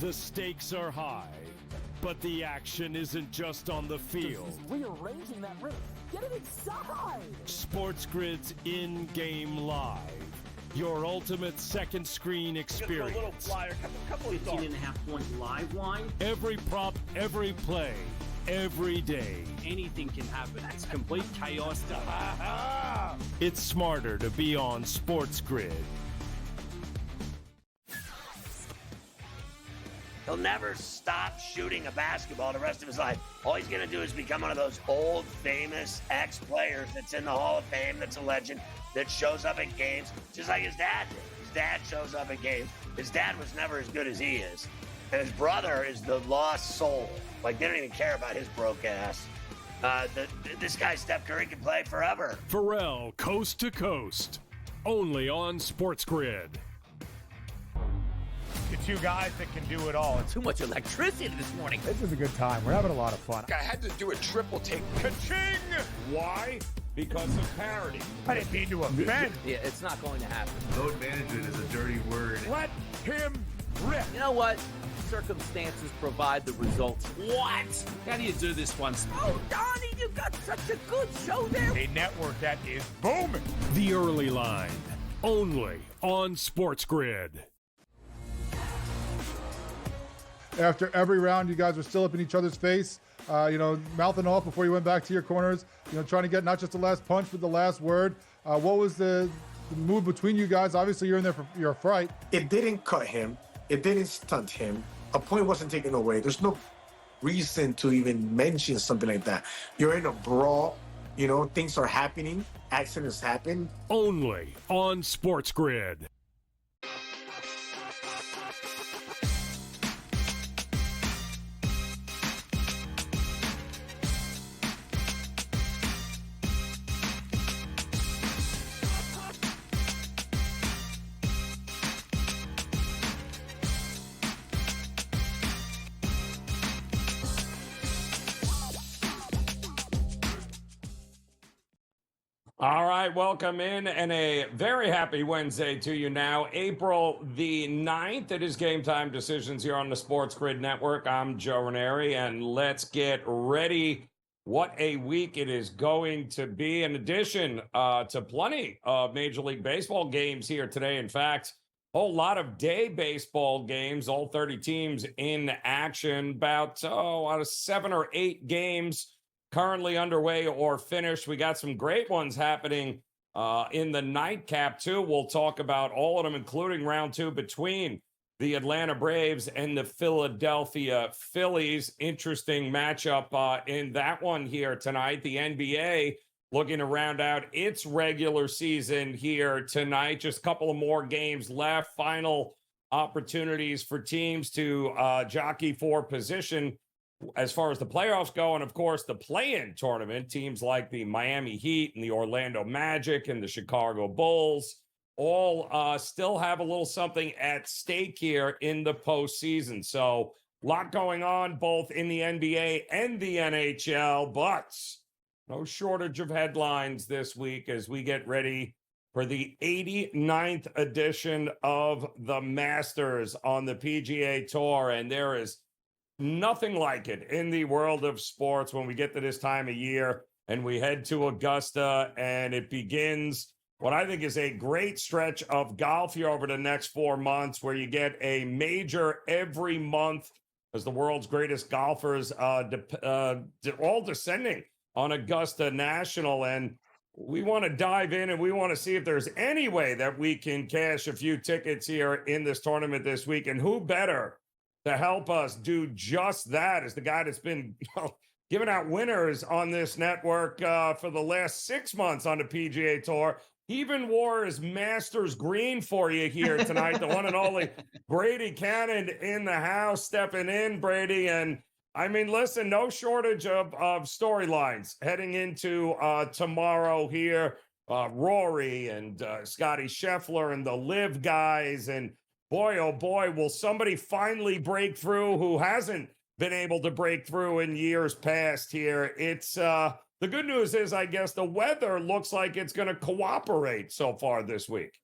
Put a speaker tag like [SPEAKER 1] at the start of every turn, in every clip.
[SPEAKER 1] The stakes are high, but the action isn't just on the field.
[SPEAKER 2] He's rearranging that rim. Get it inside!
[SPEAKER 1] SportsGrid's in-game live. Your ultimate second screen experience.
[SPEAKER 3] Just a little flyer, couple of thoughts.
[SPEAKER 4] 18.5 point live line.
[SPEAKER 1] Every prop, every play, every day.
[SPEAKER 4] Anything can happen. It's complete chaos.
[SPEAKER 1] It's smarter to be on SportsGrid.
[SPEAKER 3] He'll never stop shooting a basketball the rest of his life. All he's going to do is become one of those old, famous ex-players that's in the Hall of Fame, that's a legend, that shows up at games, just like his dad did. His dad shows up at games. His dad was never as good as he is. And his brother is the lost soul. Like, they don't even care about his broke ass. This guy, Steph Curry, can play forever.
[SPEAKER 1] Pharrell, coast to coast. Only on SportsGrid.
[SPEAKER 5] The two guys that can do it all.
[SPEAKER 3] Too much electricity this morning.
[SPEAKER 5] This is a good time. We're having a lot of fun.
[SPEAKER 6] I had to do a triple take.
[SPEAKER 5] Ka-ching!
[SPEAKER 6] Why? Because of parity.
[SPEAKER 5] I didn't mean to offend.
[SPEAKER 3] Yeah, it's not going to happen.
[SPEAKER 7] Load management is a dirty word.
[SPEAKER 5] Let him rip.
[SPEAKER 3] You know what? Circumstances provide the results. What?
[SPEAKER 4] How do you do this one?
[SPEAKER 3] Oh, Donnie, you got such a good show there.
[SPEAKER 5] A network that is booming.
[SPEAKER 1] The early line. Only on SportsGrid.
[SPEAKER 8] After every round, you guys were still up in each other's face, mouthing off before you went back to your corners, trying to get not just the last punch, but the last word. What was the move between you guys? Obviously, you're in there for your fright.
[SPEAKER 9] It didn't cut him. It didn't stunt him. A point wasn't taken away. There's no reason to even mention something like that. You're in a brawl. Things are happening. Accidents happen.
[SPEAKER 1] Only on SportsGrid.
[SPEAKER 10] All right, welcome in, and a very happy Wednesday to you now. April the 9th, it is Game Time Decisions here on the SportsGrid Network. I'm Joe Raineri, and let's get ready. What a week it is going to be, in addition to plenty of Major League Baseball games here today. In fact, a whole lot of day baseball games, all 30 teams in action, about 7 or 8 games currently underway or finished. We got some great ones happening in the nightcap, too. We'll talk about all of them, including round 2 between the Atlanta Braves and the Philadelphia Phillies. Interesting matchup in that one here tonight. The NBA looking to round out its regular season here tonight. Just a couple of more games left. Final opportunities for teams to jockey for position as far as the playoffs go, and of course the play-in tournament. Teams like the Miami Heat and the Orlando Magic and the Chicago Bulls all still have a little something at stake here in the postseason. So a lot going on both in the NBA and the NHL, but no shortage of headlines this week as we get ready for the 89th edition of the Masters on the PGA Tour. And there is nothing like it in the world of sports when we get to this time of year and we head to Augusta, and it begins what I think is a great stretch of golf here over the next 4 months, where you get a major every month as the world's greatest golfers all descending on Augusta National. And we want to dive in and we want to see if there's any way that we can cash a few tickets here in this tournament this week. And who better to help us do just that is the guy that's been giving out winners on this network for the last 6 months on the PGA Tour. He even wore his Masters green for you here tonight. The one and only Brady Cannon in the house, stepping in, Brady. And I mean, listen, no shortage of storylines heading into tomorrow here. Rory and Scotty Scheffler and the Live guys, and boy, oh boy, will somebody finally break through who hasn't been able to break through in years past here. It's the good news is, I guess, the weather looks like it's going to cooperate so far this week.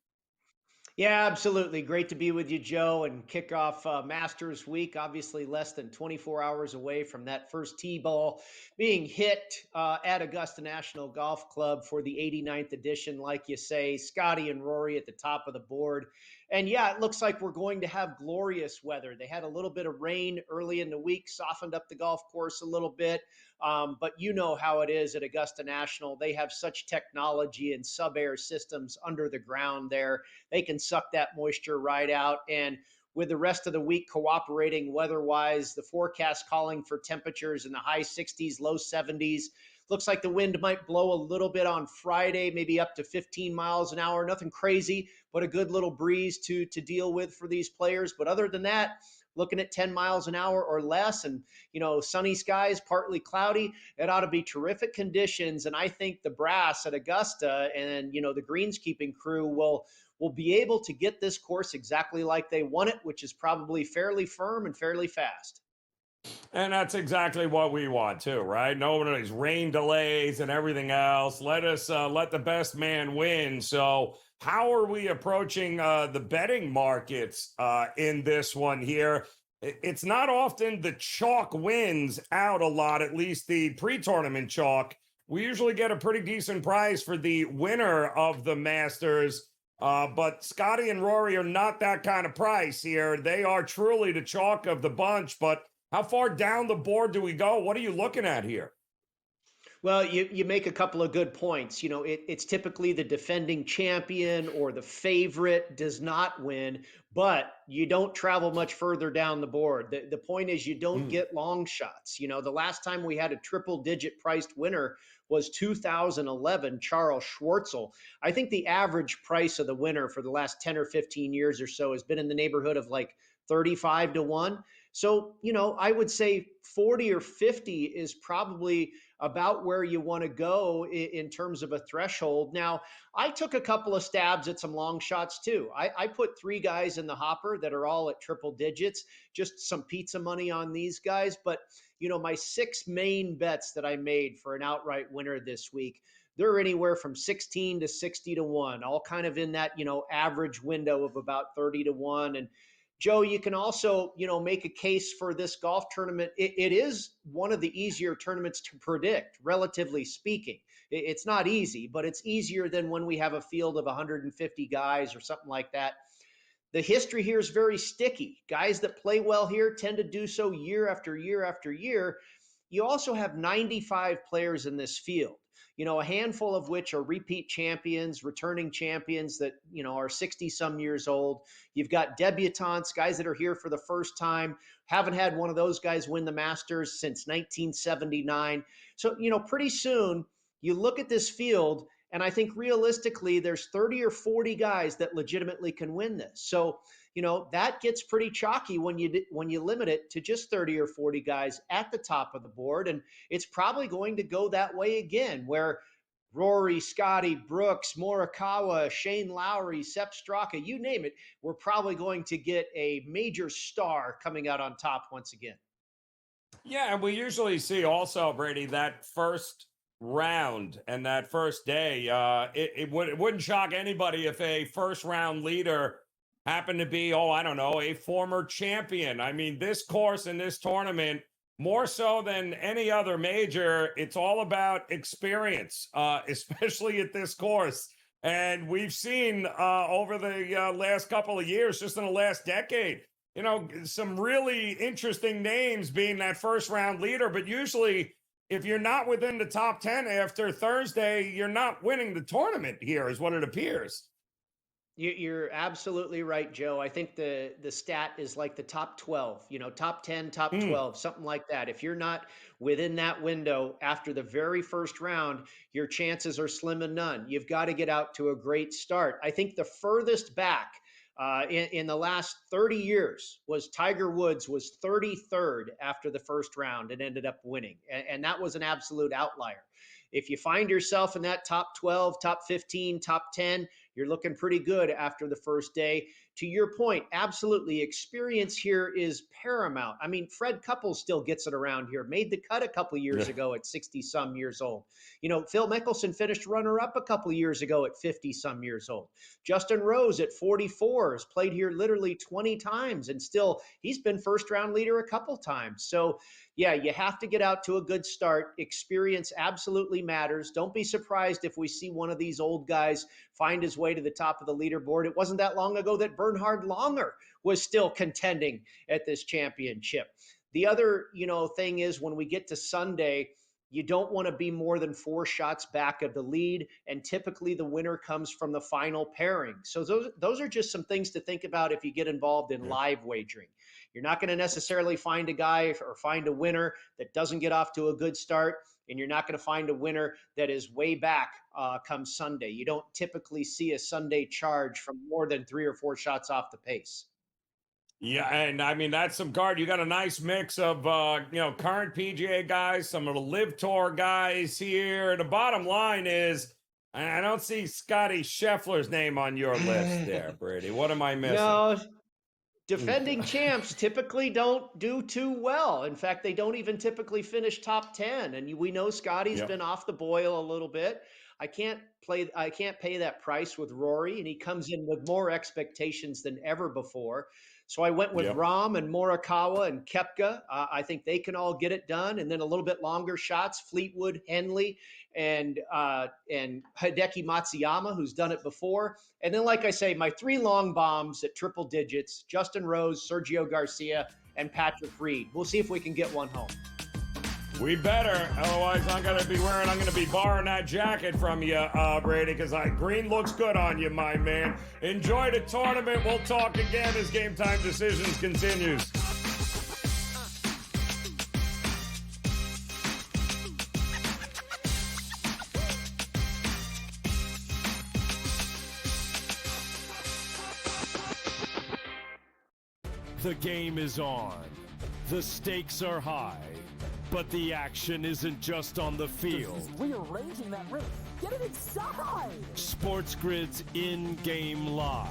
[SPEAKER 11] Yeah, absolutely. Great to be with you, Joe, and kick off Masters Week. Obviously, less than 24 hours away from that first tee ball being hit at Augusta National Golf Club for the 89th edition. Like you say, Scotty and Rory at the top of the board. And yeah, it looks like we're going to have glorious weather. They had a little bit of rain early in the week, softened up the golf course a little bit. But you know how it is at Augusta National. They have such technology and sub-air systems under the ground there. They can suck that moisture right out. And with the rest of the week cooperating weather-wise, the forecast calling for temperatures in the high 60s, low 70s. Looks like the wind might blow a little bit on Friday, maybe up to 15 miles an hour. Nothing crazy, but a good little breeze to deal with for these players. But other than that, looking at 10 miles an hour or less, and sunny skies, partly cloudy. It ought to be terrific conditions. And I think the brass at Augusta and the greenskeeping crew will be able to get this course exactly like they want it, which is probably fairly firm and fairly fast.
[SPEAKER 10] And that's exactly what we want too, right? No one of these rain delays and everything else. Let the best man win. So how are we approaching the betting markets in this one here? It's not often the chalk wins out a lot, at least the pre-tournament chalk. We usually get a pretty decent price for the winner of the Masters. But Scotty and Rory are not that kind of price here. They are truly the chalk of the bunch. But how far down the board do we go? What are you looking at here?
[SPEAKER 11] Well, you make a couple of good points. It's typically the defending champion or the favorite does not win, but you don't travel much further down the board. The point is you don't get long shots. The last time we had a triple digit priced winner was 2011, Charles Schwartzel. I think the average price of the winner for the last 10 or 15 years or so has been in the neighborhood of like 35 to 1. So, I would say 40 or 50 is probably about where you want to go in terms of a threshold. Now, I took a couple of stabs at some long shots too. I put 3 guys in the hopper that are all at triple digits, just some pizza money on these guys. But, my 6 main bets that I made for an outright winner this week, they're anywhere from 16 to 60 to 1, all kind of in that, average window of about 30 to 1. And Joe, you can also, make a case for this golf tournament. It is one of the easier tournaments to predict, relatively speaking. It's not easy, but it's easier than when we have a field of 150 guys or something like that. The history here is very sticky. Guys that play well here tend to do so year after year after year. You also have 95 players in this field. A handful of which are repeat champions, returning champions that, are 60 some years old. You've got debutantes, guys that are here for the first time, haven't had one of those guys win the Masters since 1979. So, pretty soon you look at this field and I think realistically there's 30 or 40 guys that legitimately can win this. So, that gets pretty chalky when you limit it to just 30 or 40 guys at the top of the board. And it's probably going to go that way again, where Rory, Scotty, Brooks, Morikawa, Shane Lowry, Sepp Straka, you name it, we're probably going to get a major star coming out on top once again.
[SPEAKER 10] Yeah, and we usually see also, Brady, that first round and that first day. It wouldn't shock anybody if a first round leader happened to be, a former champion. I mean, this course in this tournament, more so than any other major, it's all about experience, especially at this course. And we've seen over the last couple of years, just in the last decade, some really interesting names being that first round leader. But usually, if you're not within the top 10 after Thursday, you're not winning the tournament here, is what it appears.
[SPEAKER 11] You're absolutely right, Joe. I think the stat is like the top 12, top 10, top 12, something like that. If you're not within that window after the very first round, your chances are slim and none. You've got to get out to a great start. I think the furthest back in the last 30 years was Tiger Woods was 33rd after the first round and ended up winning. And that was an absolute outlier. If you find yourself in that top 12, top 15, top 10, you're looking pretty good after the first day. To your point, absolutely, experience here is paramount. I mean, Fred Couples still gets it around here, made the cut a couple years ago at 60-some years old. You know, Phil Mickelson finished runner-up a couple years ago at 50-some years old. Justin Rose at 44 has played here literally 20 times, and still he's been first-round leader a couple times. So, yeah, you have to get out to a good start. Experience absolutely matters. Don't be surprised if we see one of these old guys find his way to the top of the leaderboard. It wasn't that long ago that Bernhard Langer was still contending at this championship. The other, thing is when we get to Sunday, you don't want to be more than 4 shots back of the lead, and typically the winner comes from the final pairing. So those are just some things to think about if you get involved in live wagering. You're not going to necessarily find a guy or find a winner that doesn't get off to a good start, and you're not going to find a winner that is way back come Sunday. You don't typically see a Sunday charge from more than 3 or 4 shots off the pace.
[SPEAKER 10] Yeah, and I mean, that's some card. You got a nice mix of, current PGA guys, some of the Live Tour guys here. The bottom line is, I don't see Scotty Scheffler's name on your list there, Brady. What am I missing?
[SPEAKER 11] No, defending champs typically don't do too well. In fact, they don't even typically finish top 10. And we know Scotty's been off the boil a little bit. I can't pay that price with Rory, and he comes in with more expectations than ever before. So I went with Rahm and Morikawa and Koepka. I think they can all get it done. And then a little bit longer shots, Fleetwood, Henley, and Hideki Matsuyama, who's done it before. And then, like I say, my 3 long bombs at triple digits, Justin Rose, Sergio Garcia, and Patrick Reed. We'll see if we can get one home.
[SPEAKER 10] We better, otherwise I'm going to be borrowing that jacket from you, Brady, because green looks good on you, my man. Enjoy the tournament. We'll talk again as Game Time Decisions continues.
[SPEAKER 1] The game is on. The stakes are high. But the action isn't just on the field.
[SPEAKER 2] He's rearranging that roof. Get it inside!
[SPEAKER 1] SportsGrid's in-game live.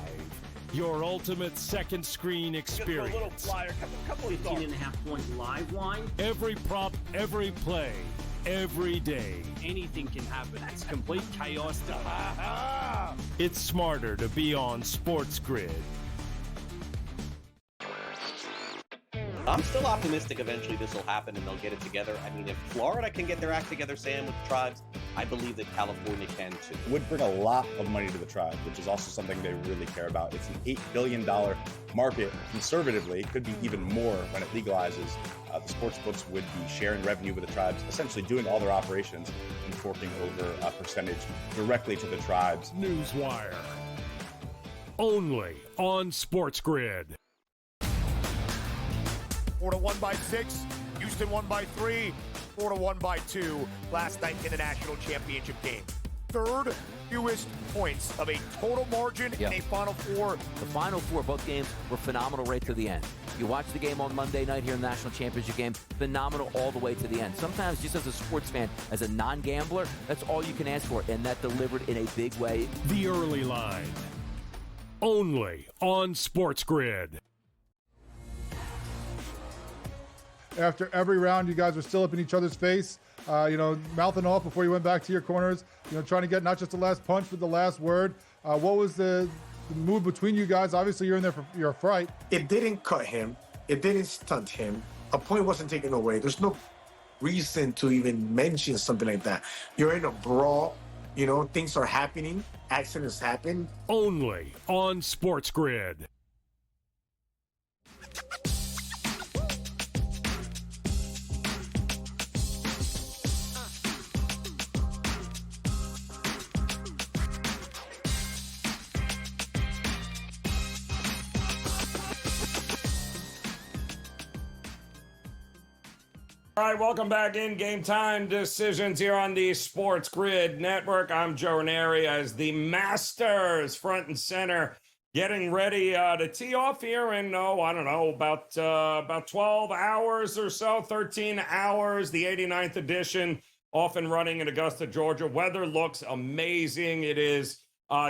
[SPEAKER 1] Your ultimate second screen experience.
[SPEAKER 4] A little flyer, couple 15.5-point live line.
[SPEAKER 1] Every prop, every play, every day.
[SPEAKER 4] Anything can happen. It's complete chaos.
[SPEAKER 1] It's smarter to be on SportsGrid.
[SPEAKER 12] I'm still optimistic eventually this will happen and they'll get it together. I mean, if Florida can get their act together, Sam, with the tribes, I believe that California can too.
[SPEAKER 13] Would bring a lot of money to the tribes, which is also something they really care about. It's an $8 billion market. Conservatively, it could be even more when it legalizes. The sports books would be sharing revenue with the tribes, essentially doing all their operations and forking over a percentage directly to the tribes.
[SPEAKER 1] Newswire. Only on SportsGrid.
[SPEAKER 5] Florida won by 6. Houston won by 3. Florida won by 2 last night in the national championship game. Third fewest points of a total margin in a Final Four.
[SPEAKER 2] The Final Four, both games were phenomenal right to the end. You watch the game on Monday night here in the national championship game, phenomenal all the way to the end. Sometimes just as a sports fan, as a non-gambler, that's all you can ask for, and that delivered in a big way.
[SPEAKER 1] The early line. Only on SportsGrid.
[SPEAKER 8] After every round, you guys were still up in each other's face, mouthing off before you went back to your corners, trying to get not just the last punch, but the last word. What was the move between you guys? Obviously, you're in there for your fright.
[SPEAKER 9] It didn't cut him. It didn't stunt him. A point wasn't taken away. There's no reason to even mention something like that. You're in a brawl. Things are happening. Accidents happen.
[SPEAKER 1] Only on SportsGrid.
[SPEAKER 10] All right, welcome back in Game Time Decisions here on the SportsGrid Network. I'm Joe Raineri as the Masters front and center, getting ready to tee off here in, about 12 hours or so, 13 hours, the 89th edition, off and running in Augusta, Georgia. Weather looks amazing. It is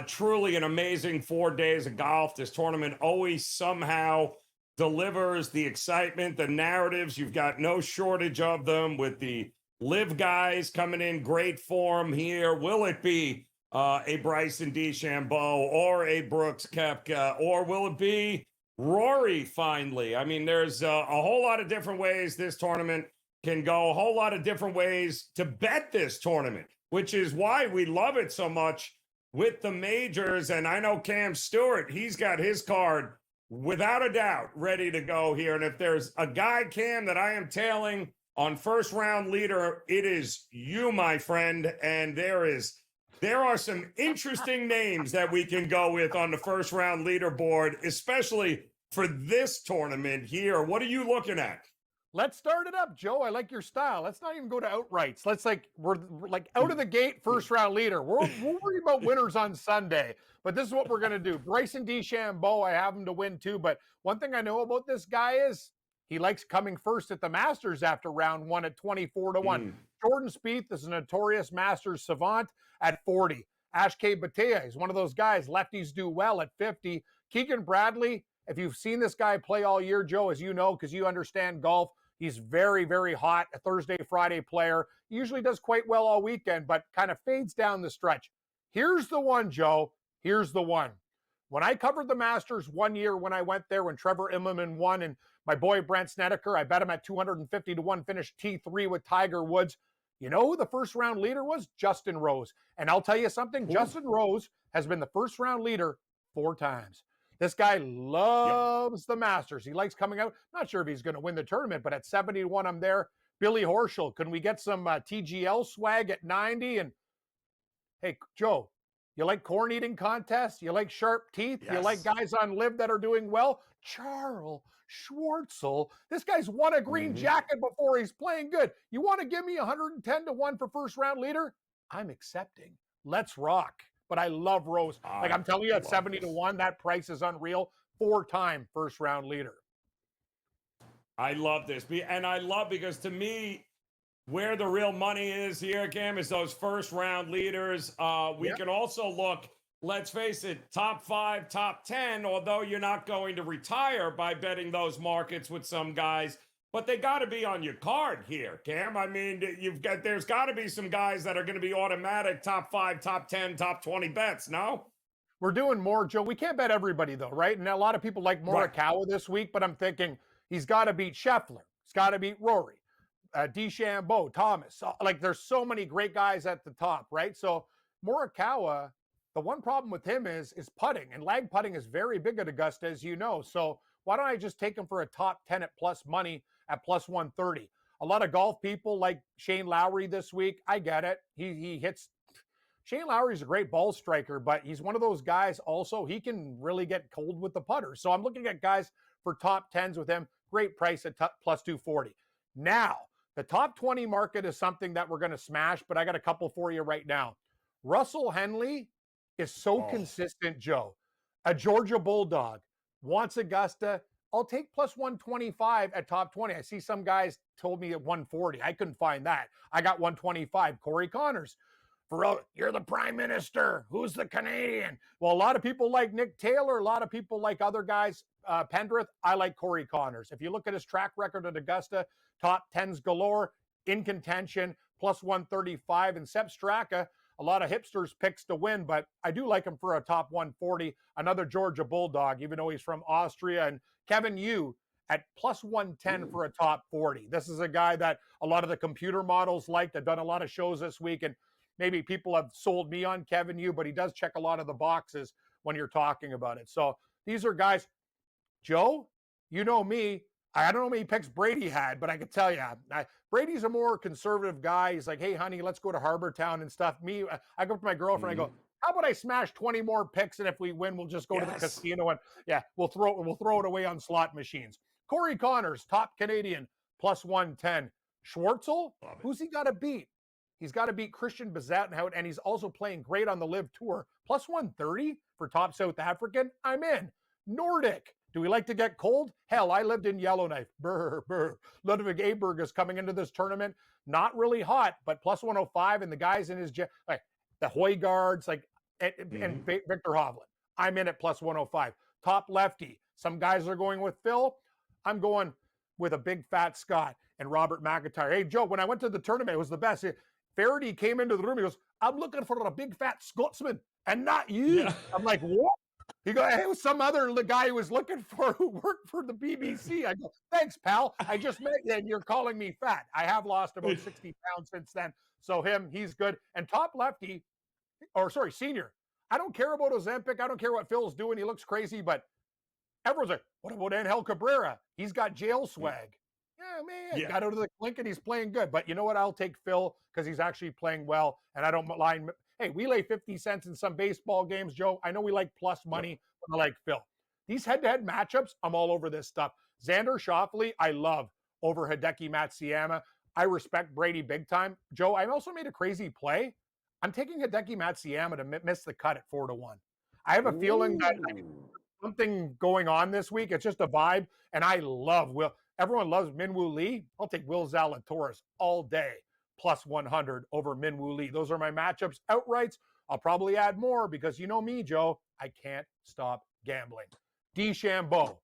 [SPEAKER 10] Truly an amazing 4 days of golf. This tournament always somehow delivers the excitement, the narratives. You've got no shortage of them with the live guys coming in great form here. Will it be a Bryson DeChambeau or a Brooks Koepka, or will it be Rory finally? I mean, there's a whole lot of different ways this tournament can go, a whole lot of different ways to bet this tournament, which is why we love it so much with the majors. And I know Cam Stewart, he's got his card without a doubt ready to go here. And if there's a guy, Cam, that I am tailing on first round leader, it is you, my friend. And there are some interesting names that we can go with on the first round leaderboard, especially for this tournament here. What are you looking at?
[SPEAKER 14] Let's start it up, Joe. I like your style. Let's not even go to outrights. We're like out of the gate, first round leader. We'll worry about winners on Sunday, but this is what we're going to do. Bryson DeChambeau, I have him to win too, but one thing I know about this guy is he likes coming first at the Masters after round one at 24-1. Jordan Spieth is a notorious Masters savant at 40. Ashke Bhatia is one of those guys, lefties do well at 50. Keegan Bradley, if you've seen this guy play all year, Joe, as you know, because you understand golf, he's very, very hot, a Thursday, Friday player. He usually does quite well all weekend, but kind of fades down the stretch. Here's the one, Joe. Here's the one. When I covered the Masters one year when I went there, when Trevor Immelman won, and my boy Brent Snedeker, I bet him at 250-1, finished T3 with Tiger Woods. You know who the first round leader was? Justin Rose. And I'll tell you something, Justin Rose has been the first round leader 4 times. This guy loves the Masters. He likes coming out. Not sure if he's going to win the tournament, but at 70-1, I'm there. Billy Horschel, can we get some TGL swag at 90? And hey, Joe, you like corn eating contests? You like sharp teeth?
[SPEAKER 10] Yes.
[SPEAKER 14] You like guys on live that are doing well? Charles Schwartzel. This guy's won a green jacket before. He's playing good. You want to give me 110-1 for first round leader? I'm accepting. Let's rock. But I love Rose. Like I'm telling you, at 70-1, that price is unreal. 4-time first round leader.
[SPEAKER 10] I love this. And I love, because to me, where the real money is here, Cam, is those first round leaders. We can also look, let's face it, top 5, top 10, although you're not going to retire by betting those markets with some guys. But they got to be on your card here, Cam. I mean, there's got to be some guys that are going to be automatic top 5, top 10, top 20 bets, no?
[SPEAKER 14] We're doing more, Joe. We can't bet everybody, though, right? And a lot of people like Morikawa this week, but I'm thinking he's got to beat Scheffler. He's got to beat Rory, DeChambeau, Thomas. Like, there's so many great guys at the top, right? So Morikawa, the one problem with him is putting, and lag putting is very big at Augusta, as you know. So why don't I just take him for a top 10 at plus money at plus 130? A lot of golf people like Shane Lowry this week. I get it. He hits. Shane Lowry's a great ball striker, but he's one of those guys also, he can really get cold with the putter. So I'm looking at guys for top 10s with him. Great price at plus 240. Now, the top 20 market is something that we're going to smash, but I got a couple for you right now. Russell Henley is so consistent, Joe. A Georgia Bulldog. Wants Augusta. I'll take plus 125 at top 20. I see some guys told me at 140. I couldn't find that. I got 125. Corey Connors. You're the prime minister. Who's the Canadian? Well, a lot of people like Nick Taylor. A lot of people like other guys. Pendrith. I like Corey Connors. If you look at his track record at Augusta, top 10s galore, in contention, plus 135. And Sepp Straka, a lot of hipsters picks to win, but I do like him for a top 140. Another Georgia Bulldog, even though he's from Austria. And Kevin Yu at plus 110 for a top 40. This is a guy that a lot of the computer models liked. I've done a lot of shows this week, and maybe people have sold me on Kevin Yu, but he does check a lot of the boxes when you're talking about it. So these are guys. Joe, you know me. I don't know how many picks Brady had, but I could tell you, Brady's a more conservative guy. He's like, hey, honey, let's go to Harbor Town and stuff. Me, I go up to my girlfriend. I go, how about I smash 20 more picks, and if we win, we'll just go to the casino and we'll throw it away on slot machines. Corey Connors, top Canadian, plus 110. Schwartzel, who's he got to beat? He's got to beat Christian Bezuidenhout, and he's also playing great on the Live Tour. Plus 130 for top South African. I'm in. Nordic. Do we like to get cold? Hell, I lived in Yellowknife. Brr, brr. Ludwig Aberg is coming into this tournament. Not really hot, but plus 105, and the guys in his like the Hoygaards, like and Victor Hovland. I'm in at plus 105. Top lefty. Some guys are going with Phil. I'm going with a big fat Scott and Robert McIntyre. Hey, Joe, when I went to the tournament, it was the best. Faraday came into the room. He goes, I'm looking for a big fat Scotsman and not you. Yeah. I'm like, what? He goes, hey, it was some other guy who was looking for who worked for the BBC. I go, thanks, pal. I just met you and you're calling me fat. I have lost about 60 pounds since then. So he's good. And top lefty, senior. I don't care about Ozempic. I don't care what Phil's doing. He looks crazy, but everyone's like, what about Angel Cabrera? He's got jail swag. Yeah, man, got out of the clink and he's playing good. But you know what? I'll take Phil because he's actually playing well, and I don't mind. Hey, we lay 50 cents in some baseball games, Joe. I know we like plus money, but I like Phil. These head-to-head matchups, I'm all over this stuff. Xander Schauffele, I love over Hideki Matsuyama. I respect Brady big time. Joe, I also made a crazy play. I'm taking Hideki Matsuyama to miss the cut at 4-1. I have a feeling that something going on this week. It's just a vibe, and I love Will. Everyone loves Minwoo Lee. I'll take Will Zalatoris all day, plus 100 over Minwoo Lee. Those are my matchups outrights. I'll probably add more because you know me, Joe. I can't stop gambling. DeChambeau.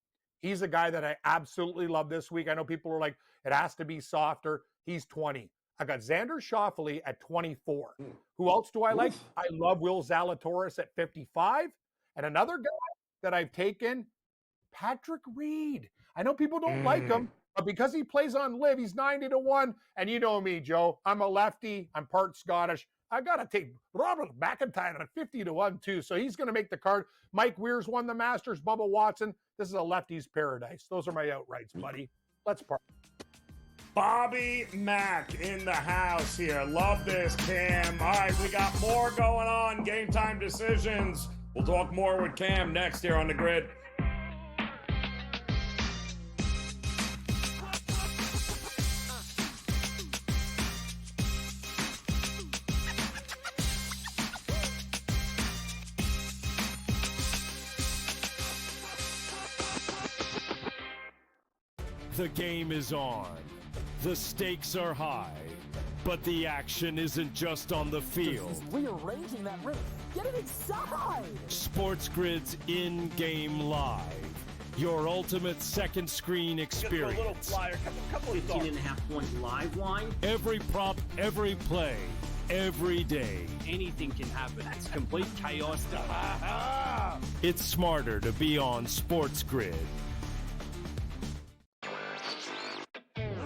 [SPEAKER 14] He's a guy that I absolutely love this week. I know people are like, it has to be softer. He's 20. I got Xander Schauffele at 24. Who else do I like? I love Will Zalatoris at 55. And another guy that I've taken, Patrick Reed. I know people don't like him, but because he plays on live, he's 90-1. And you know me, Joe. I'm a lefty. I'm part Scottish. I got to take Robert McIntyre at 50-1 too. So he's going to make the card. Mike Weir's won the Masters. Bubba Watson. This is a lefty's paradise. Those are my outrights, buddy. Let's part.
[SPEAKER 10] Bobby Mack in the house here. Love this, Cam. All right, we got more going on. Game Time Decisions. We'll talk more with Cam next here on the grid.
[SPEAKER 1] The game is on. The stakes are high. But the action isn't just on the field.
[SPEAKER 15] He's rearranging that rim. Get it inside!
[SPEAKER 1] SportsGrid's in-game live. Your ultimate second screen experience.
[SPEAKER 4] A little flyer, couple 15.5-point live line.
[SPEAKER 1] Every prop, every play, every day.
[SPEAKER 4] Anything can happen. It's complete chaos.
[SPEAKER 1] It's smarter to be on SportsGrid.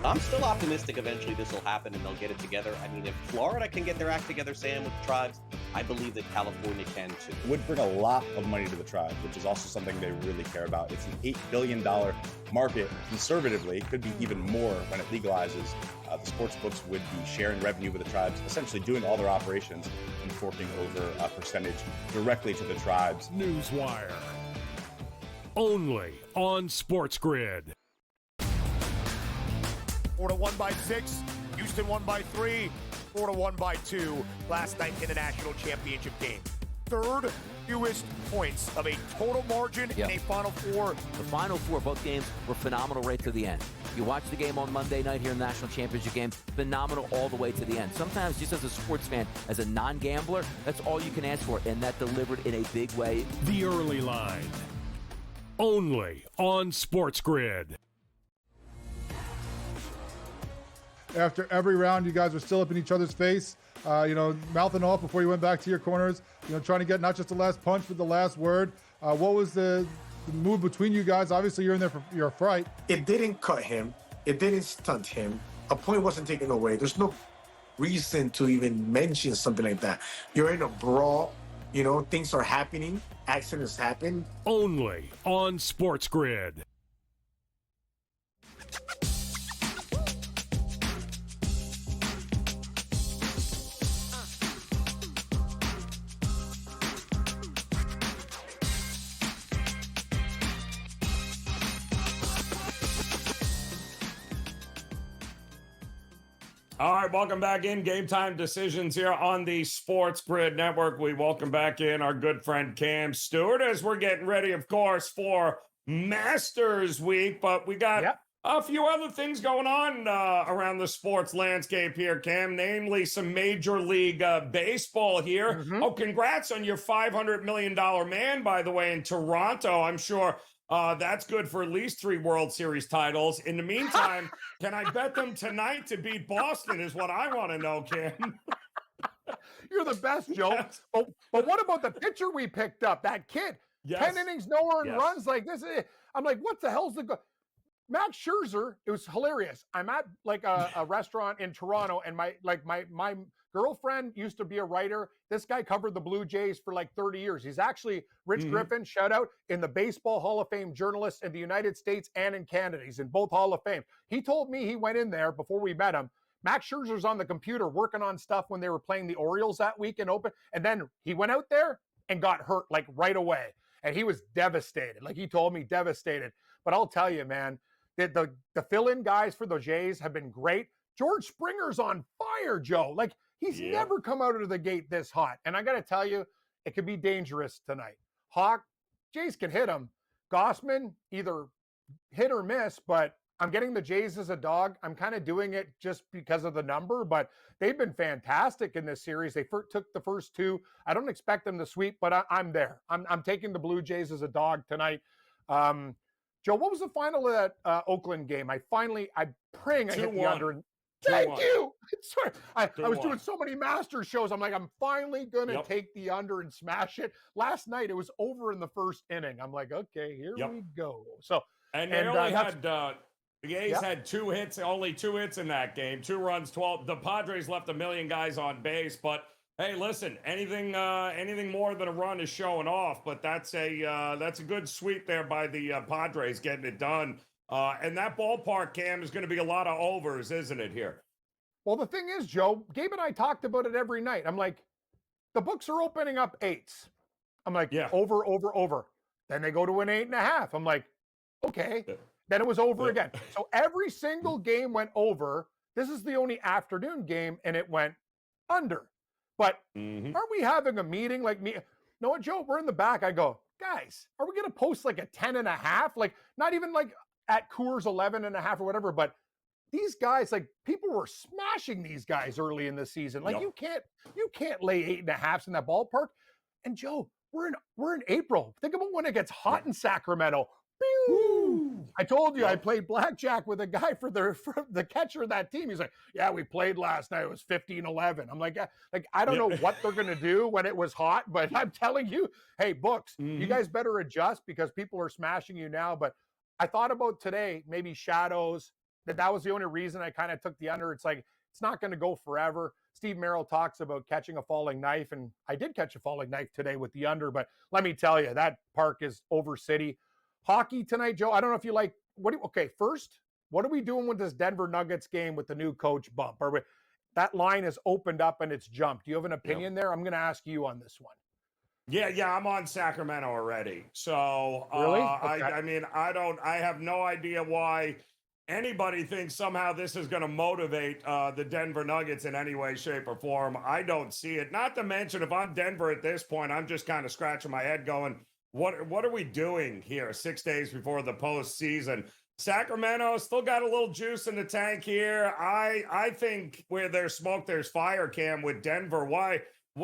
[SPEAKER 12] I'm still optimistic eventually this will happen and they'll get it together. I mean, if Florida can get their act together, Sam, with the tribes, I believe that California can too.
[SPEAKER 13] It would bring a lot of money to the tribes, which is also something they really care about. It's an $8 billion market. Conservatively, it could be even more when it legalizes. The sports books would be sharing revenue with the tribes, essentially doing all their operations and forking over a percentage directly to the tribes.
[SPEAKER 1] Newswire. Only on SportsGrid.
[SPEAKER 5] 4-1 by 6. Houston won by 3. 4-1 by 2 last night in the national championship game. Third fewest points of a total margin in a Final Four.
[SPEAKER 2] The Final Four, both games were phenomenal right to the end. You watch the game on Monday night here in the national championship game, phenomenal all the way to the end. Sometimes just as a sports fan, as a non-gambler, that's all you can ask for, and that delivered in a big way.
[SPEAKER 1] The early line. Only on SportsGrid.
[SPEAKER 8] After every round, you guys were still up in each other's face, mouthing off before you went back to your corners, trying to get not just the last punch, but the last word. What was the move between you guys? Obviously, you're in there for your fright.
[SPEAKER 9] It didn't cut him. It didn't stunt him. A point wasn't taken away. There's no reason to even mention something like that. You're in a brawl. Things are happening. Accidents happen.
[SPEAKER 1] Only on SportsGrid.
[SPEAKER 10] All right, welcome back in. Game Time Decisions here on the SportsGrid Network. We welcome back in our good friend Cam Stewart as we're getting ready, of course, for Masters Week. But we got A few other things going on around the sports landscape here, Cam, namely some Major League Baseball here. Oh, congrats on your $500 million man, by the way, in Toronto. I'm sure that's good for at least 3 World Series titles. In the meantime, can I bet them tonight to beat Boston is what I want to know, Cam.
[SPEAKER 14] You're the best, Joe.
[SPEAKER 10] Yes.
[SPEAKER 14] But what about the pitcher we picked up? That kid, 10 innings, no earned runs like this. I'm like, what the hell's the Max Scherzer? It was hilarious. I'm at like a restaurant in Toronto, and my girlfriend used to be a writer. This guy covered the Blue Jays for like 30 years. He's actually Rich Griffin, shout out, in the Baseball Hall of Fame journalist in the United States and in Canada. He's in both Hall of Fame. He told me he went in there before we met him. Max Scherzer's on the computer working on stuff when they were playing the Orioles that week in Open. And then he went out there and got hurt like right away. And he was devastated. Like he told me, devastated. But I'll tell you, man, the fill-in guys for the Jays have been great. George Springer's on fire, Joe. Like he's never come out of the gate this hot. And I got to tell you, it could be dangerous tonight. Hawk, Jays can hit him. Gossman, either hit or miss, but I'm getting the Jays as a dog. I'm kind of doing it just because of the number, but they've been fantastic in this series. They took the first 2. I don't expect them to sweep, but I'm there. I'm taking the Blue Jays as a dog tonight. Joe, what was the final of that Oakland game? I'm praying I hit the under. Thank you. Sorry. I was doing so many master shows. I'm like, I'm finally going to take the under and smash it. Last night, it was over in the first inning. I'm like, okay, here we go. So,
[SPEAKER 10] and they only had the A's had 2 hits, only 2 hits in that game, 2 runs, 12. The Padres left 1 million guys on base, but hey, listen, anything more than a run is showing off, but that's a good sweep there by the Padres getting it done. And that ballpark, Cam, is going to be a lot of overs, isn't it, here?
[SPEAKER 14] Well, the thing is, Joe, Gabe and I talked about it every night. I'm like, the books are opening up 8s. I'm like, over, over, over. Then they go to an 8.5. I'm like, okay. Then it was over again. So every single game went over. This is the only afternoon game, and it went under. But aren't we having a meeting like me? No, what, Joe? We're in the back. I go, guys, are we going to post like a 10.5? Like not even like at Coors 11.5 or whatever. But these guys, like people were smashing these guys early in the season. Like you can't lay 8.5s in that ballpark. And Joe, we're in April. Think about when it gets hot in Sacramento. I told you I played blackjack with a guy for the catcher of that team. He's like, yeah, we played last night. It was 15-11. I'm like I don't know what they're going to do when it was hot, but I'm telling you, hey, books, you guys better adjust because people are smashing you now. But I thought about today, maybe shadows, that was the only reason I kind of took the under. It's like, it's not going to go forever. Steve Merrill talks about catching a falling knife, and I did catch a falling knife today with the under, but let me tell you, that park is over city. Hockey tonight, Joe, I don't know if you like, first, what are we doing with this Denver Nuggets game with the new coach bump? That line has opened up and it's jumped. Do you have an opinion there? I'm going to ask you on this one.
[SPEAKER 10] Yeah, I'm on Sacramento already. So,
[SPEAKER 14] really?
[SPEAKER 10] I have no idea why anybody thinks somehow this is going to motivate the Denver Nuggets in any way, shape, or form. I don't see it. Not to mention, if I'm Denver at this point, I'm just kind of scratching my head going, what are we doing here 6 days before the postseason? Sacramento still got a little juice in the tank here. I think where there's smoke, there's fire, Cam, with Denver. Why?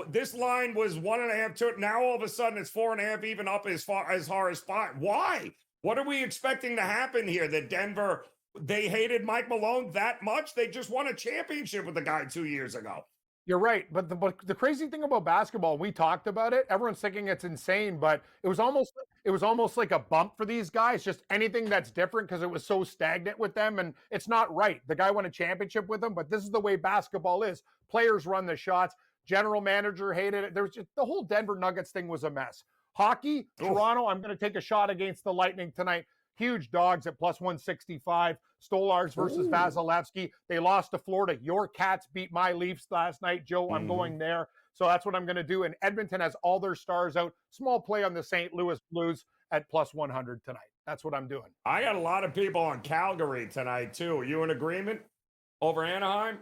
[SPEAKER 10] This line was 1.5 to it. Now all of a sudden it's 4.5, even up as far as 5. Why? What are we expecting to happen here? That Denver, they hated Mike Malone that much? They just won a championship with the guy 2 years ago.
[SPEAKER 14] You're right. But the crazy thing about basketball, we talked about it. Everyone's thinking it's insane, but it was almost like a bump for these guys. Just anything that's different because it was so stagnant with them. And it's not right. The guy won a championship with them, but this is the way basketball is. Players run the shots. General manager hated it. There was just the whole Denver Nuggets thing was a mess. Hockey, Toronto, I'm going to take a shot against the Lightning tonight. Huge dogs at plus 165. Stolars versus Vasilevsky. They lost to Florida. Your Cats beat my Leafs last night, Joe. I'm going there. So that's what I'm going to do. And Edmonton has all their stars out. Small play on the St. Louis Blues at plus 100 tonight. That's what I'm doing.
[SPEAKER 10] I got a lot of people on Calgary tonight, too. Are you in agreement over Anaheim?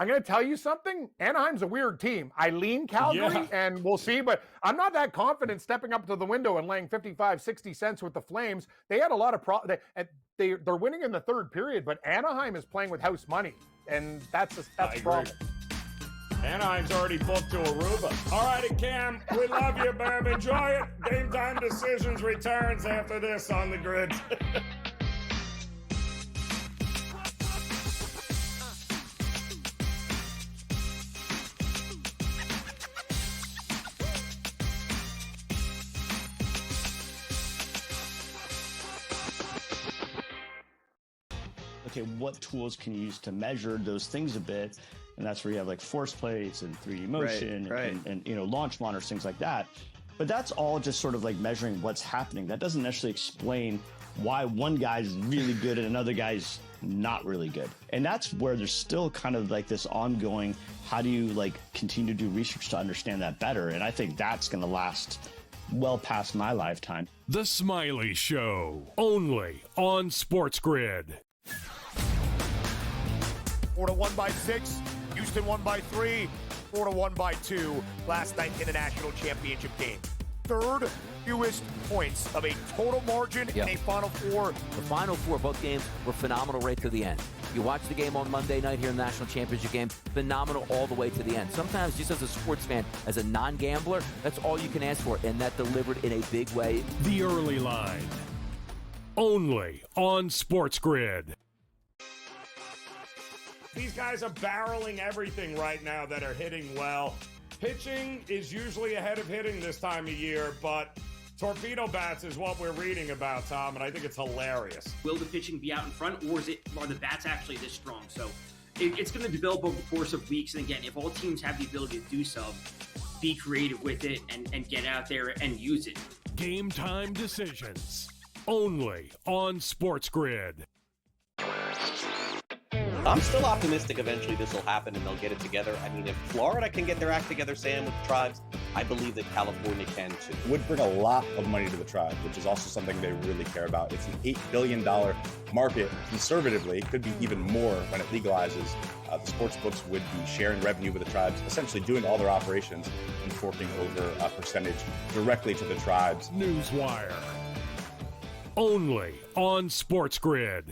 [SPEAKER 14] I'm going to tell you something. Anaheim's a weird team. I lean Calgary, and we'll see, but I'm not that confident stepping up to the window and laying 55, 60 cents with the Flames. They had a lot of problems. They're winning in the third period, but Anaheim is playing with house money, and that's a problem.
[SPEAKER 10] Anaheim's already booked to Aruba. All righty, Cam, we love you, babe. Enjoy it. Game Time Decisions returns after this on the grid.
[SPEAKER 16] Okay, what tools can you use to measure those things a bit? And that's where you have like force plates and 3D motion and you know, launch monitors, things like that. But that's all just sort of like measuring what's happening. That doesn't necessarily explain why one guy's really good and another guy's not really good. And that's where there's still kind of like this ongoing, how do you like continue to do research to understand that better? And I think that's going to last well past my lifetime.
[SPEAKER 1] The Smiley Show, only on SportsGrid.
[SPEAKER 5] Florida won by 6. Houston won by 3. Florida won by 2 last night in the national championship game. Third fewest points of a total margin in a Final Four.
[SPEAKER 2] The Final Four, both games were phenomenal right to the end. You watch the game on Monday night here in the national championship game, phenomenal all the way to the end. Sometimes just as a sports fan, as a non-gambler, that's all you can ask for, and that delivered in a big way.
[SPEAKER 1] The Early Line, only on SportsGrid.
[SPEAKER 10] These guys are barreling everything right now that are hitting well. Pitching is usually ahead of hitting this time of year, but torpedo bats is what we're reading about, Tom, and I think it's hilarious.
[SPEAKER 4] Will the pitching be out in front, or are the bats actually this strong? So it's going to develop over the course of weeks. And again, if all teams have the ability to do so, be creative with it and get out there and use it.
[SPEAKER 1] Game Time Decisions, only on SportsGrid.
[SPEAKER 12] I'm still optimistic eventually this will happen and they'll get it together. I mean, if Florida can get their act together, Sam, with the tribes, I believe that California can too.
[SPEAKER 13] Would bring a lot of money to the tribe, which is also something they really care about. It's an $8 billion market. Conservatively, could be even more when it legalizes. The sports books would be sharing revenue with the tribes, essentially doing all their operations and forking over a percentage directly to the tribes.
[SPEAKER 1] Newswire, only on SportsGrid.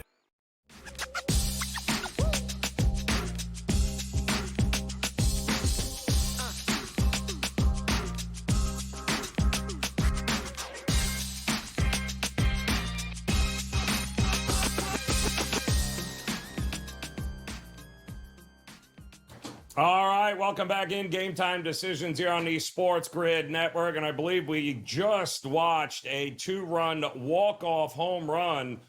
[SPEAKER 10] All right, welcome back in. Game Time Decisions here on the SportsGrid Network, and I believe we just watched a 2-run walk-off home run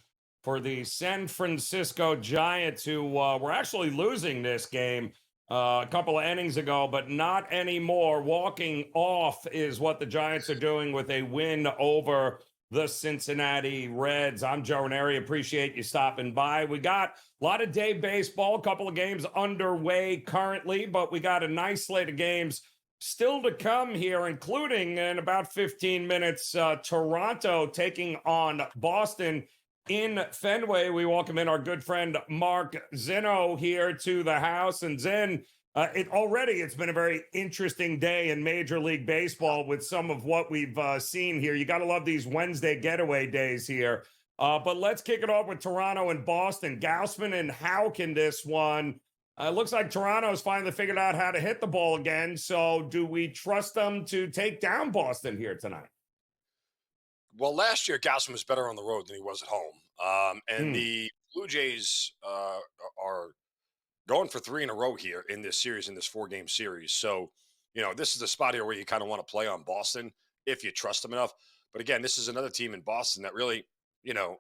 [SPEAKER 10] for the San Francisco Giants, who were actually losing this game a couple of innings ago, but not anymore. Walking off is what the Giants are doing with a win over the Cincinnati Reds. I'm Joe Raineri. Appreciate you stopping by. We got a lot of day baseball, a couple of games underway currently, but we got a nice slate of games still to come here, including in about 15 minutes, Toronto taking on Boston in Fenway. We welcome in our good friend Mark Zinno here to the house. And Zin, it's been a very interesting day in Major League Baseball with some of what we've seen here. You got to love these Wednesday getaway days here. But let's kick it off with Toronto and Boston. Gausman and Houck in this one. Looks like Toronto's finally figured out how to hit the ball again. So do we trust them to take down Boston here tonight?
[SPEAKER 6] Well, last year, Gausman was better on the road than he was at home. And the Blue Jays are going for 3 in a row here in this series, in this 4-game series. So, you know, this is the spot here where you kind of want to play on Boston if you trust them enough. But again, this is another team in Boston that really, you know,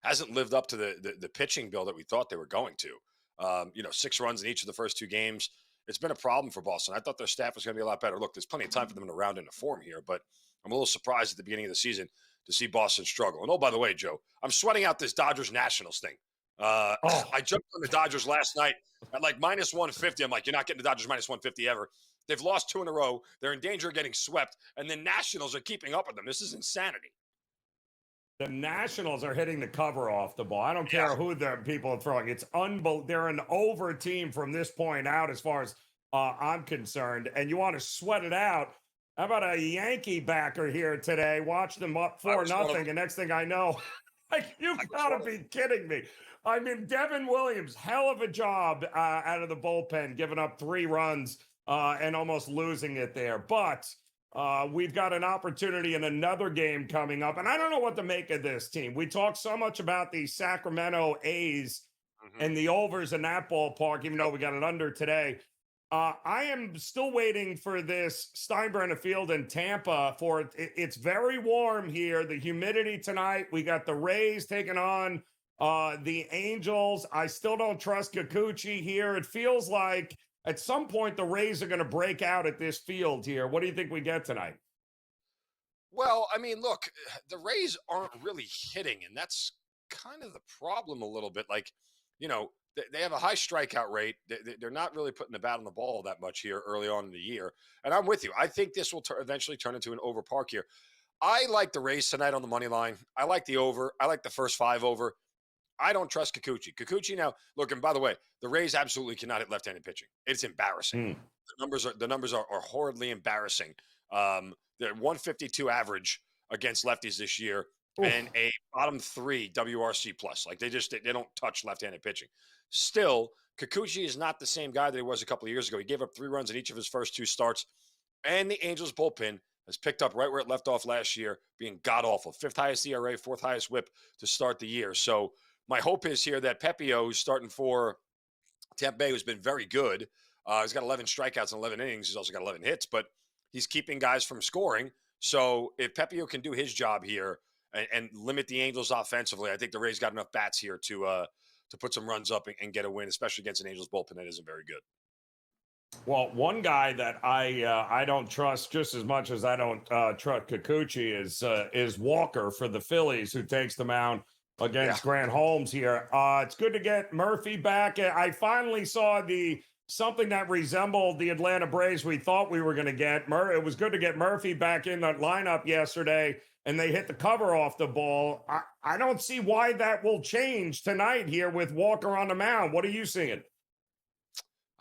[SPEAKER 6] hasn't lived up to the pitching bill that we thought they were going to. 6 runs in each of the first 2 games. It's been a problem for Boston. I thought their staff was going to be a lot better. Look, there's plenty of time for them to round into form here, but I'm a little surprised at the beginning of the season to see Boston struggle. And oh, by the way, Joe, I'm sweating out this Dodgers-Nationals thing. I jumped on the Dodgers last night at like minus 150. I'm like, you're not getting the Dodgers minus 150 ever. They've lost 2 in a row. They're in danger of getting swept, and the Nationals are keeping up with them. This is insanity.
[SPEAKER 10] The Nationals are hitting the cover off the ball. I don't care who the people are throwing. It's unbelievable. They're an over team from this point out, as far as I'm concerned. And you want to sweat it out. How about a Yankee backer here today? Watch them up 4-0, and next thing I know, like, you gotta be kidding me. I mean, Devin Williams, hell of a job out of the bullpen, giving up 3 runs and almost losing it there. But we've got an opportunity in another game coming up, and I don't know what to make of this team. We talk so much about the Sacramento A's and the overs in that ballpark, even though we got an under today. I am still waiting for this Steinbrenner Field in Tampa for it. It's very warm here. The humidity tonight. We got the Rays taking on the Angels. I still don't trust Kikuchi here. It feels like at some point the Rays are going to break out at this field here. What do you think we get tonight?
[SPEAKER 6] Well, I mean, look, the Rays aren't really hitting, and that's kind of the problem a little bit. Like, you know, they have a high strikeout rate. They're not really putting the bat on the ball that much here early on in the year. And I'm with you. I think this will eventually turn into an over park here. I like the Rays tonight on the money line. I like the over. I like the first 5 over. I don't trust Kikuchi. Kikuchi now, look, and by the way, the Rays absolutely cannot hit left-handed pitching. It's embarrassing. The numbers are horridly embarrassing. They're 152 average against lefties this year. And a bottom 3 WRC plus. Like, they don't touch left-handed pitching. Still, Kikuchi is not the same guy that he was a couple of years ago. He gave up 3 runs in each of his first 2 starts. And the Angels bullpen has picked up right where it left off last year, being god-awful. 5th highest ERA, 4th highest whip to start the year. So my hope is here that Pepio, who's starting for Tampa Bay, who's been very good. He's got 11 strikeouts in 11 innings. He's also got 11 hits, but he's keeping guys from scoring. So if Pepio can do his job here and limit the Angels offensively, I think the Rays got enough bats here to put some runs up and get a win, especially against an Angels bullpen that isn't very good.
[SPEAKER 10] Well, one guy that I don't trust just as much as I don't trust Kikuchi is Walker for the Phillies, who takes the mound against Grant Holmes here. It's good to get Murphy back. I finally saw something that resembled the Atlanta Braves we thought we were going to get. It was good to get Murphy back in the lineup yesterday, and they hit the cover off the ball. I don't see why that will change tonight here with Walker on the mound. What are you seeing?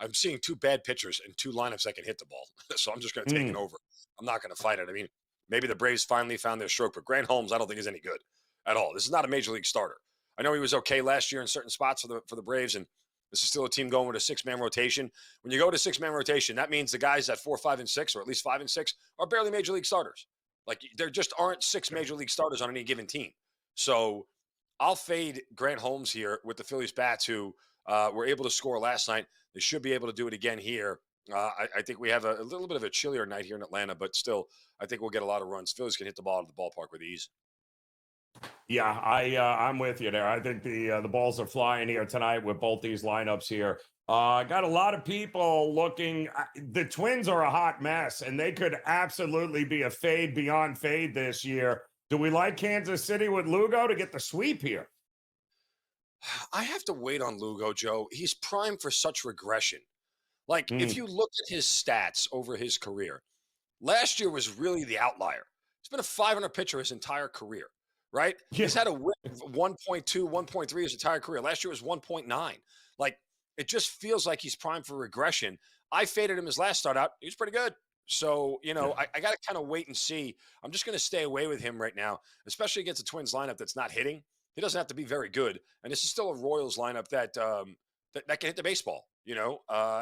[SPEAKER 6] I'm seeing 2 bad pitchers and 2 lineups that can hit the ball. So I'm just going to take it over. I'm not going to fight it. I mean, maybe the Braves finally found their stroke, but Grant Holmes, I don't think is any good at all. This is not a major league starter. I know he was okay last year in certain spots for the Braves, and this is still a team going with a 6-man rotation. When you go to 6-man rotation, that means the guys at 4, 5, and 6, or at least 5 and 6, are barely major league starters. Like, there just aren't 6 major league starters on any given team. So I'll fade Grant Holmes here with the Phillies bats, who were able to score last night. They should be able to do it again here. I think we have a little bit of a chillier night here in Atlanta, but still, I think we'll get a lot of runs. Phillies can hit the ball out of the ballpark with ease.
[SPEAKER 10] Yeah, I'm with you there. I think the balls are flying here tonight with both these lineups here. Got a lot of people looking. The Twins are a hot mess, and they could absolutely be a fade beyond fade this year. Do we like Kansas City with Lugo to get the sweep here?
[SPEAKER 6] I have to wait on Lugo, Joe. He's primed for such regression. Like, if you look at his stats over his career, last year was really the outlier. He's been a 500 pitcher his entire career, right? Yeah. He's had a whip of 1.2, 1.3 his entire career. Last year was 1.9. Like, it just feels like he's primed for regression. I faded him his last start out. He was pretty good. So, you know, I got to kind of wait and see. I'm just going to stay away with him right now, especially against a Twins lineup that's not hitting. He doesn't have to be very good. And this is still a Royals lineup that can hit the baseball, you know,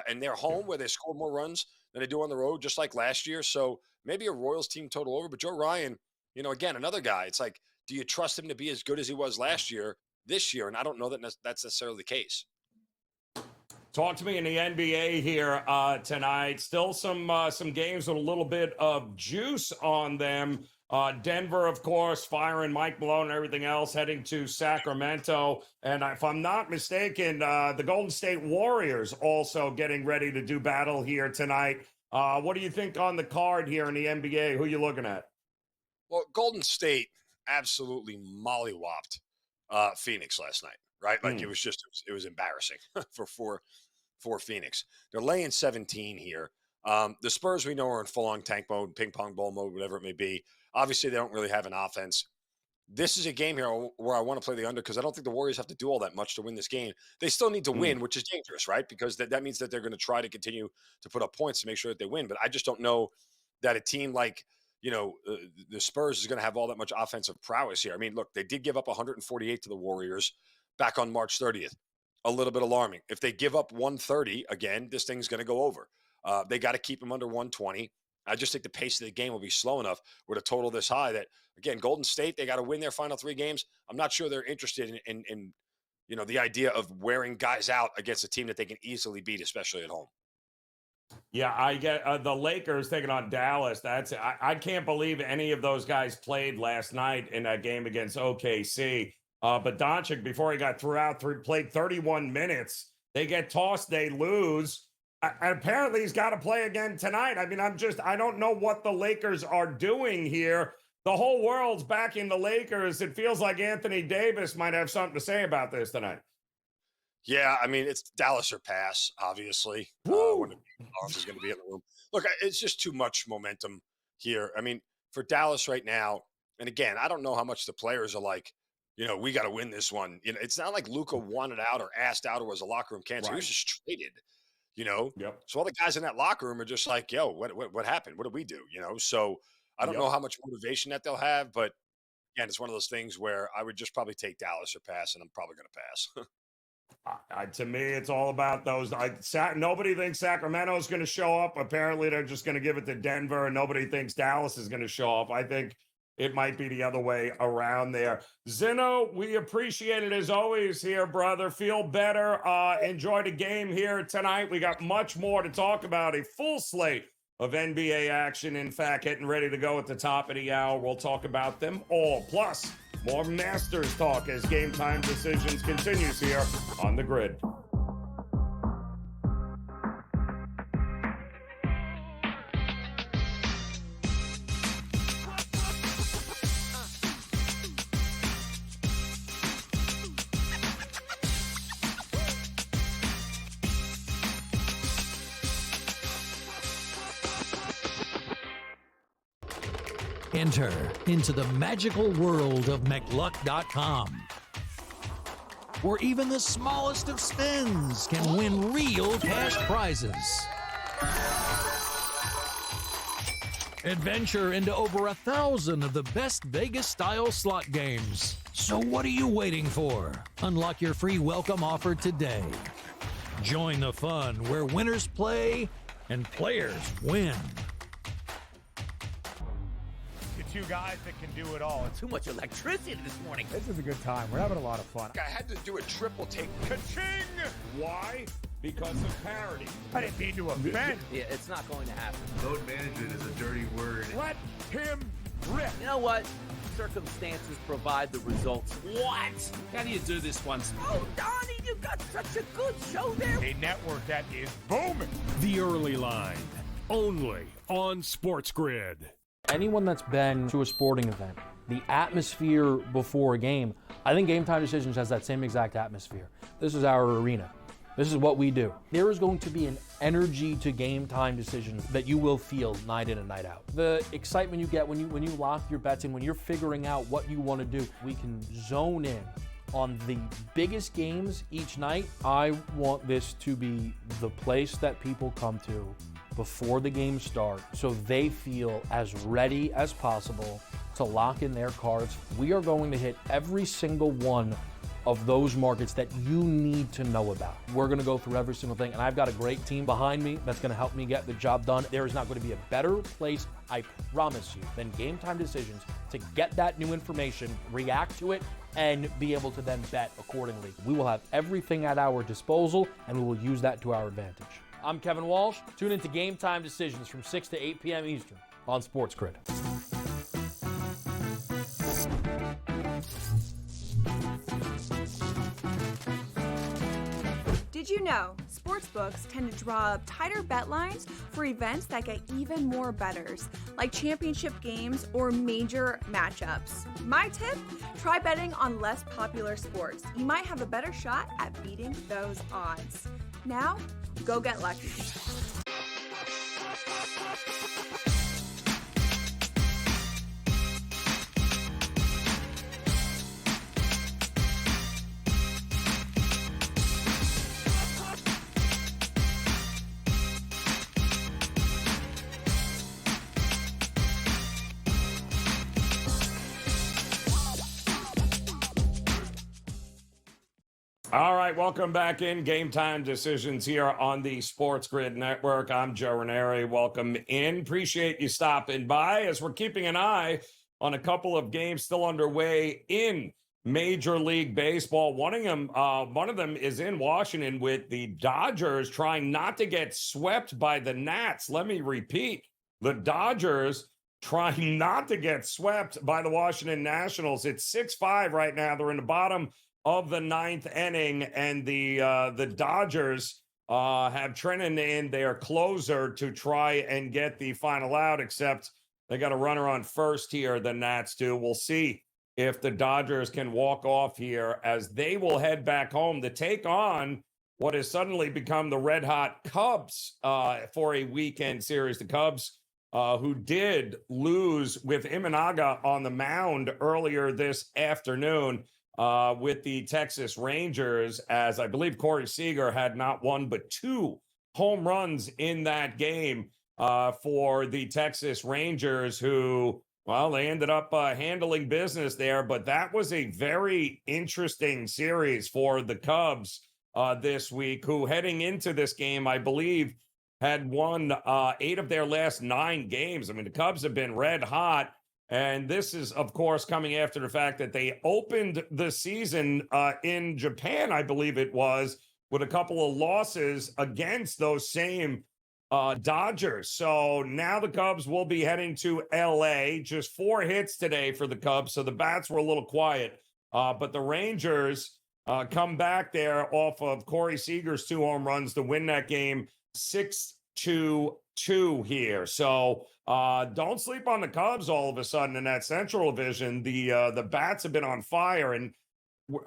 [SPEAKER 6] and they're home where they score more runs than they do on the road, just like last year. So maybe a Royals team total over. But Joe Ryan, you know, again, another guy. It's like, do you trust him to be as good as he was last year, this year? And I don't know that that's necessarily the case.
[SPEAKER 10] Talk to me in the NBA here tonight. Still some games with a little bit of juice on them. Denver, of course, firing Mike Malone and everything else, heading to Sacramento. And if I'm not mistaken, the Golden State Warriors also getting ready to do battle here tonight. What do you think on the card here in the NBA? Who are you looking at?
[SPEAKER 6] Well, Golden State absolutely mollywopped Phoenix last night, right? Like it was embarrassing for Phoenix. They're laying 17 here. The Spurs we know are in full-on tank mode, ping pong ball mode, whatever it may be. Obviously, they don't really have an offense. this is a game here where I want to play the under because I don't think the Warriors have to do all that much to win this game. They still need to win, which is dangerous, right? Because that means that they're going to try to continue to put up points to make sure that they win. But I just don't know that a team like, the Spurs is going to have all that much offensive prowess here. I mean, look, they did give up 148 to the Warriors back on March 30th. A little bit alarming. If they give up 130, again, this thing's going to go over. They got to keep them under 120. I just think the pace of the game will be slow enough with a total this high that, again, Golden State, they got to win their final 3 games. I'm not sure they're interested in the idea of wearing guys out against a team that they can easily beat, especially at home.
[SPEAKER 10] Yeah, I get the Lakers taking on Dallas. I can't believe any of those guys played last night in that game against OKC. But Doncic, before he got played 31 minutes. They get tossed, they lose. Apparently, he's got to play again tonight. I mean, I don't know what the Lakers are doing here. The whole world's backing the Lakers. It feels like Anthony Davis might have something to say about this tonight.
[SPEAKER 6] Yeah, I mean, it's Dallas or pass, obviously. When is going to be in the room. Look, it's just too much momentum here. I mean, for Dallas right now, and again, I don't know how much the players are like, we got to win this one. It's not like Luka wanted out or asked out or was a locker room cancer. He was just traded,
[SPEAKER 10] Yep.
[SPEAKER 6] So all the guys in that locker room are just like, yo, what happened? What did we do? So I don't know how much motivation that they'll have, but again, it's one of those things where I would just probably take Dallas or pass, and I'm probably going to pass.
[SPEAKER 10] To me, it's all about those. Nobody thinks Sacramento's going to show up. Apparently, they're just going to give it to Denver, and nobody thinks Dallas is going to show up. I think it might be the other way around there. Zeno, we appreciate it as always here, brother. Feel better. Enjoy the game here tonight. We got much more to talk about. A full slate of NBA action. In fact, getting ready to go at the top of the hour. We'll talk about them all. Plus, more Masters talk as Game Time Decisions continues here on the Grid.
[SPEAKER 17] Enter into the magical world of McLuck.com, where even the smallest of spins can win real cash prizes. Adventure into over 1,000 of the best Vegas-style slot games. So what are you waiting for? Unlock your free welcome offer today. Join the fun where winners play and players win.
[SPEAKER 5] Two guys that can do it all. It's
[SPEAKER 2] too much electricity this morning.
[SPEAKER 14] This is a good time. We're having a lot of fun.
[SPEAKER 6] I had to do a triple take. Ka-ching!
[SPEAKER 10] Why? Because of parity.
[SPEAKER 5] I didn't mean to offend.
[SPEAKER 2] Yeah, it's not going to happen.
[SPEAKER 7] Load management is a dirty word.
[SPEAKER 5] Let him rip.
[SPEAKER 2] You know what? Circumstances provide the results. What? How do you do this once? Oh, Donnie, you got such a good show there.
[SPEAKER 5] A network that is booming.
[SPEAKER 1] The Early Line, only on SportsGrid.
[SPEAKER 18] Anyone that's been to a sporting event, the atmosphere before a game, I think Game Time Decisions has that same exact atmosphere. This is our arena. This is what we do. There is going to be an energy to Game Time Decisions that you will feel night in and night out. The excitement you get when you lock your bets in, when you're figuring out what you want to do, we can zone in on the biggest games each night. I want this to be the place that people come to before the games start so they feel as ready as possible to lock in their cards. We are going to hit every single one of those markets that you need to know about. We're going to go through every single thing, and I've got a great team behind me that's going to help me get the job done. There is not going to be a better place, I promise you, than Game Time Decisions to get that new information, react to it, and be able to then bet accordingly. We will have everything at our disposal, and we will use that to our advantage. I'm Kevin Walsh. Tune into Game Time Decisions from 6 to 8 p.m. Eastern on SportsGrid.
[SPEAKER 19] Did you know sportsbooks tend to draw up tighter bet lines for events that get even more bettors, like championship games or major matchups? My tip, try betting on less popular sports. You might have a better shot at beating those odds. Now, go get lucky.
[SPEAKER 10] All right, welcome back in Game Time Decisions here on the SportsGrid Network. I'm Joe Raineri. Welcome in. Appreciate you stopping by as we're keeping an eye on a couple of games still underway in Major League Baseball. One of them is in Washington with the Dodgers trying not to get swept by the Nats. Let me repeat, the Dodgers trying not to get swept by the Washington Nationals. It's 6-5 right now. They're in the bottom of the ninth inning, and the Dodgers have Trenton in their closer to try and get the final out, except they got a runner on first here, the Nats do. We'll see if the Dodgers can walk off here as they will head back home to take on what has suddenly become the red-hot Cubs for a weekend series. The Cubs, who did lose with Imanaga on the mound earlier this afternoon, with the Texas Rangers, as I believe Corey Seager had not one but 2 home runs in that game for the Texas Rangers, who, well, they ended up handling business there. But that was a very interesting series for the Cubs this week, who heading into this game, I believe, had won 8 of their last 9 games. I mean, the Cubs have been red hot. And this is, of course, coming after the fact that they opened the season in Japan, I believe it was, with a couple of losses against those same Dodgers. So now the Cubs will be heading to L.A. Just 4 hits today for the Cubs, so the bats were a little quiet. But the Rangers come back there off of Corey Seager's 2 home runs to win that game 6-2 here. So don't sleep on the Cubs all of a sudden in that Central Division. The bats have been on fire, and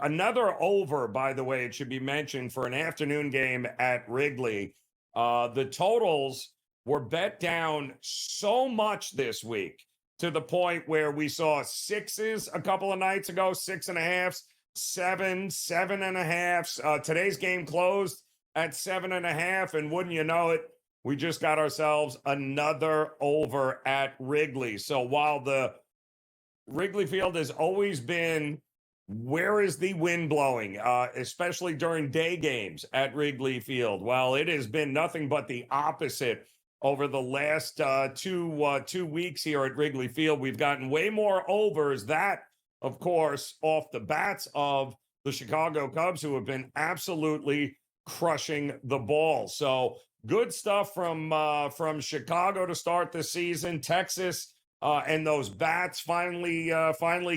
[SPEAKER 10] another over, by the way, it should be mentioned, for an afternoon game at Wrigley. The totals were bet down so much this week to the point where we saw 6s a couple of nights ago, 6.5, 7, 7.5. Today's game closed at 7.5, and wouldn't you know it, we just got ourselves another over at Wrigley. So while the Wrigley Field has always been, where is the wind blowing, especially during day games at Wrigley Field, well, it has been nothing but the opposite over the last 2 weeks here at Wrigley Field. We've gotten way more overs. That, of course, off the bats of the Chicago Cubs, who have been absolutely crushing the ball. So good stuff from Chicago to start the season. Texas and those bats finally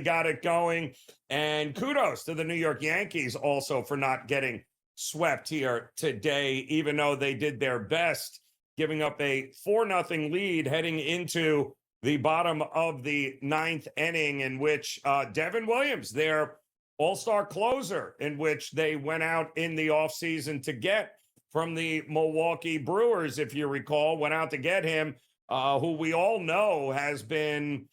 [SPEAKER 10] got it going. And kudos to the New York Yankees also for not getting swept here today, even though they did their best, giving up a 4-0 lead heading into the bottom of the 9th inning, in which Devin Williams, their all-star closer, in which they went out in the offseason to get from the Milwaukee Brewers, if you recall, went out to get him, who we all know has been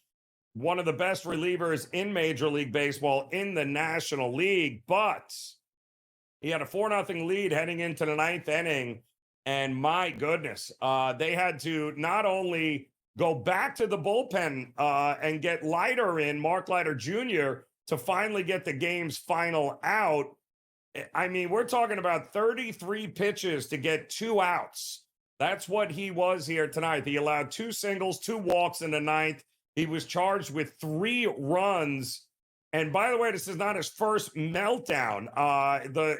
[SPEAKER 10] one of the best relievers in Major League Baseball in the National League. But he had a 4-0 lead heading into the 9th inning, and my goodness, they had to not only go back to the bullpen and get Leiter in, Mark Leiter Jr., to finally get the game's final out. I mean, we're talking about 33 pitches to get 2 outs. That's what he was here tonight. He allowed 2 singles, 2 walks in the 9th. He was charged with 3 runs. And by the way, this is not his first meltdown.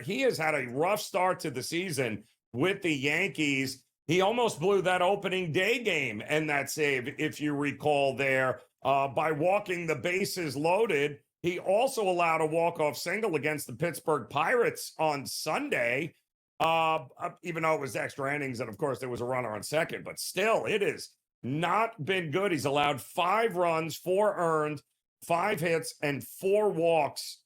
[SPEAKER 10] He has had a rough start to the season with the Yankees. He almost blew that opening day game and that save, if you recall there, by walking the bases loaded. He also allowed a walk-off single against the Pittsburgh Pirates on Sunday, even though it was extra innings, and of course there was a runner on second, but still, it has not been good. He's allowed 5 runs, 4 earned, 5 hits, and 4 walks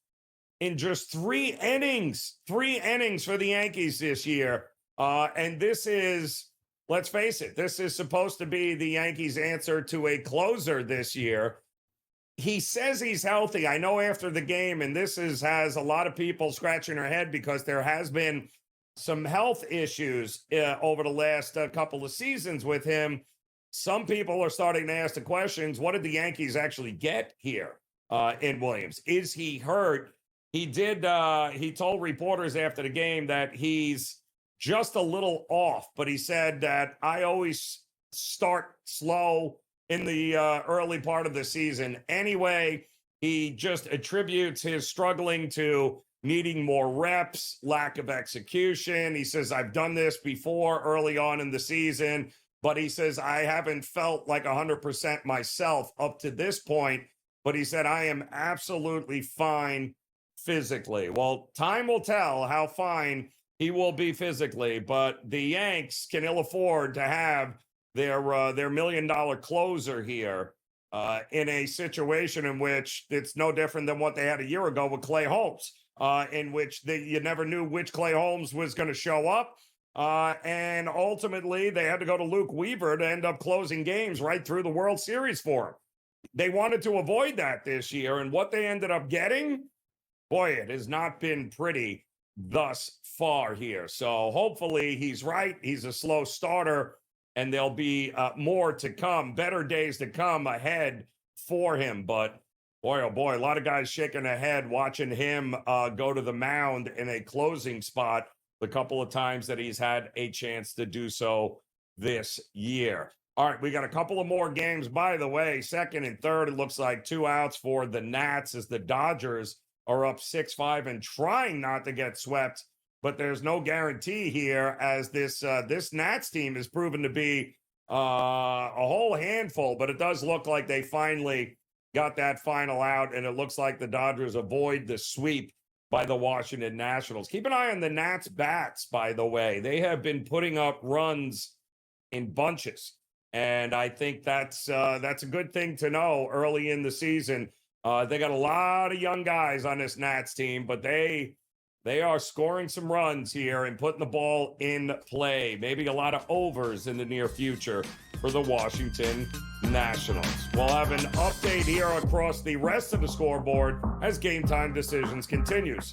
[SPEAKER 10] in just 3 innings. 3 innings for the Yankees this year. And this is, let's face it, this is supposed to be the Yankees' answer to a closer this year. He says he's healthy. I know after the game, and this has a lot of people scratching their head because there has been some health issues over the last couple of seasons with him. Some people are starting to ask the questions, what did the Yankees actually get here in Williams? Is he hurt? he told reporters after the game that he's just a little off, but he said that I always start slow in the early part of the season. Anyway, he just attributes his struggling to needing more reps, lack of execution. He says, I've done this before early on in the season, but he says, I haven't felt like 100% myself up to this point. But he said, I am absolutely fine physically. Well, time will tell how fine he will be physically, but the Yanks can ill afford to have their $1 million closer here in a situation in which it's no different than what they had a year ago with Clay Holmes, in which you never knew which Clay Holmes was going to show up. And ultimately, they had to go to Luke Weaver to end up closing games right through the World Series for him. They wanted to avoid that this year, and what they ended up getting, boy, it has not been pretty thus far here. So hopefully he's right. He's a slow starter, and there'll be more to come, better days to come ahead for him. But boy, oh boy, a lot of guys shaking their head watching him go to the mound in a closing spot the couple of times that he's had a chance to do so this year. All right, we got a couple of more games, by the way. Second and third, it looks like 2 outs for the Nats as the Dodgers are up 6-5 and trying not to get swept. But there's no guarantee here, as this Nats team has proven to be a whole handful. But it does look like they finally got that final out, and it looks like the Dodgers avoid the sweep by the Washington Nationals. Keep an eye on the Nats bats, by the way. They have been putting up runs in bunches. And I think that's a good thing to know early in the season. They got a lot of young guys on this Nats team, but they are scoring some runs here and putting the ball in play. Maybe a lot of overs in the near future for the Washington Nationals. We'll have an update here across the rest of the scoreboard as Game Time Decisions continues.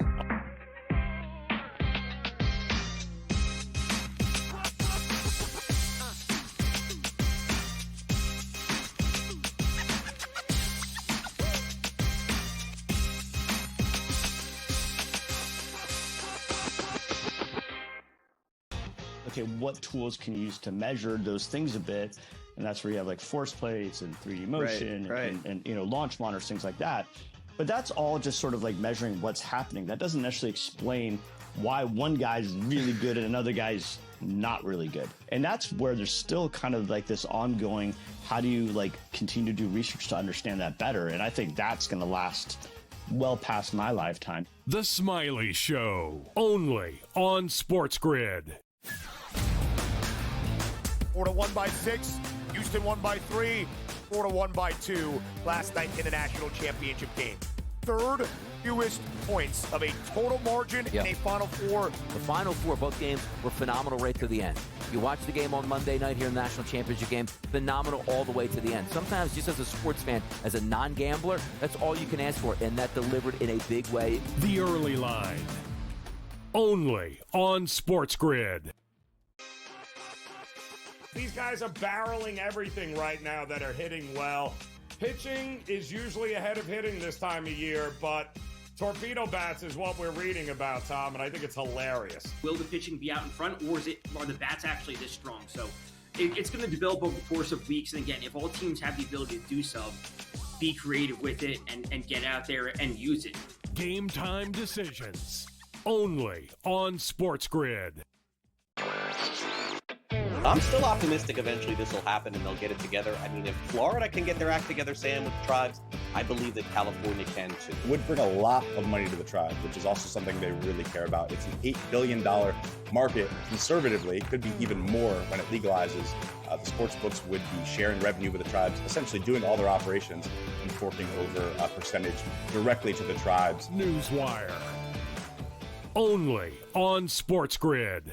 [SPEAKER 16] Okay, what tools can you use to measure those things a bit? And that's where you have like force plates and 3D motion and you know, launch monitors, things like that. But that's all just sort of like measuring what's happening. That doesn't necessarily explain why one guy's really good and another guy's not really good. And that's where there's still kind of like this ongoing, how do you like continue to do research to understand that better? And I think that's going to last well past my lifetime.
[SPEAKER 1] The Smiley Show, only on SportsGrid.
[SPEAKER 5] Florida won by 6. Houston won by 3. Florida won by 2 last night in the national championship game. Third fewest points of a total margin in a Final Four.
[SPEAKER 2] The Final Four, both games were phenomenal right to the end. You watch the game on Monday night here in the national championship game, phenomenal all the way to the end. Sometimes just as a sports fan, as a non-gambler, that's all you can ask for, and that delivered in a big way.
[SPEAKER 1] The Early Line, only on SportsGrid.
[SPEAKER 10] These guys are barreling everything right now that are hitting well. Pitching is usually ahead of hitting this time of year, but torpedo bats is what we're reading about, Tom, and I think it's hilarious.
[SPEAKER 4] Will the pitching be out in front, or are the bats actually this strong? So it's going to develop over the course of weeks. And again, if all teams have the ability to do so, be creative with it and get out there and use it.
[SPEAKER 1] Game Time Decisions, only on SportsGrid.
[SPEAKER 12] I'm still optimistic eventually this will happen and they'll get it together. I mean, if Florida can get their act together, Sam, with the tribes, I believe that California can too.
[SPEAKER 13] It would bring a lot of money to the tribes, which is also something they really care about. It's an $8 billion market. Conservatively, it could be even more when it legalizes. The sports books would be sharing revenue with the tribes, essentially doing all their operations and forking over a percentage directly to the tribes.
[SPEAKER 1] Newswire, only on SportsGrid.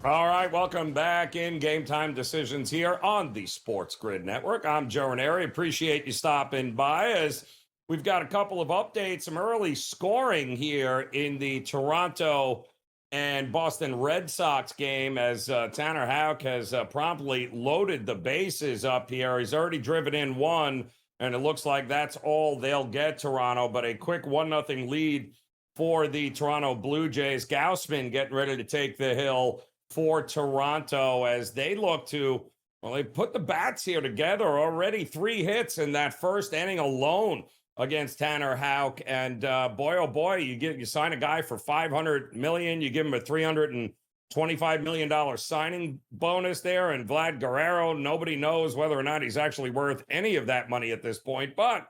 [SPEAKER 10] All right, welcome back in Game Time Decisions here on the SportsGrid Network. I'm Joe Raineri. Appreciate you stopping by as we've got a couple of updates, some early scoring here in the Toronto and Boston Red Sox game as Tanner Houck has promptly loaded the bases up here. He's already driven in one, and it looks like that's all they'll get, Toronto, but a quick 1-0 lead for the Toronto Blue Jays. Gausman getting ready to take the hill for Toronto as they look to, well, they put the bats here together. Already 3 hits in that first inning alone against Tanner Houck. And boy, oh boy, you sign a guy for $500 million, you give him a $325 million signing bonus there. And Vlad Guerrero, nobody knows whether or not he's actually worth any of that money at this point. But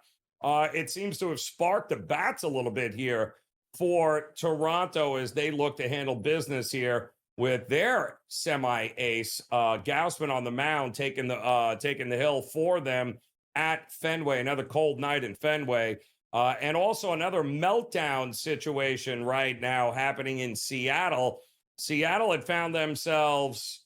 [SPEAKER 10] it seems to have sparked the bats a little bit here for Toronto as they look to handle business here with their semi-ace, Gausman on the mound, taking the hill for them at Fenway. Another cold night in Fenway. And also another meltdown situation right now happening in Seattle. Seattle had found themselves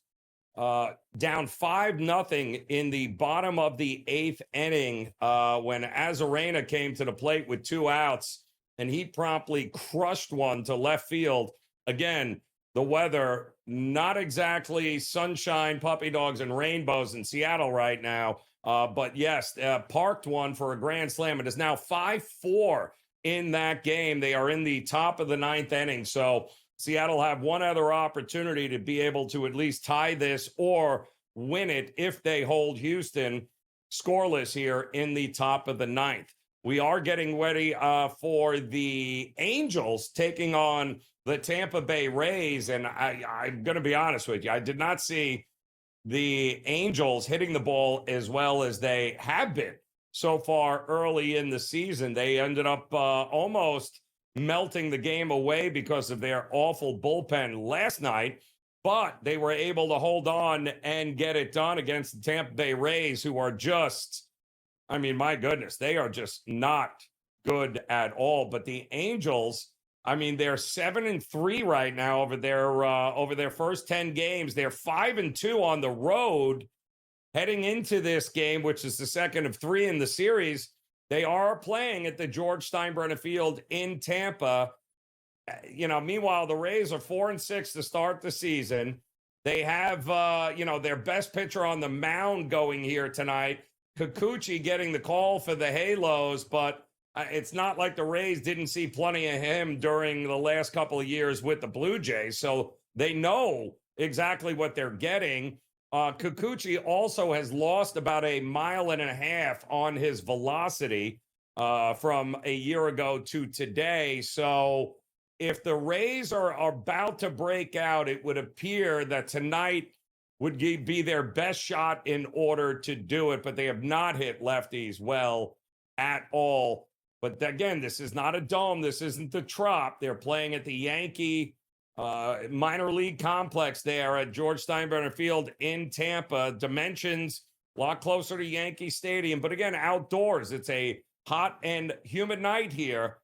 [SPEAKER 10] down 5-0 in the bottom of the 8th inning when Arozarena came to the plate with 2 outs, and he promptly crushed one to left field. Again, the weather, not exactly sunshine, puppy dogs, and rainbows in Seattle right now. But yes, parked one for a grand slam. It is now 5-4 in that game. They are in the top of the 9th inning. So Seattle have one other opportunity to be able to at least tie this or win it if they hold Houston scoreless here in the top of the 9th. We are getting ready for the Angels taking on the Tampa Bay Rays, and I'm going to be honest with you. I did not see the Angels hitting the ball as well as they have been so far early in the season. They ended up almost melting the game away because of their awful bullpen last night, but they were able to hold on and get it done against the Tampa Bay Rays, who are just, I mean, my goodness, they are just not good at all. But the Angels, I mean, they're 7-3 right now over their first 10 games. They're 5-2 on the road heading into this game, which is the second of 3 in the series. They are playing at the George Steinbrenner Field in Tampa. Meanwhile, the Rays are 4-6 to start the season. They have, their best pitcher on the mound going here tonight. Kikuchi getting the call for the Halos, but it's not like the Rays didn't see plenty of him during the last couple of years with the Blue Jays, so they know exactly what they're getting. Kikuchi also has lost about 1.5 miles on his velocity from a year ago to today. So if the Rays are about to break out, it would appear that tonight would be their best shot in order to do it, but they have not hit lefties well at all. But again, this is not a dome. This isn't the Trop. They're playing at the Yankee minor league complex there at George Steinbrenner Field in Tampa. Dimensions a lot closer to Yankee Stadium, but again, outdoors. It's a hot and humid night here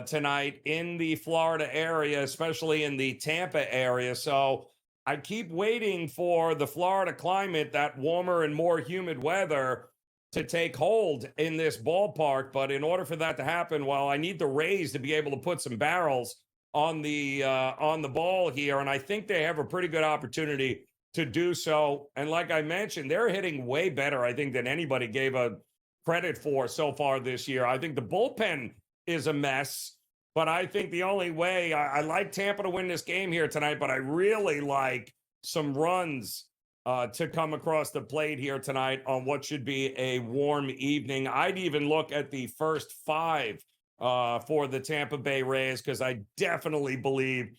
[SPEAKER 10] tonight in the Florida area, especially in the Tampa area. So I keep waiting for the Florida climate, that warmer and more humid weather, to take hold in this ballpark. But in order for that to happen, well, I need the Rays to be able to put some barrels on the ball here, and I think they have a pretty good opportunity to do so. And like I mentioned, they're hitting way better, I think, than anybody gave a credit for so far this year. I think the bullpen is a mess, but I think the only way, I like Tampa to win this game here tonight, but I really like some runs to come across the plate here tonight on what should be a warm evening. I'd even look at the first 5 for the Tampa Bay Rays, because I definitely believe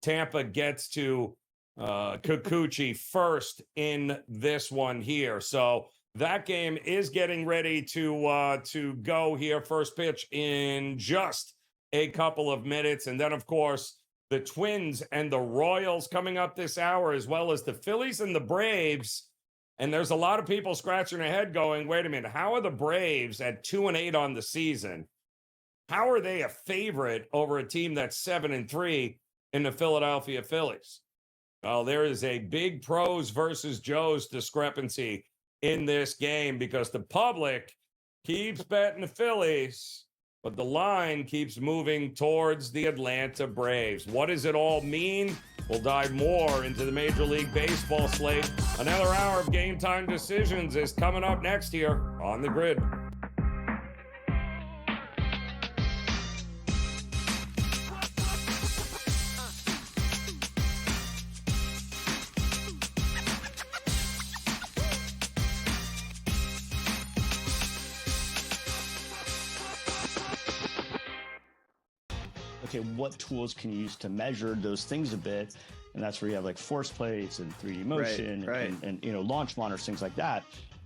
[SPEAKER 10] Tampa gets to Kikuchi first in this one here. So that game is getting ready to go here. First pitch in just a couple of minutes. And then, of course, the Twins and the Royals coming up this hour, as well as the Phillies and the Braves. And there's a lot of people scratching their head going, wait a minute, how are the Braves at 2-8 on the season? How are they a favorite over a team that's 7-3 in the Philadelphia Phillies? Well, there is a big pros versus Joes discrepancy in this game because the public keeps betting the Phillies, but the line keeps moving towards the Atlanta Braves. What does it all mean? We'll dive more into the Major League Baseball slate. Another hour of Game Time Decisions is coming up next here on the Grid.
[SPEAKER 16] Okay, what tools can you use to measure those things a bit? And that's where you have like force plates and 3D motion and you know, launch monitors, things like that.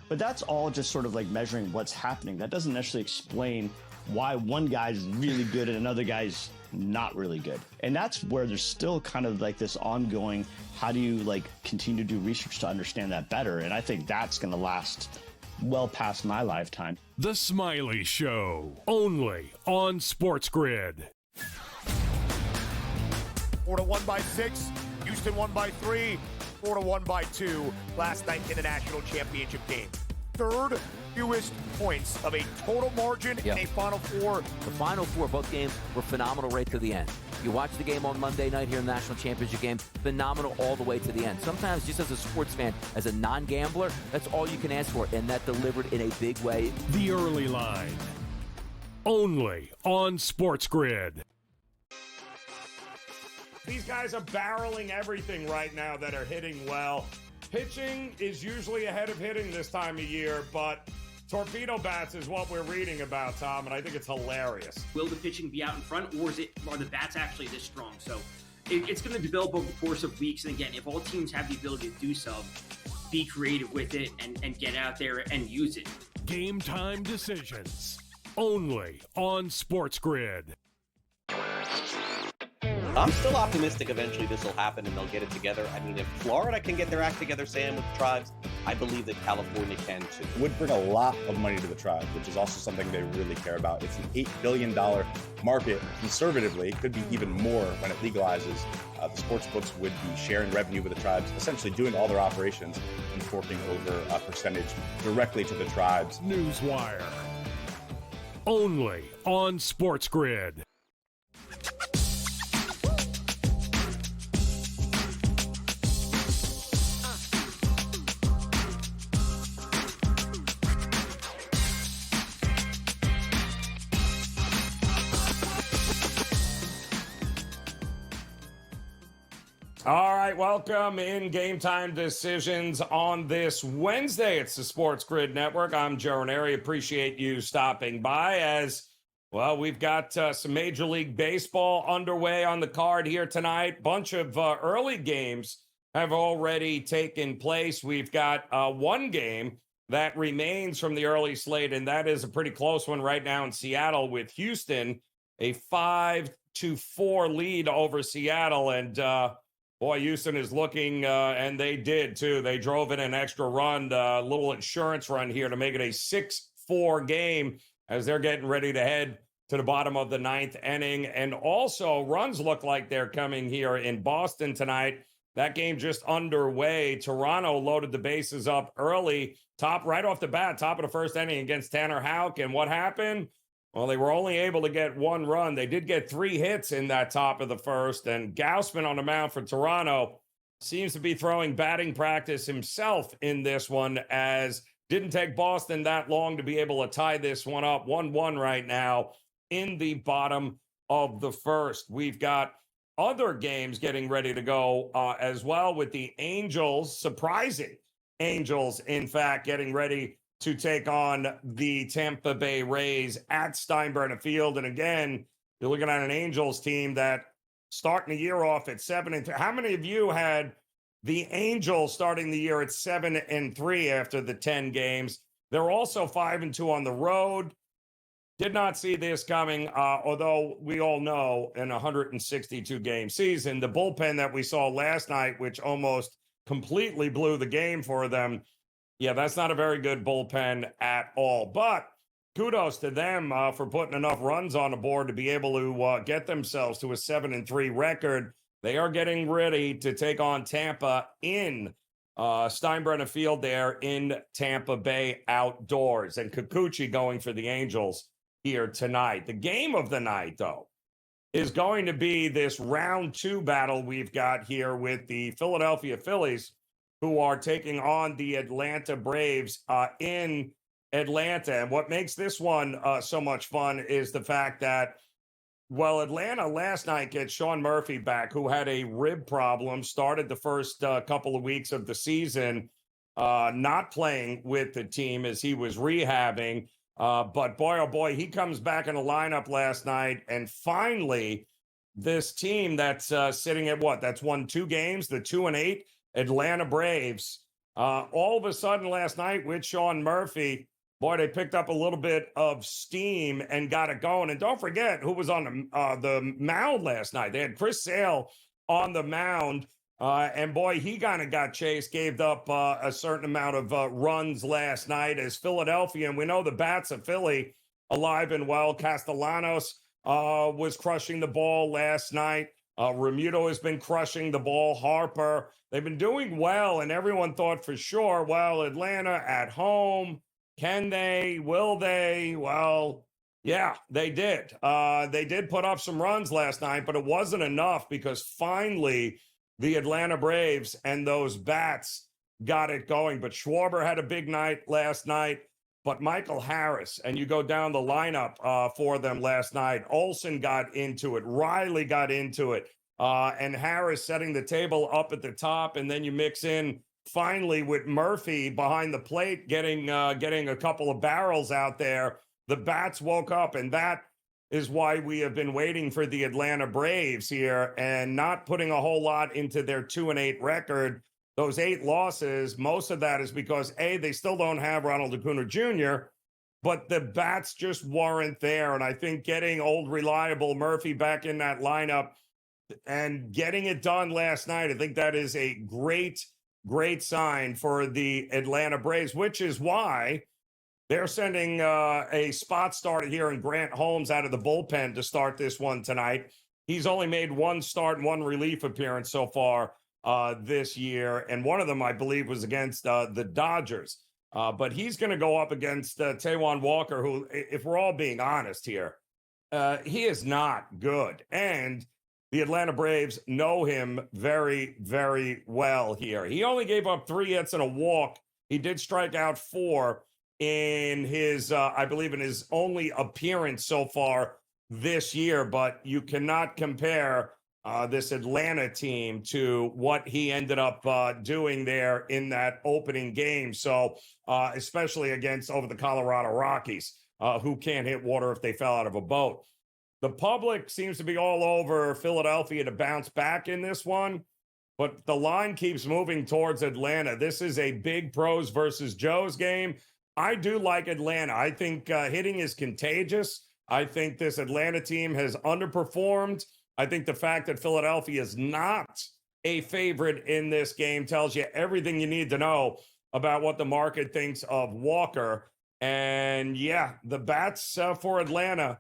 [SPEAKER 16] But that's all just sort of like measuring what's happening. That doesn't necessarily explain why one guy's really good and another guy's not really good. And that's where there's still kind of like this ongoing, how do you like continue to do research to understand that better? And I think that's going to last well past my lifetime.
[SPEAKER 1] The Smiley Show, only on SportsGrid.
[SPEAKER 5] Florida won by 6, Houston won by 3, Florida won by 2 last night in the national championship game. Third fewest points of a total margin in a Final Four.
[SPEAKER 2] The Final Four, both games were phenomenal right to the end. You watch the game on Monday night here in the national championship game, phenomenal all the way to the end. Sometimes just as a sports fan, as a non-gambler, that's all you can ask for, and that delivered in a big way.
[SPEAKER 1] The early line, only on SportsGrid.
[SPEAKER 10] These guys are barreling everything right now that are hitting well. Pitching is usually ahead of hitting this time of year, but torpedo bats is what we're reading about, Tom, and I think it's hilarious.
[SPEAKER 4] Will the pitching be out in front, or are the bats actually this strong? So it's going to develop over the course of weeks. And again, if all teams have the ability to do so, be creative with it and get out there and use it.
[SPEAKER 1] Game Time Decisions, only on SportsGrid.
[SPEAKER 12] I'm still optimistic eventually this will happen and they'll get it together. I mean, if Florida can get their act together, Sam, with the Tribes, I believe that California can too.
[SPEAKER 13] It would bring a lot of money to the Tribes, which is also something they really care about. It's an $8 billion market. Conservatively, it could be even more when it legalizes. The sports books would be sharing revenue with the Tribes, essentially doing all their operations and forking over a percentage directly to the Tribes.
[SPEAKER 1] Newswire, only on SportsGrid.
[SPEAKER 10] All right, welcome in Game Time Decisions on this Wednesday. It's the SportsGrid Network. I'm Joe Raineri. Appreciate you stopping by as, well, we've got some Major League Baseball underway on the card here tonight. Bunch of early games have already taken place. We've got one game that remains from the early slate, and that is a pretty close one right now in Seattle with Houston, a 5-4 lead over Seattle. And boy, Houston is looking, and they did too. They drove in an extra run, a little insurance run here to make it a 6-4 game as they're getting ready to head to the bottom of the ninth inning. And also, runs look like they're coming here in Boston tonight. That game just underway. Toronto loaded the bases up early, right off the bat, top of the first inning against Tanner Houck. And what happened? Well, they were only able to get one run. They did get 3 hits in that top of the first, and Gausman on the mound for Toronto seems to be throwing batting practice himself in this one, as didn't take Boston that long to be able to tie this one up 1-1 right now in the bottom of the first. We've got other games getting ready to go as well, with the Angels, surprising Angels, in fact, getting ready to take on the Tampa Bay Rays at Steinbrenner Field. And again, you're looking at an Angels team that starting the year off at 7-3. How many of you had the Angels starting the year at 7-3 after the 10 games? They're also 5-2 on the road. Did not see this coming, although we all know in a 162-game season, the bullpen that we saw last night, which almost completely blew the game for them, yeah, that's not a very good bullpen at all. But kudos to them for putting enough runs on the board to be able to get themselves to a 7-3 record. They are getting ready to take on Tampa in Steinbrenner Field there in Tampa Bay outdoors. And Kikuchi going for the Angels here tonight. The game of the night, though, is going to be this round 2 battle we've got here with the Philadelphia Phillies, who are taking on the Atlanta Braves in Atlanta. And what makes this one so much fun is the fact that, well, Atlanta last night gets Sean Murphy back, who had a rib problem, started the first couple of weeks of the season not playing with the team as he was rehabbing. But boy, oh boy, he comes back in the lineup last night. And finally, this team that's sitting at what? That's won 2 games, the 2-8 Atlanta Braves. All of a sudden last night with Sean Murphy, boy, they picked up a little bit of steam and got it going. And don't forget who was on the mound last night. They had Chris Sale on the mound. And boy, he kind of got chased, gave up a certain amount of runs last night as Philadelphia. And we know the bats of Philly alive and well. Castellanos was crushing the ball last night. Remuto has been crushing the ball. Harper, they've been doing well. And everyone thought for sure, well, Atlanta at home. Can they? Will they? Well, yeah, they did. They did put up some runs last night, but it wasn't enough because finally the Atlanta Braves and those bats got it going. But Schwarber had a big night last night. But Michael Harris, and you go down the lineup for them last night. Olsen got into it. Riley got into it. And Harris setting the table up at the top. And then you mix in finally with Murphy behind the plate, getting a couple of barrels out there. The bats woke up, and that is why we have been waiting for the Atlanta Braves here and not putting a whole lot into their 2-8 record. Those 8 losses, most of that is because, A, they still don't have Ronald Acuna Jr., but the bats just weren't there. And I think getting old, reliable Murphy back in that lineup and getting it done last night, I think that is a great sign for the Atlanta Braves, which is why they're sending a spot starter here in Grant Holmes out of the bullpen to start this one tonight. He's only made 1 start and 1 relief appearance so far this year, and one of them, I believe, was against the Dodgers. But he's going to go up against Taijuan Walker, who, if we're all being honest here, he is not good. And the Atlanta Braves know him very, very well here. He only gave up 3 hits and a walk. He did strike out 4 in his, I believe, in his only appearance so far this year. But you cannot compare this Atlanta team to what he ended up doing there in that opening game. So especially over the Colorado Rockies, who can't hit water if they fell out of a boat. The public seems to be all over Philadelphia to bounce back in this one, but the line keeps moving towards Atlanta. This is a big pros versus Joes game. I do like Atlanta. I think hitting is contagious. I think this Atlanta team has underperformed. I think the fact that Philadelphia is not a favorite in this game tells you everything you need to know about what the market thinks of Walker. And yeah, the bats for Atlanta,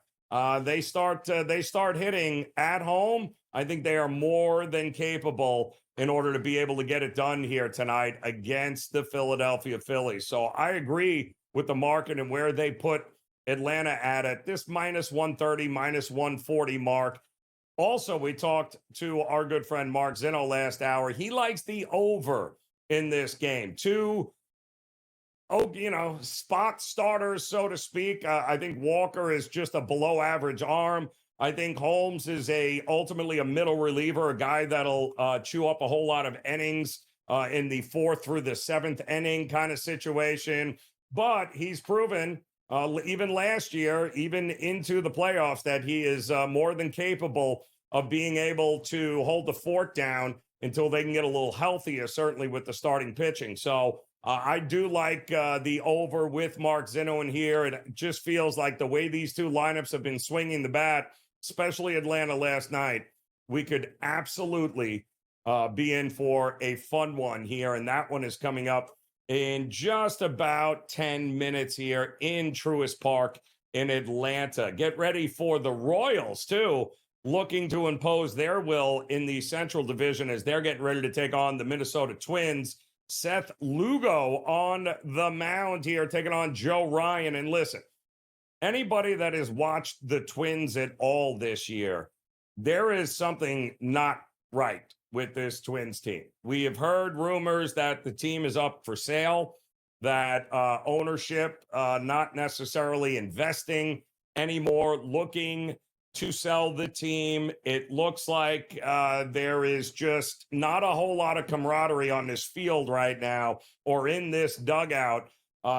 [SPEAKER 10] they start hitting at home. I think they are more than capable in order to be able to get it done here tonight against the Philadelphia Phillies. So I agree with the market and where they put Atlanta at this -130, -140 mark. Also, we talked to our good friend Mark Zinno last hour. He likes the over in this game. 2 spot starters, so to speak. I think Walker is just a below average arm. I think Holmes is ultimately a middle reliever, a guy that'll chew up a whole lot of innings in the 4th through the 7th inning kind of situation. But he's proven even last year, even into the playoffs, that he is more than capable of being able to hold the fort down until they can get a little healthier, certainly with the starting pitching. So I do like the over with Mark Zinno in here. It just feels like the way these 2 lineups have been swinging the bat, especially Atlanta last night, we could absolutely be in for a fun one here. And that one is coming up in just about 10 minutes here in Truist Park in Atlanta. Get ready for the Royals, too, looking to impose their will in the Central Division as they're getting ready to take on the Minnesota Twins. Seth Lugo on the mound here, taking on Joe Ryan. And listen, anybody that has watched the Twins at all this year, there is something not right with this Twins team. We have heard rumors that the team is up for sale, that ownership not necessarily investing anymore, looking to sell the team. It looks like there is just not a whole lot of camaraderie on this field right now or in this dugout.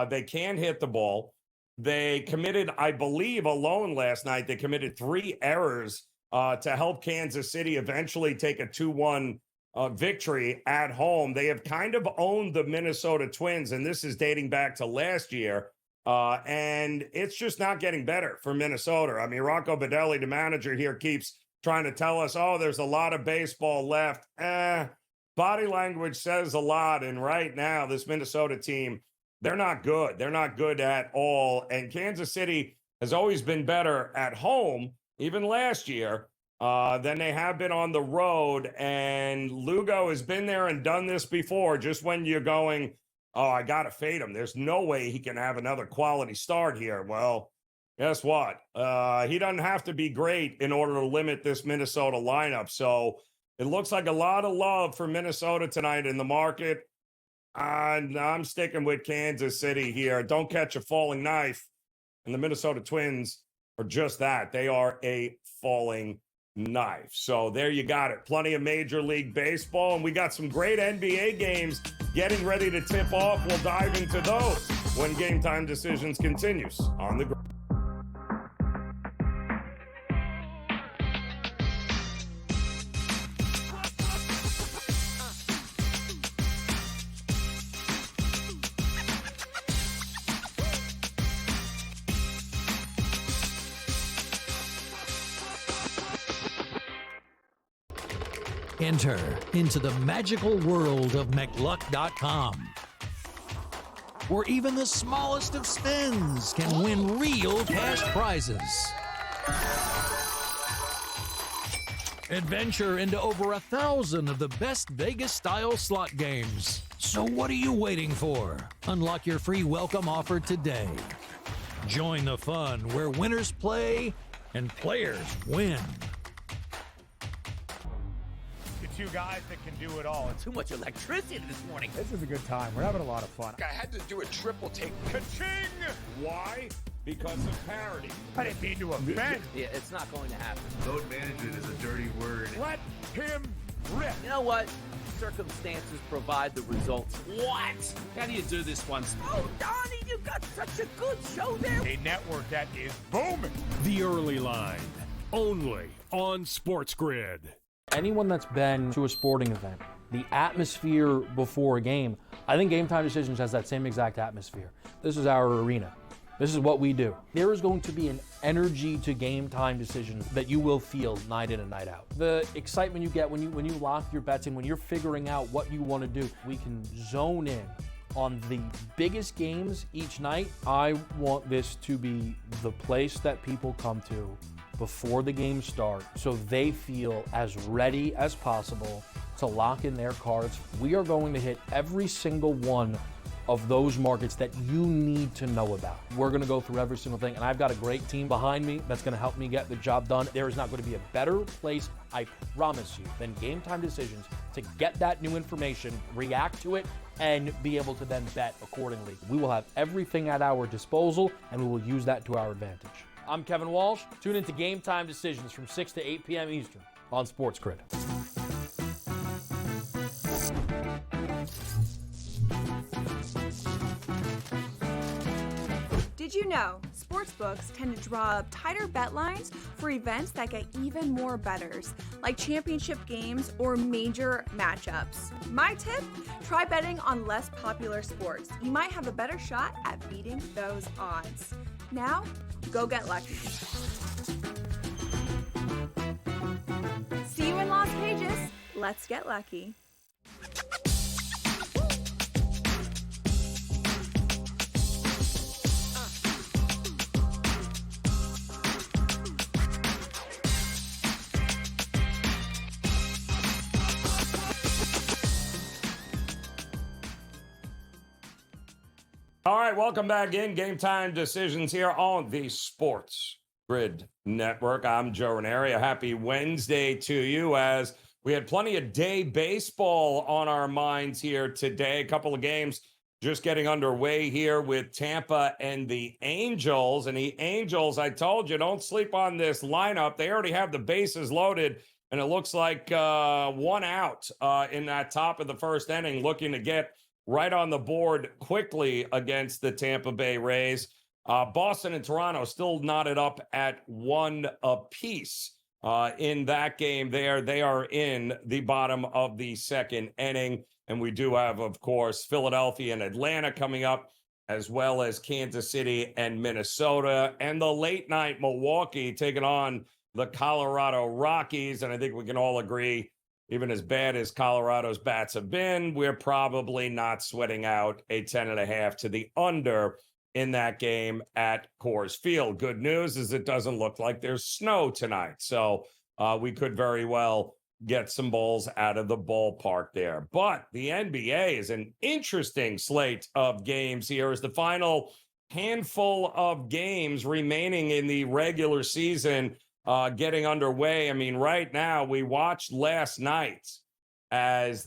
[SPEAKER 10] They can't hit the ball. They committed, I believe, alone last night, they committed 3 errors to help Kansas City eventually take a 2-1 victory at home. They have kind of owned the Minnesota Twins, and this is dating back to last year. And it's just not getting better for Minnesota. I mean, Rocco Baldelli, the manager here, keeps trying to tell us, oh, there's a lot of baseball left. Body language says a lot. And right now, this Minnesota team, they're not good. They're not good at all. And Kansas City has always been better at home, even last year, than they have been on the road. And Lugo has been there and done this before, just when you're going, oh, I got to fade him. There's no way he can have another quality start here. Well, guess what? He doesn't have to be great in order to limit this Minnesota lineup. So it looks like a lot of love for Minnesota tonight in the market. And I'm sticking with Kansas City here. Don't catch a falling knife. And the Minnesota Twins are just that. They are a falling knife. So there you got it. Plenty of Major League Baseball. And we got some great NBA games getting ready to tip off. We'll dive into those when Game Time Decisions continues on the ground.
[SPEAKER 17] Enter into the magical world of McLuck.com, where even the smallest of spins can win real cash prizes. Adventure into over 1,000 of the best Vegas-style slot games. So what are you waiting for? Unlock your free welcome offer today. Join the fun where winners play and players win.
[SPEAKER 5] Two guys that can do it all.
[SPEAKER 2] Too much electricity this morning.
[SPEAKER 5] This is a good time. We're having a lot of fun.
[SPEAKER 6] I had to do a triple take.
[SPEAKER 5] Ka-ching!
[SPEAKER 10] Why? Because of parity.
[SPEAKER 5] I didn't mean to offend.
[SPEAKER 2] Yeah, it's not going to happen.
[SPEAKER 7] Load management is a dirty word.
[SPEAKER 5] Let him rip.
[SPEAKER 2] You know what? Circumstances provide the results. What? How do you do this once? Oh, Donnie, you got such a good show there.
[SPEAKER 5] A network that is booming.
[SPEAKER 1] The Early Line, only on SportsGrid.
[SPEAKER 18] Anyone that's been to a sporting event, the atmosphere before a game, I think Game Time Decisions has that same exact atmosphere. This is our arena. This is what we do. There is going to be an energy to Game Time Decisions that you will feel night in and night out. The excitement you get when you lock your bets in, when you're figuring out what you want to do, we can zone in on the biggest games each night. I want this to be the place that people come to before the games start so they feel as ready as possible to lock in their cards. We are going to hit every single one of those markets that you need to know about. We're gonna go through every single thing, and I've got a great team behind me that's gonna help me get the job done. There is not gonna be a better place, I promise you, than Game Time Decisions to get that new information, react to it, and be able to then bet accordingly. We will have everything at our disposal, and we will use that to our advantage. I'm Kevin Walsh. Tune into Game Time Decisions from 6 to 8 p.m. Eastern on SportsGrid.
[SPEAKER 19] Did you know sportsbooks tend to draw up tighter bet lines for events that get even more bettors, like championship games or major matchups? My tip, try betting on less popular sports. You might have a better shot at beating those odds. Now, go get lucky. See you in Las Vegas. Let's get lucky.
[SPEAKER 10] All right, welcome back in. Game Time Decisions here on the Sports Grid Network. I'm Joe Raineri. A happy Wednesday to you as we had plenty of day baseball on our minds here today. A couple of games just getting underway here with Tampa and the Angels. And the Angels, I told you, don't sleep on this lineup. They already have the bases loaded, and it looks like 1 out in that top of the first inning, looking to get right on the board quickly against the Tampa Bay Rays. Boston and Toronto still knotted up at 1 apiece in that game there. They are in the bottom of the second inning. And we do have, of course, Philadelphia and Atlanta coming up, as well as Kansas City and Minnesota. And the late night Milwaukee taking on the Colorado Rockies. And I think we can all agree, even as bad as Colorado's bats have been, we're probably not sweating out a 10.5 to the under in that game at Coors Field. Good news is it doesn't look like there's snow tonight. So we could very well get some balls out of the ballpark there. But the NBA is an interesting slate of games here as the final handful of games remaining in the regular season getting underway. I mean, right now, we watched last night as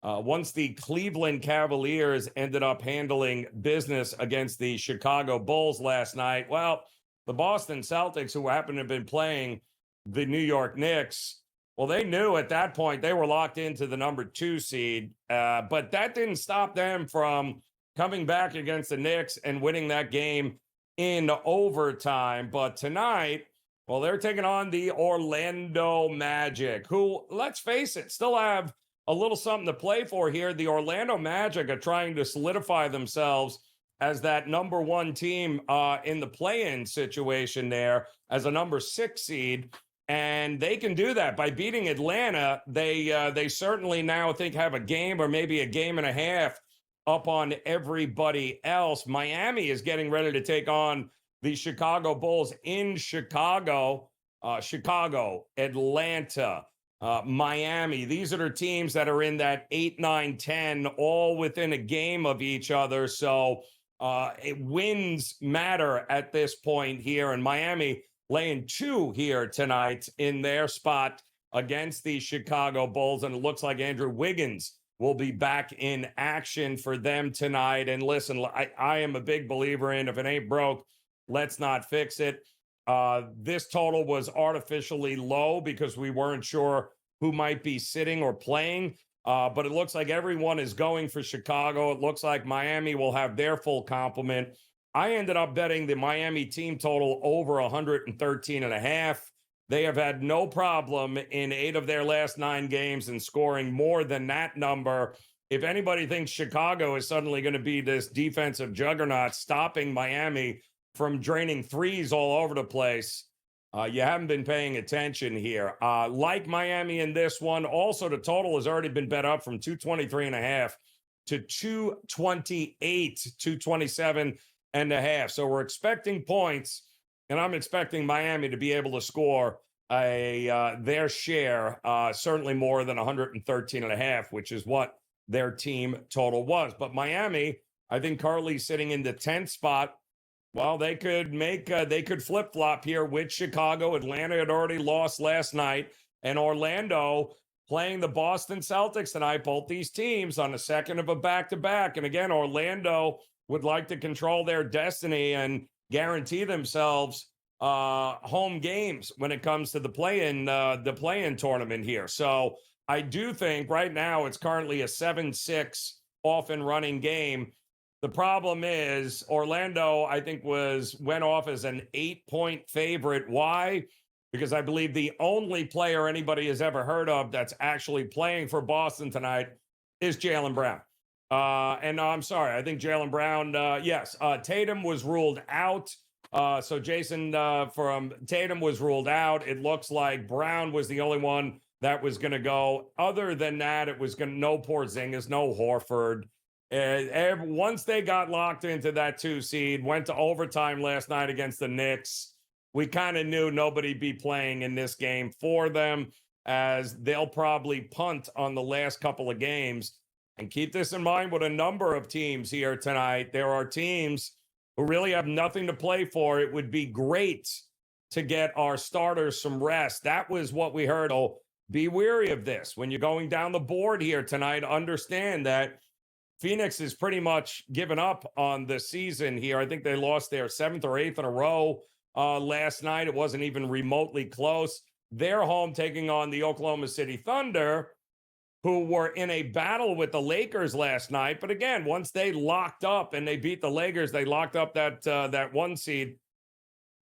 [SPEAKER 10] once the Cleveland Cavaliers ended up handling business against the Chicago Bulls last night. Well, the Boston Celtics, who happen to have been playing the New York Knicks, well, they knew at that point they were locked into the number 2 seed, but that didn't stop them from coming back against the Knicks and winning that game in overtime. But tonight, well, they're taking on the Orlando Magic, who, let's face it, still have a little something to play for here. The Orlando Magic are trying to solidify themselves as that number 1 team in the play-in situation there as a number 6 seed. And they can do that by beating Atlanta. They certainly now think have a game or maybe a game and a half up on everybody else. Miami is getting ready to take on the Chicago Bulls in Chicago, Atlanta, Miami. These are the teams that are in that 8, 9, 10, all within a game of each other. So wins matter at this point here. And Miami laying 2 here tonight in their spot against the Chicago Bulls. And it looks like Andrew Wiggins will be back in action for them tonight. And listen, I am a big believer in if it ain't broke, let's not fix it. This total was artificially low because we weren't sure who might be sitting or playing. But it looks like everyone is going for Chicago. It looks like Miami will have their full complement. I ended up betting the Miami team total over 113.5. They have had no problem in 8 of their last 9 games and scoring more than that number. If anybody thinks Chicago is suddenly going to be this defensive juggernaut stopping Miami from draining threes all over the place, you haven't been paying attention here. Like Miami in this one, also the total has already been bet up from 223.5 to 228, 227.5. So we're expecting points, and I'm expecting Miami to be able to score their share, certainly more than 113.5, which is what their team total was. But Miami, I think currently sitting in the 10th spot. Well, they could flip-flop here with Chicago. Atlanta had already lost last night, and Orlando playing the Boston Celtics tonight. Both these teams on the second of a back-to-back. And again, Orlando would like to control their destiny and guarantee themselves home games when it comes to the play-in tournament here. So I do think right now it's currently a 7-6 off and running game. The problem is Orlando, I think, went off as an 8-point favorite. Why? Because I believe the only player anybody has ever heard of that's actually playing for Boston tonight is Jaylen Brown. And no, I'm sorry. I think Jaylen Brown, yes. Tatum was ruled out. So Jason from Tatum was ruled out. It looks like Brown was the only one that was going to go. Other than that, it was going to no Porzingis, no Horford. Once they got locked into that 2 seed, went to overtime last night against the Knicks, we kind of knew nobody be playing in this game for them, as they'll probably punt on the last couple of games And keep this in mind with a number of teams here tonight. There are teams who really have nothing to play for. It would be great to get our starters some rest. That was what we heard. Oh, be wary of this. When you're going down the board here tonight, understand that Phoenix is pretty much given up on the season here. I think they lost their 7th or 8th in a row last night. It wasn't even remotely close. They're home taking on the Oklahoma City Thunder, who were in a battle with the Lakers last night. But again, once they locked up and they beat the Lakers, they locked up that 1 seed.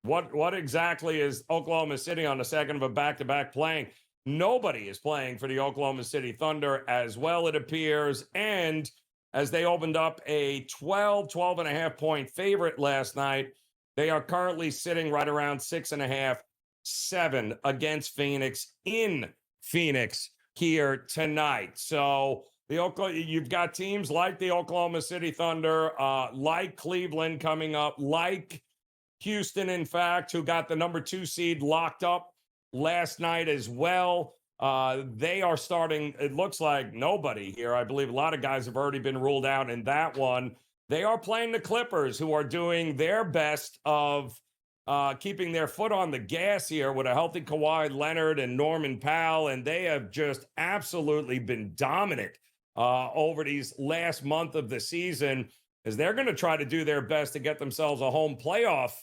[SPEAKER 10] What exactly is Oklahoma City on the second of a back-to-back playing? Nobody is playing for the Oklahoma City Thunder as well, it appears. And as they opened up a 12.5 point favorite last night, they are currently sitting right around 6.5, 7 against Phoenix in Phoenix here tonight. So you've got teams like the Oklahoma City Thunder, like Cleveland coming up, like Houston, in fact, who got the number 2 seed locked up last night as well. They are starting, it looks like nobody here. I believe a lot of guys have already been ruled out in that one. They are playing the Clippers, who are doing their best of keeping their foot on the gas here with a healthy Kawhi Leonard and Norman Powell, and they have just absolutely been dominant over these last month of the season, as they're going to try to do their best to get themselves a home playoff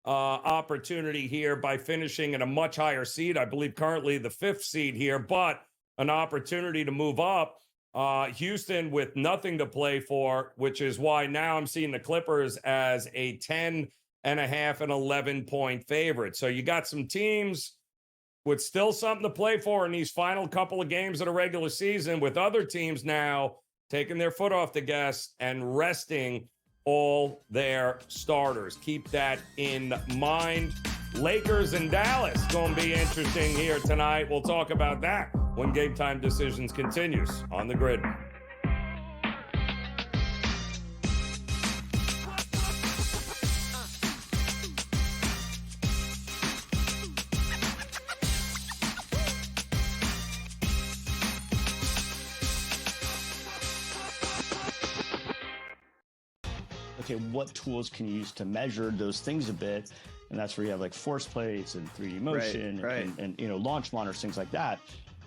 [SPEAKER 10] opportunity here by finishing in a much higher seed. I believe currently the 5th seed here, but an opportunity to move up. Houston with nothing to play for, which is why now I'm seeing the Clippers as a 10.5 and 11-point favorite. So you got some teams with still something to play for in these final couple of games of the regular season, with other teams now taking their foot off the gas and resting all their starters. Keep that in mind. Lakers and Dallas going to be interesting here tonight. We'll talk about that when Game Time Decisions continues on the grid.
[SPEAKER 16] Okay, what tools can you use to measure those things a bit? And that's where you have like force plates and 3D motion and you know, launch monitors, things like that.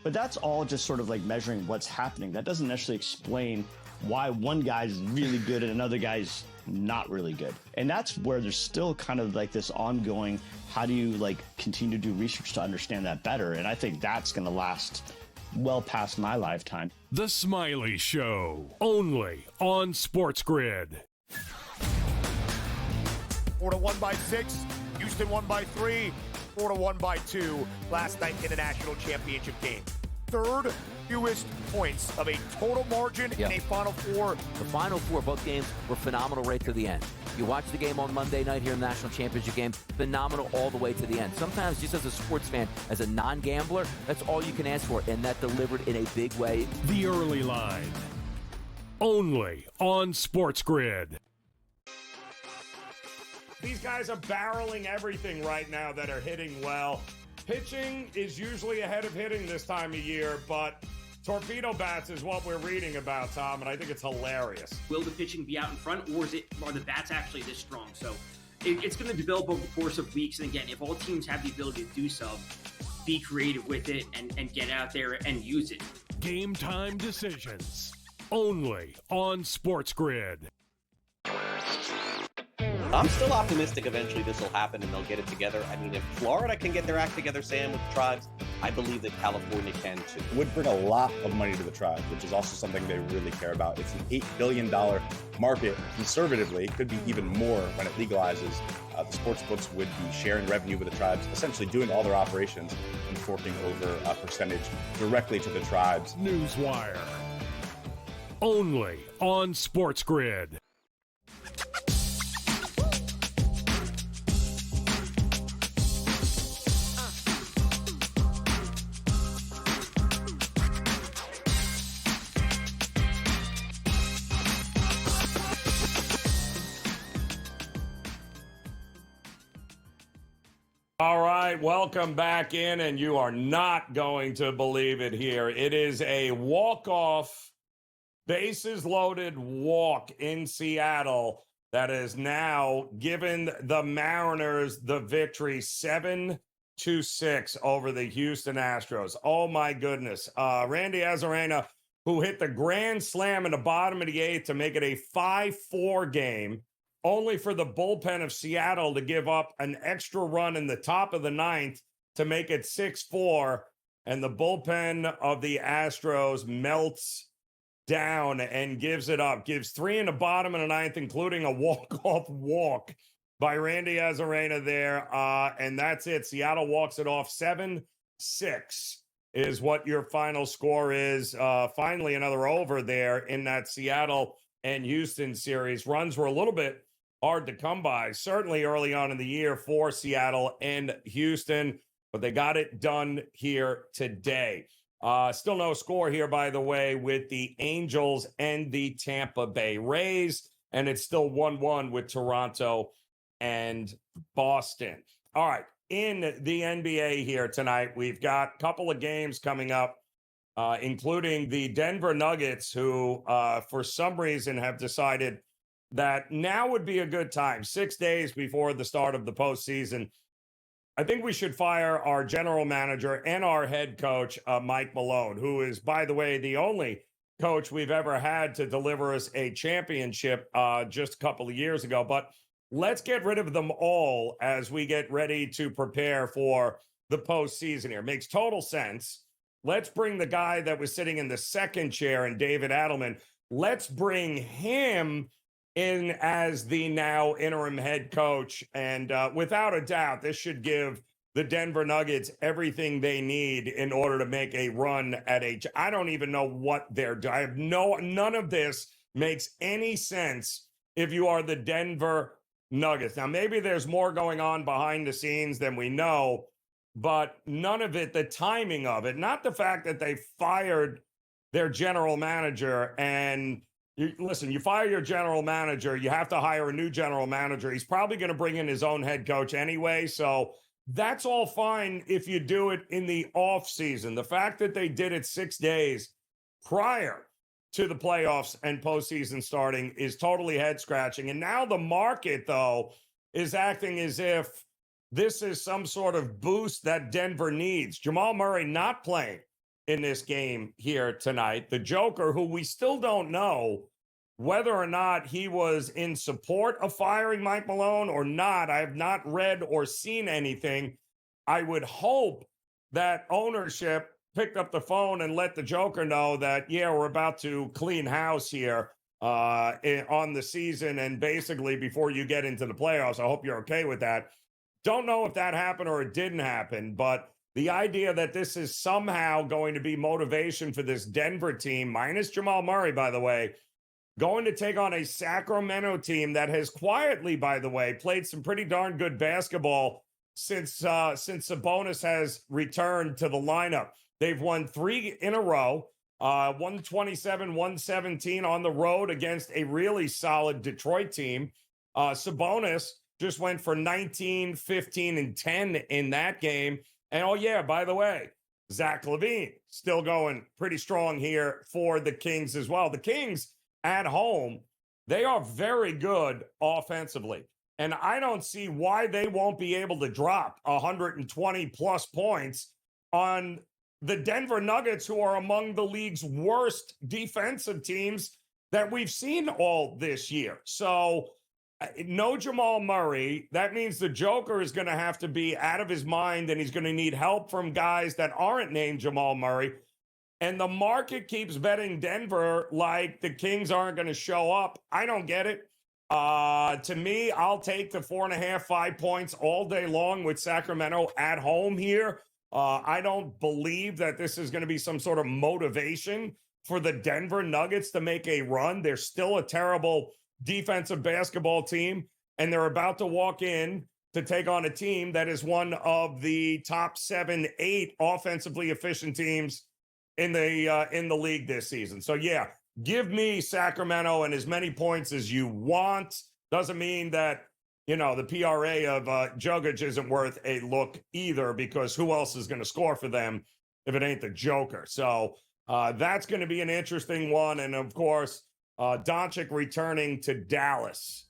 [SPEAKER 16] But that's all just sort of like measuring what's happening. That doesn't necessarily explain why one guy's really good and another guy's not really good. And that's where there's still kind of like this ongoing, how do you like continue to do research to understand that better? And I think that's going to last well past my lifetime.
[SPEAKER 1] The Smiley Show, only on SportsGrid.
[SPEAKER 5] Florida won by 6. Houston won by 3. Florida won by 2 last night in the national championship game. 3rd fewest points of a total margin in a Final Four.
[SPEAKER 2] The Final Four, both games were phenomenal right to the end. You watch the game on Monday night here in the national championship game, phenomenal all the way to the end. Sometimes just as a sports fan, as a non-gambler, that's all you can ask for, and that delivered in a big way.
[SPEAKER 1] The Early Line, only on SportsGrid.
[SPEAKER 10] These guys are barreling everything right now that are hitting well. Pitching is usually ahead of hitting this time of year, but torpedo bats is what we're reading about, Tom, and I think it's hilarious.
[SPEAKER 4] Will the pitching be out in front, or are the bats actually this strong? So it's going to develop over the course of weeks. And again, if all teams have the ability to do so, be creative with it and get out there and use it.
[SPEAKER 1] Game Time Decisions, only on SportsGrid.
[SPEAKER 12] I'm still optimistic eventually this will happen and they'll get it together. I mean, if Florida can get their act together, Sam, with the tribes, I believe that California can too.
[SPEAKER 13] It would bring a lot of money to the tribes, which is also something they really care about. It's an $8 billion market. Conservatively, it could be even more when it legalizes. The sports books would be sharing revenue with the tribes, essentially doing all their operations and forking over a percentage directly to the tribes.
[SPEAKER 1] Newswire, only on SportsGrid.
[SPEAKER 10] All right, welcome back in, and you are not going to believe it here. It is a walk-off bases loaded walk in Seattle that has now given the Mariners the victory 7-6 over the Houston Astros. Oh my goodness. Randy Arozarena, who hit the grand slam in the bottom of the eighth to make it a 5-4 game, only for the bullpen of Seattle to give up an extra run in the top of the ninth to make it 6-4. And the bullpen of the Astros melts down and gives it up. Gives 3 in the bottom of the ninth, including a walk-off walk by Randy Arozarena there. And that's it. Seattle walks it off 7-6 is what your final score is. Finally, another over there in that Seattle and Houston series. Runs were a little bit hard to come by, certainly early on in the year for Seattle and Houston, but they got it done here today. Still no score here, by the way, with the Angels and the Tampa Bay Rays, and it's still 1-1 with Toronto and Boston. All right, in the NBA here tonight, we've got a couple of games coming up, including the Denver Nuggets, who for some reason have decided that now would be a good time, 6 days before the start of the postseason. I think we should fire our general manager and our head coach, Mike Malone, who is, by the way, the only coach we've ever had to deliver us a championship just a couple of years ago. But let's get rid of them all as we get ready to prepare for the postseason here. Makes total sense. Let's bring the guy that was sitting in the second chair, and David Adelman. Let's bring him in as the now interim head coach. And without a doubt, this should give the Denver Nuggets everything they need in order to make a run at I don't even know what they're doing. I have none of this makes any sense if you are the Denver Nuggets. Now, maybe there's more going on behind the scenes than we know, but none of it, the timing of it, not the fact that they fired their general manager. And listen, you fire your general manager, you have to hire a new general manager. He's probably going to bring in his own head coach anyway. So that's all fine if you do it in the off season. The fact that they did it 6 days prior to the playoffs and postseason starting is totally head scratching. And now the market, though, is acting as if this is some sort of boost that Denver needs. Jamal Murray not playing in this game here tonight. The Joker, who we still don't know whether or not he was in support of firing Mike Malone or not. I have not read or seen anything. I would hope that ownership picked up the phone and let the Joker know that, yeah, we're about to clean house here on the season. And basically, before you get into the playoffs, I hope you're okay with that. Don't know if that happened or it didn't happen, but the idea that this is somehow going to be motivation for this Denver team, minus Jamal Murray, by the way, going to take on a Sacramento team that has quietly, by the way, played some pretty darn good basketball since Sabonis has returned to the lineup. They've won 3 in a row, 127, 117 on the road against a really solid Detroit team. Sabonis just went for 19, 15, and 10 in that game. And, oh, yeah, by the way, Zach LaVine still going pretty strong here for the Kings as well. The Kings at home, they are very good offensively. And I don't see why they won't be able to drop 120-plus points on the Denver Nuggets, who are among the league's worst defensive teams that we've seen all this year. So no Jamal Murray. That means the Joker is going to have to be out of his mind, and he's going to need help from guys that aren't named Jamal Murray. And the market keeps betting Denver like the Kings aren't going to show up. I don't get it. To me, I'll take the 4.5, 5 points all day long with Sacramento at home here. I don't believe that this is going to be some sort of motivation for the Denver Nuggets to make a run. They're still a terrible defensive basketball team, and they're about to walk in to take on a team that is one of the top 7, 8 offensively efficient teams in the league this season. So yeah, give me Sacramento and as many points as you want. Doesn't mean that, you know, the PRA of Jokic isn't worth a look either, because who else is going to score for them if it ain't the Joker? So That's going to be an interesting one. And of course, Doncic returning to Dallas.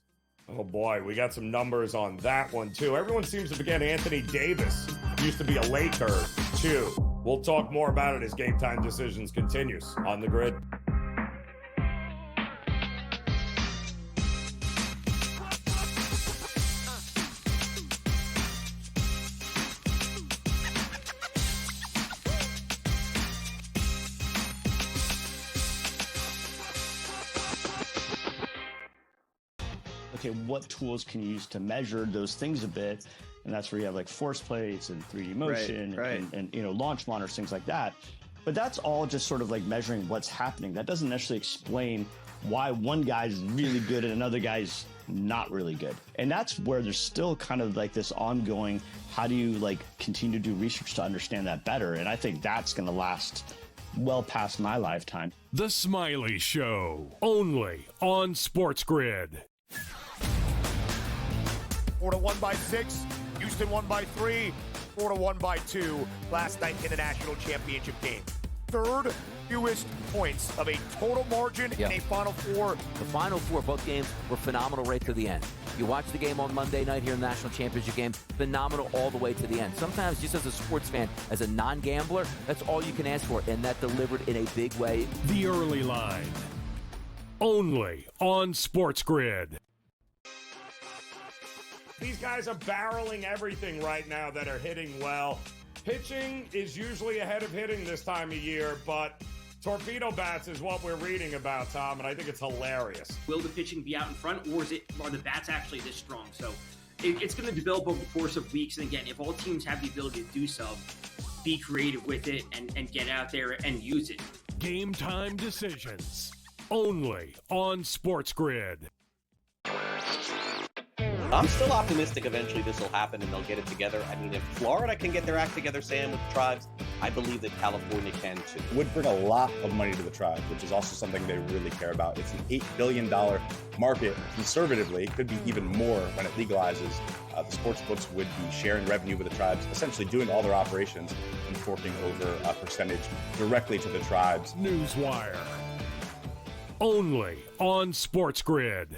[SPEAKER 10] Oh boy, we got some numbers on that one too. Everyone seems to forget Anthony Davis used to be a Laker too. We'll talk more about it as Game Time Decisions continues on the grid.
[SPEAKER 16] Okay, what tools can you use to measure those things a bit? And that's where you have like force plates and 3D motion and you know, launch monitors, things like that. But that's all just sort of like measuring what's happening. That doesn't necessarily explain why one guy's really good and another guy's not really good. And that's where there's still kind of like this ongoing, how do you like continue to do research to understand that better? And I think that's going to last well past my lifetime.
[SPEAKER 1] The Smiley Show, only on SportsGrid.
[SPEAKER 5] Florida won by 6. Houston won by 3. Florida won by 2 last night in the national championship game. Third fewest points of a total margin in a Final Four.
[SPEAKER 2] The Final Four, both games were phenomenal right to the end. You watch the game on Monday night here in the national championship game, phenomenal all the way to the end. Sometimes just as a sports fan, as a non-gambler, that's all you can ask for, and that delivered in a big way.
[SPEAKER 1] The Early Line, only on SportsGrid.
[SPEAKER 10] These guys are barreling everything right now that are hitting well. Pitching is usually ahead of hitting this time of year, but torpedo bats is what we're reading about, Tom, and I think it's hilarious.
[SPEAKER 4] Will the pitching be out in front, or are the bats actually this strong? So it's going to develop over the course of weeks. And again, if all teams have the ability to do so, be creative with it and get out there and use it.
[SPEAKER 1] Game Time Decisions, only on SportsGrid.
[SPEAKER 12] I'm still optimistic eventually this will happen and they'll get it together. I mean, if Florida can get their act together, Sam, with the tribes, I believe that California can too.
[SPEAKER 13] Would bring a lot of money to the tribes, which is also something they really care about. It's an $8 billion market. Conservatively, it could be even more when it legalizes. The sports books would be sharing revenue with the tribes, essentially doing all their operations and forking over a percentage directly to the tribes.
[SPEAKER 1] Newswire, only on SportsGrid.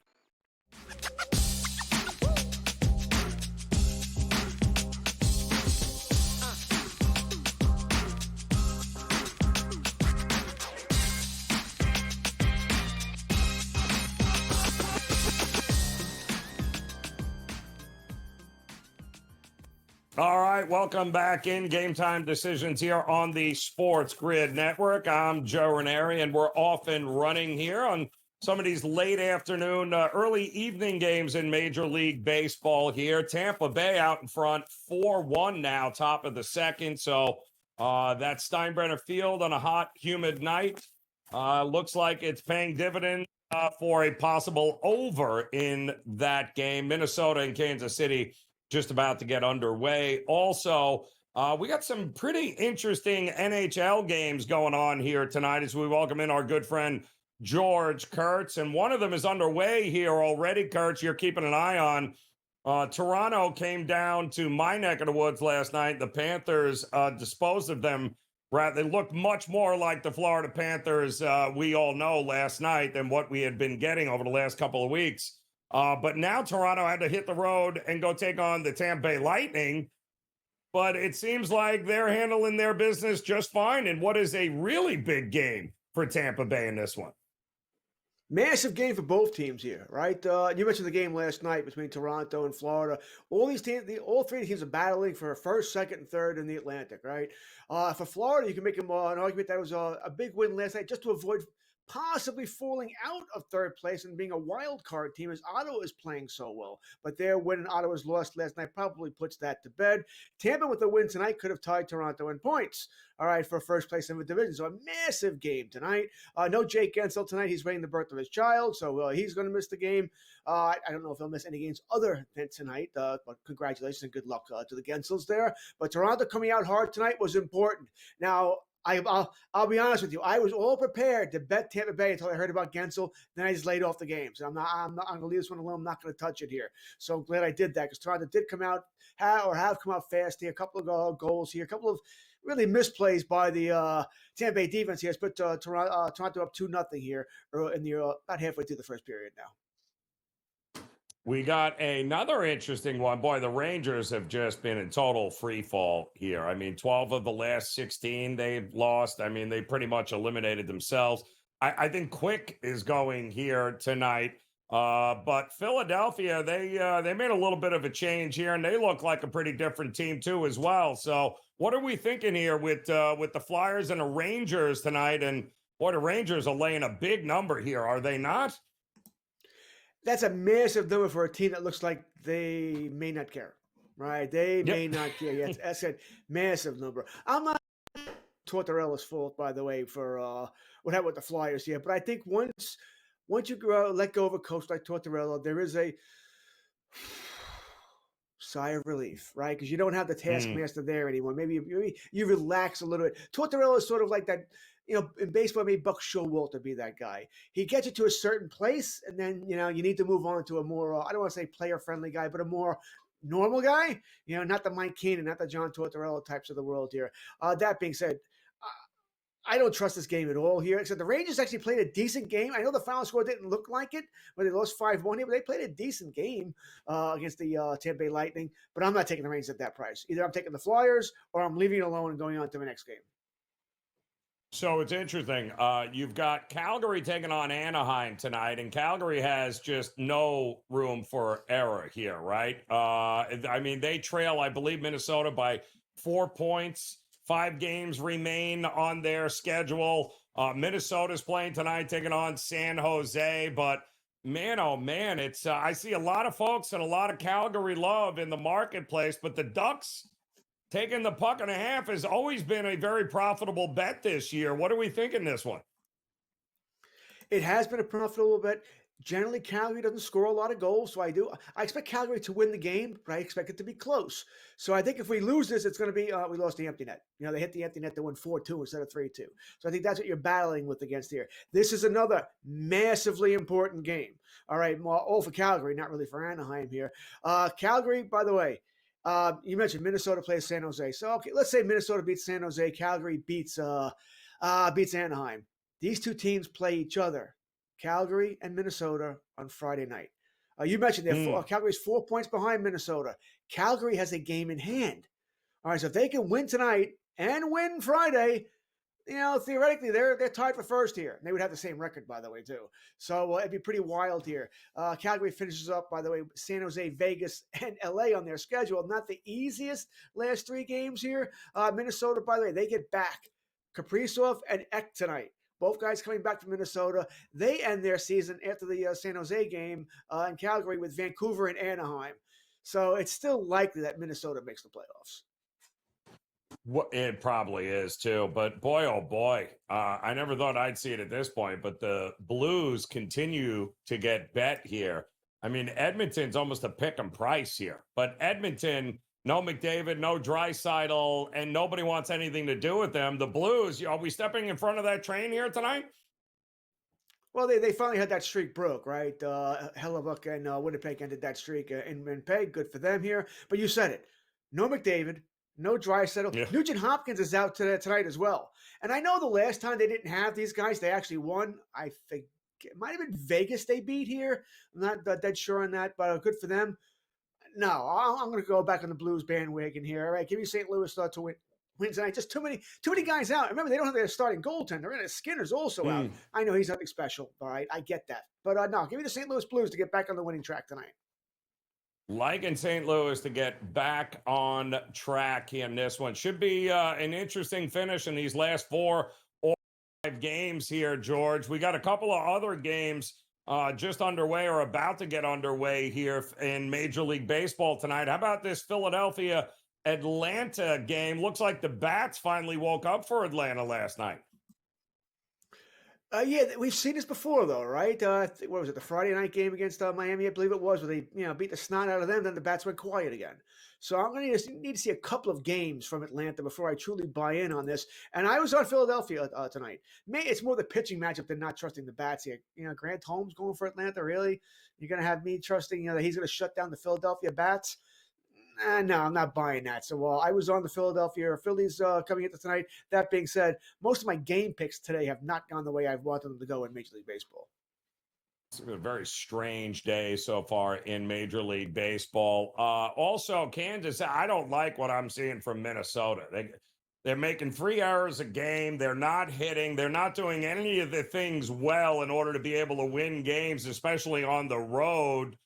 [SPEAKER 10] All right, welcome back in Game Time Decisions here on the SportsGrid Network. I'm Joe Raineri, and we're off and running here on some of these late afternoon, early evening games in Major League Baseball here. Tampa Bay out in front, 4-1 now, top of the second. So that's Steinbrenner Field on a hot, humid night. Looks like it's paying dividends for a possible over in that game. Minnesota and Kansas City just about to get underway. Also, we got some pretty interesting NHL games going on here tonight as we welcome in our good friend George Kurtz, and one of them is underway here already. Kurtz, you're keeping an eye on. Toronto came down to my neck of the woods last night. The Panthers disposed of them. They looked much more like the Florida Panthers we all know last night than what we had been getting over the last couple of weeks. But now Toronto had to hit the road and go take on the Tampa Bay Lightning. But it seems like they're handling their business just fine in what is a really big game for Tampa Bay in this one.
[SPEAKER 20] Massive game for both teams here, right? You mentioned the game last night between Toronto and Florida. All these teams, all three teams are battling for first, second, and third in the Atlantic, right? For Florida, you can make an argument that it was a big win last night just to avoid possibly falling out of third place and being a wild card team as Ottawa is playing so well. But their win and Ottawa's loss last night probably puts that to bed. Tampa with the win tonight could have tied Toronto in points, all right, for first place in the division. So a massive game tonight. No Jake Gensel tonight. He's waiting the birth of his child, so he's going to miss the game. I don't know if he'll miss any games other than tonight, but congratulations and good luck to the Gensels there. But Toronto coming out hard tonight was important. Now, I'll be honest with you. I was all prepared to bet Tampa Bay until I heard about Gensel. Then I just laid off the games. I'm going to leave this one alone. I'm not going to touch it here. So I'm glad I did that because Toronto did come out have come out fast here. A couple of goals here. A couple of really misplays by the Tampa Bay defense here. It's put Toronto up 2-0 here in the about halfway through the first period now.
[SPEAKER 10] We got another interesting one. Boy, the Rangers have just been in total free fall here. I mean, 12 of the last 16 they've lost. I mean, they pretty much eliminated themselves. I think Quick is going here tonight. But Philadelphia, they made a little bit of a change here, and they look like a pretty different team too as well. So what are we thinking here with the Flyers and the Rangers tonight? And boy, the Rangers are laying a big number here, are they not?
[SPEAKER 20] That's a massive number for a team that looks like they may not care, right? They may not care. Yeah, that's a massive number. I'm not Tortorella's fault, by the way, for what happened with the Flyers here. But I think once you let go of a coach like Tortorella, there is a sigh of relief, right? Because you don't have the taskmaster there anymore. Maybe you relax a little bit. Tortorella is sort of like that. In baseball, maybe Buck Showalter be that guy. He gets you to a certain place, and then, you need to move on to a more, I don't want to say player-friendly guy, but a more normal guy. Not the Mike Keenan, not the John Tortorella types of the world here. That being said, I don't trust this game at all here. Except the Rangers actually played a decent game. I know the final score didn't look like it, but they lost 5-1 here, but they played a decent game against the Tampa Bay Lightning. But I'm not taking the Rangers at that price. Either I'm taking the Flyers, or I'm leaving it alone and going on to the next game.
[SPEAKER 10] So it's interesting. You've got Calgary taking on Anaheim tonight, and Calgary has just no room for error here, right? I mean, they trail, I believe, Minnesota by 4 points. 5 games remain on their schedule. Minnesota's playing tonight, taking on San Jose. But man, oh man, it's I see a lot of folks and a lot of Calgary love in the marketplace, but the Ducks taking the $1.50 has always been a very profitable bet this year. What are we thinking this one?
[SPEAKER 20] It has been a profitable bet. Generally, Calgary doesn't score a lot of goals, so I expect Calgary to win the game, but I expect it to be close. So I think if we lose this, it's going to be we lost the empty net. They hit the empty net to win 4-2 instead of 3-2. So I think that's what you're battling with against here. This is another massively important game. All right, well, all for Calgary, not really for Anaheim here. Calgary, by the way, you mentioned Minnesota plays San Jose. So, okay, let's say Minnesota beats San Jose. Calgary beats Anaheim. These two teams play each other, Calgary and Minnesota, on Friday night. You mentioned Calgary's 4 points behind Minnesota. Calgary has a game in hand. All right, so if they can win tonight and win Friday, theoretically, they're tied for first here. And they would have the same record, by the way, too. So it'd be pretty wild here. Calgary finishes up, by the way, San Jose, Vegas, and LA on their schedule. Not the easiest last 3 games here. Minnesota, by the way, they get back Kaprizov and Ek tonight. Both guys coming back from Minnesota. They end their season after the San Jose game in Calgary with Vancouver and Anaheim. So it's still likely that Minnesota makes the playoffs.
[SPEAKER 10] Well, it probably is too, but boy, oh boy, I never thought I'd see it at this point, but the Blues continue to get bet here. I mean, Edmonton's almost a pick 'em price here, but Edmonton, no McDavid, no Draisaitl, and nobody wants anything to do with them. The Blues, are we stepping in front of that train here tonight?
[SPEAKER 20] Well, they finally had that streak broke, right? Hellebuck and Winnipeg ended that streak in Winnipeg. Good for them here. But you said it. No McDavid, no Draisaitl. Yeah. Nugent Hopkins is out tonight as well. And I know the last time they didn't have these guys, they actually won. I think it might have been Vegas they beat here. I'm not dead sure on that, but good for them. No, I'm going to go back on the Blues bandwagon here. All right, give me St. Louis to win tonight. Just too many guys out. Remember, they don't have their starting goaltender. And Skinner's also out. I know he's nothing special. All right, I get that. But no, give me the St. Louis Blues to get back on the winning track tonight.
[SPEAKER 10] Liking St. Louis to get back on track in this one. Should be an interesting finish in these last 4 or 5 games here, George. We got a couple of other games just underway or about to get underway here in Major League Baseball tonight. How about this Philadelphia-Atlanta game? Looks like the Bats finally woke up for Atlanta last night.
[SPEAKER 20] Yeah, we've seen this before, though, right? What was it, the Friday night game against Miami, I believe it was, where they beat the snot out of them, then the bats went quiet again. So I'm going to need to see a couple of games from Atlanta before I truly buy in on this. And I was on Philadelphia tonight. It's more the pitching matchup than not trusting the bats here. Grant Holmes going for Atlanta, really? You're going to have me trusting that he's going to shut down the Philadelphia bats? No, I'm not buying that. So I was on the Philadelphia Phillies coming into tonight. That being said, most of my game picks today have not gone the way I've wanted them to go in Major League Baseball.
[SPEAKER 10] It's been a very strange day so far in Major League Baseball. Also, Kansas, I don't like what I'm seeing from Minnesota. They're making 3 errors a game. They're not hitting. They're not doing any of the things well in order to be able to win games, especially on the road.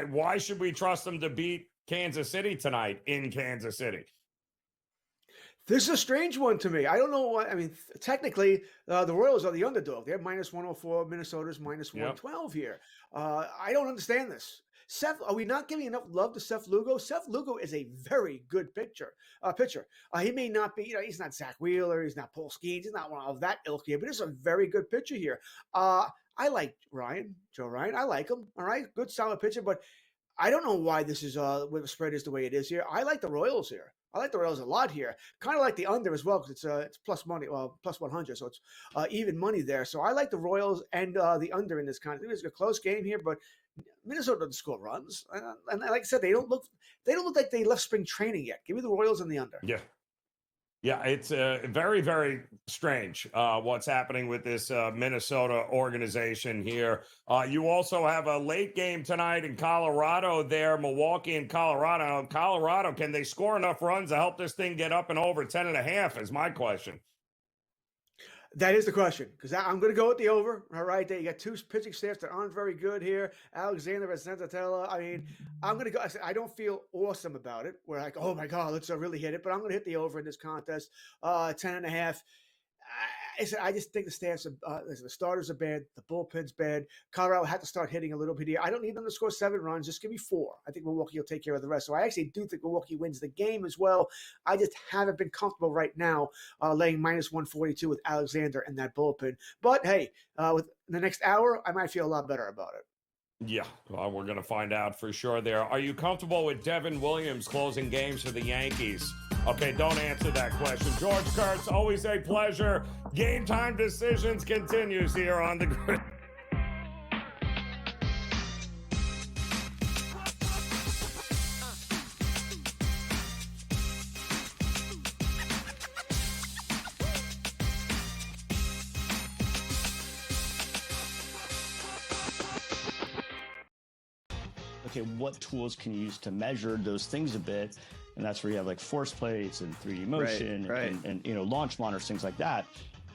[SPEAKER 10] Why should we trust them to beat Kansas City tonight in Kansas City?
[SPEAKER 20] This is a strange one to me. I don't know what. I mean, technically, the Royals are the underdog. They're minus 104. Minnesota's minus 112 here. I don't understand this. Seth, are we not giving enough love to Seth Lugo? Seth Lugo is a very good pitcher. He may not be, he's not Zach Wheeler. He's not Paul Skeens. He's not one of that ilk here, but he's a very good pitcher here. I like Joe Ryan. I like him. All right. Good, solid pitcher, but I don't know why this is where the spread is the way it is here. I like the Royals here. I like the Royals a lot here. Kind of like the under as well because it's plus money, plus 100, so it's even money there. So I like the Royals and the under in this kind of. It's a close game here, but Minnesota doesn't score runs, and like I said, they don't look like they left spring training yet. Give me the Royals and the under.
[SPEAKER 10] Yeah, it's very, very strange what's happening with this Minnesota organization here. You also have a late game tonight in Colorado there, Milwaukee and Colorado. Colorado, can they score enough runs to help this thing get up and over 10.5 is my question.
[SPEAKER 20] That is the question, because I'm going to go with the over. All right, there you got two pitching staffs that aren't very good here. Alexander and Senzatella. I mean, I'm going to go. I don't feel awesome about it. We're like, oh my God, let's really hit it. But I'm going to hit the over in this contest, 10.5. I just think the staffs, the starters are bad. The bullpen's bad. Colorado had to start hitting a little bit here. I don't need them to score 7 runs. Just give me 4. I think Milwaukee will take care of the rest. So I actually do think Milwaukee wins the game as well. I just haven't been comfortable right now laying minus 142 with Alexander and that bullpen. But hey, with the next hour, I might feel a lot better about it.
[SPEAKER 10] Yeah, well, we're going to find out for sure there. Are you comfortable with Devin Williams closing games for the Yankees? Okay, don't answer that question. George Kurtz, always a pleasure. Game Time Decisions continues here on the grid.
[SPEAKER 16] Okay, what tools can you use to measure those things a bit? And that's where you have like force plates and 3D motion and launch monitors, things like that.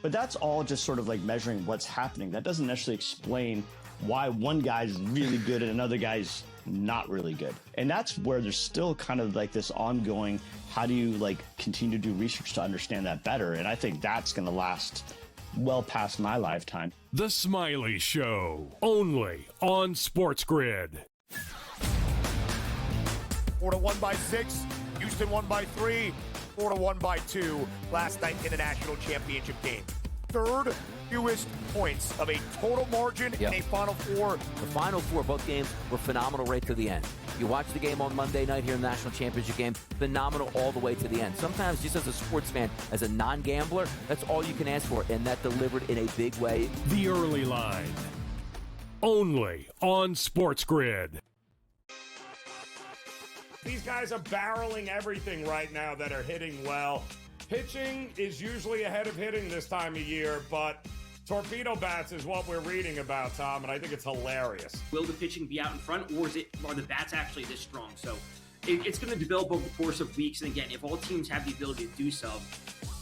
[SPEAKER 16] But that's all just sort of like measuring what's happening. That doesn't necessarily explain why one guy's really good and another guy's not really good. And that's where there's still kind of like this ongoing, how do you like continue to do research to understand that better? And I think that's going to last well past my lifetime.
[SPEAKER 1] The Smiley Show, only on SportsGrid.
[SPEAKER 5] Florida won by 6. Houston won by 3. Florida won by 2 last night in the national championship game. Third fewest points of a total margin in a Final Four.
[SPEAKER 2] The Final Four, both games were phenomenal right to the end. You watch the game on Monday night here in the national championship game, phenomenal all the way to the end. Sometimes just as a sports fan, as a non-gambler, that's all you can ask for, and that delivered in a big way.
[SPEAKER 1] The Early Line, only on SportsGrid.
[SPEAKER 10] These guys are barreling everything right now that are hitting well. Pitching is usually ahead of hitting this time of year, but torpedo bats is what we're reading about, Tom, and I think it's hilarious.
[SPEAKER 4] Will the pitching be out in front, or are the bats actually this strong? So it's going to develop over the course of weeks. And again, if all teams have the ability to do so,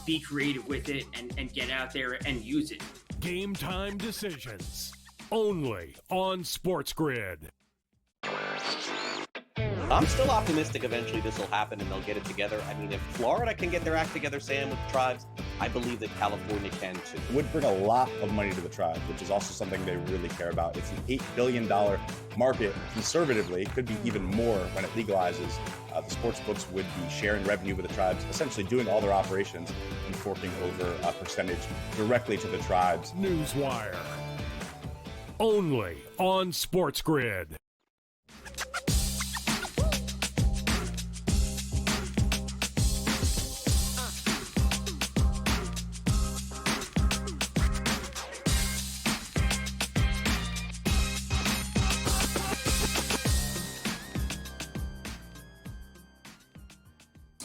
[SPEAKER 4] be creative with it and get out there and use it.
[SPEAKER 1] Game Time Decisions, only on SportsGrid.
[SPEAKER 12] I'm still optimistic eventually this will happen and they'll get it together. I mean, if Florida can get their act together, Sam, with the Tribes, I believe that California can too.
[SPEAKER 13] It would bring a lot of money to the Tribes, which is also something they really care about. It's an $8 billion market conservatively. It could be even more when it legalizes. the sports books would be sharing revenue with the tribes, essentially doing all their operations and forking over a percentage directly to the tribes.
[SPEAKER 1] Newswire. Only on SportsGrid.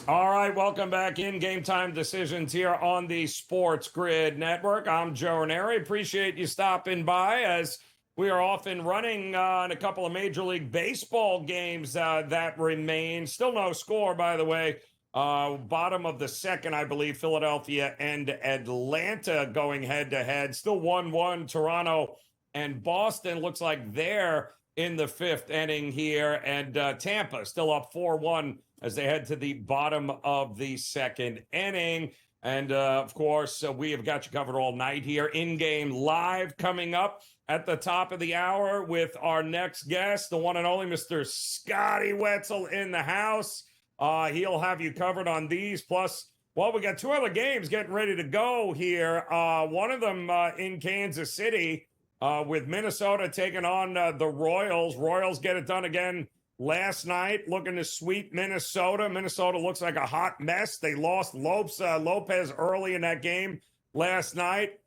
[SPEAKER 10] All right, welcome back in Game Time Decisions here on the SportsGrid Network. I'm Joe Raineri. Appreciate you stopping by as we are off and running on a couple of Major League Baseball games that remain. Still no score, by the way. Bottom of the second, I believe, Philadelphia and Atlanta going head-to-head. Still 1-1, Toronto and Boston. Looks like they're in the fifth inning here. And Tampa still up 4-1 as they head to the bottom of the second inning. And, of course, we have got you covered all night here. In-game live coming up at the top of the hour with our next guest, the one and only Mr. Scotty Wetzel in the house. He'll have you covered on these. Plus, well, we got two other games getting ready to go here. One of them in Kansas City with Minnesota taking on the Royals. Royals get it done again last night, looking to sweep Minnesota. Minnesota looks like a hot mess. They lost Lopez early in that game last night.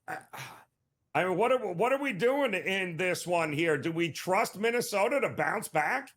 [SPEAKER 10] I mean, what are we doing in this one here? Do we trust Minnesota to bounce back?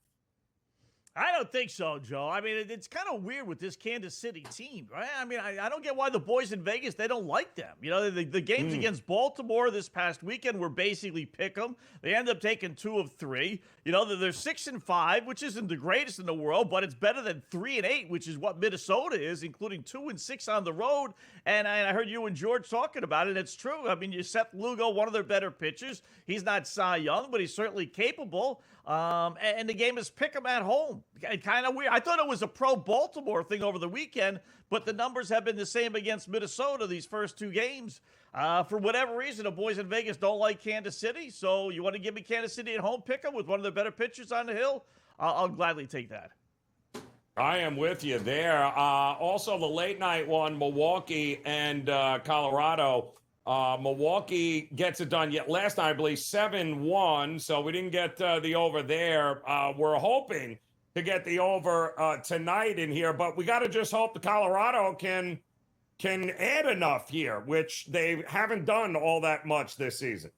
[SPEAKER 21] I don't think so, Joe. I mean, it's kind of weird with this Kansas City team, right? I mean, I don't get why the boys in Vegas, they don't like them. You know, the games against Baltimore this past weekend were basically pick 'em. They end up taking 2 of 3. You know, they're 6-5, which isn't the greatest in the world, but it's better than 3-8, which is what Minnesota is, including 2-6 on the road. And I heard you and George talking about it. It's true. I mean, you Seth Lugo, one of their better pitchers. He's not Cy Young, but he's certainly capable. And the game is pick 'em at home. Kind of weird. I thought it was a pro-Baltimore thing over the weekend, but the numbers have been the same against Minnesota these first 2 games. For whatever reason, the boys in Vegas don't like Kansas City, so you want to give me Kansas City at home pick 'em with one of the better pitchers on the hill? I'll gladly take that.
[SPEAKER 10] I am with you there. Also, the late night one, Milwaukee and Colorado. Milwaukee gets it done yet last night, I believe, 7-1, so we didn't get the over there. We're hoping to get the over tonight in here, but we got to just hope the Colorado can add enough here, which they haven't done all that much this season.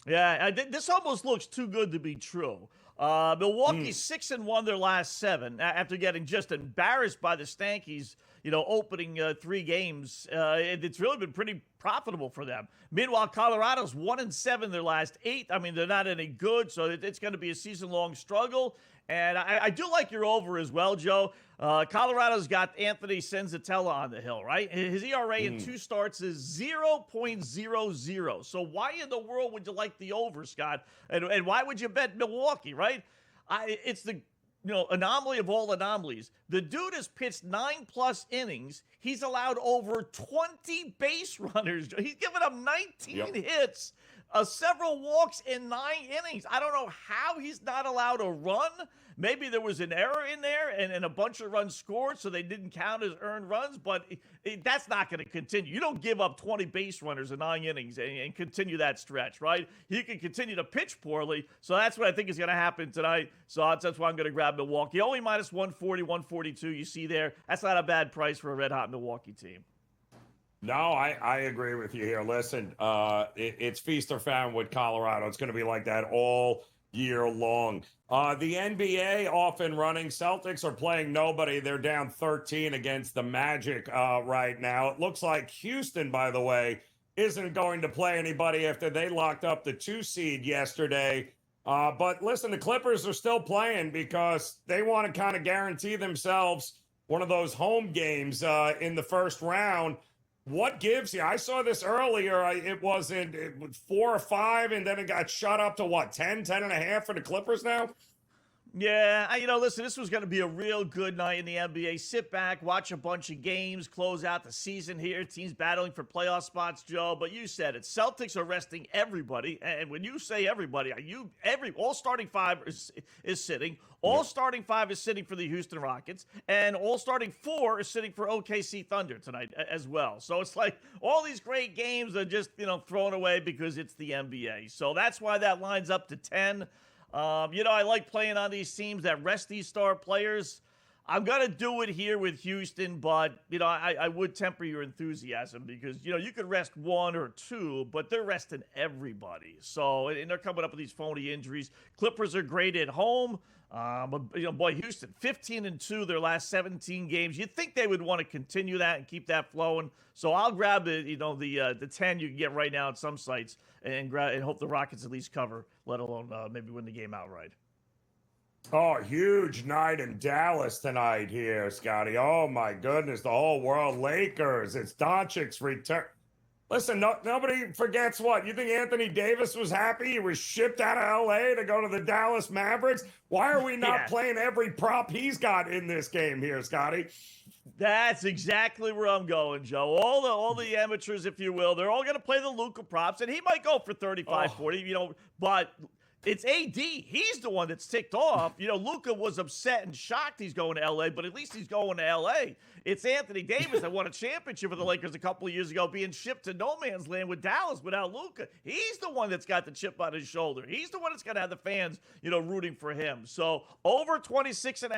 [SPEAKER 21] Yeah, this almost looks too good to be true. Milwaukee's 6-1 their last 7 after getting just embarrassed by the Stankies, you know, opening 3 games. It's really been pretty profitable for them. Meanwhile, Colorado's 1-7 their last 8. I mean, they're not any good, so it's going to be a season-long struggle. And I do like your over as well, Joe. Colorado's got Anthony Senzatella on the hill, right? His ERA in 2 starts is 0.00. So why in the world would you like the over, Scott? And why would you bet Milwaukee, right? It's the anomaly of all anomalies. The dude has pitched 9+ innings. He's allowed over 20 base runners. He's given up 19 hits. Several walks in 9 innings. I don't know how he's not allowed a run. Maybe there was an error in there and a bunch of runs scored, so they didn't count as earned runs, but that's not going to continue. You don't give up 20 base runners in 9 innings and continue that stretch, right? He can continue to pitch poorly, so that's what I think is going to happen tonight. So that's why I'm going to grab Milwaukee. Only minus 140, 142 you see there. That's not a bad price for a red-hot Milwaukee team.
[SPEAKER 10] No, I agree with you here. Listen, it's feast or famine with Colorado. It's going to be like that all year long. The NBA off and running. Celtics are playing nobody. They're down 13 against the Magic right now. It looks like Houston, by the way, isn't going to play anybody after they locked up the 2 seed yesterday. But listen, the Clippers are still playing because they want to kind of guarantee themselves one of those home games in the first round. What gives you? I saw this earlier. It was 4 or 5, and then it got shut up to what, 10 and a half for the Clippers now?
[SPEAKER 21] Yeah, listen, this was going to be a real good night in the NBA. Sit back, watch a bunch of games, close out the season here. Teams battling for playoff spots, Joe. But you said it. Celtics are resting everybody. And when you say everybody, all starting five is sitting. All starting five is sitting for the Houston Rockets. And all starting four is sitting for OKC Thunder tonight as well. So it's like all these great games are just, thrown away because it's the NBA. So that's why that lines up to 10. I like playing on these teams that rest these star players. I'm going to do it here with Houston, but, I would temper your enthusiasm because, you could rest one or two, but they're resting everybody. So, and they're coming up with these phony injuries. Clippers are great at home. But, boy, Houston, 15-2 their last 17 games. You'd think they would want to continue that and keep that flowing. So I'll grab the 10 you can get right now at some sites and hope the Rockets at least cover, let alone maybe win the game outright.
[SPEAKER 10] Oh, huge night in Dallas tonight here, Scotty. Oh, my goodness, the whole world. Lakers. It's Doncic's return. Listen, nobody forgets what? You think Anthony Davis was happy he was shipped out of L.A. to go to the Dallas Mavericks? Why are we not playing every prop he's got in this game here, Scotty?
[SPEAKER 21] That's exactly where I'm going, Joe. All the amateurs, if you will, they're all going to play the Luka props, and he might go for 35, 40, but it's AD. He's the one that's ticked off. Luka was upset and shocked he's going to L.A., but at least he's going to L.A. It's Anthony Davis that won a championship with the Lakers a couple of years ago, being shipped to no man's land with Dallas without Luka. He's the one that's got the chip on his shoulder. He's the one that's going to have the fans, rooting for him. So over 26.5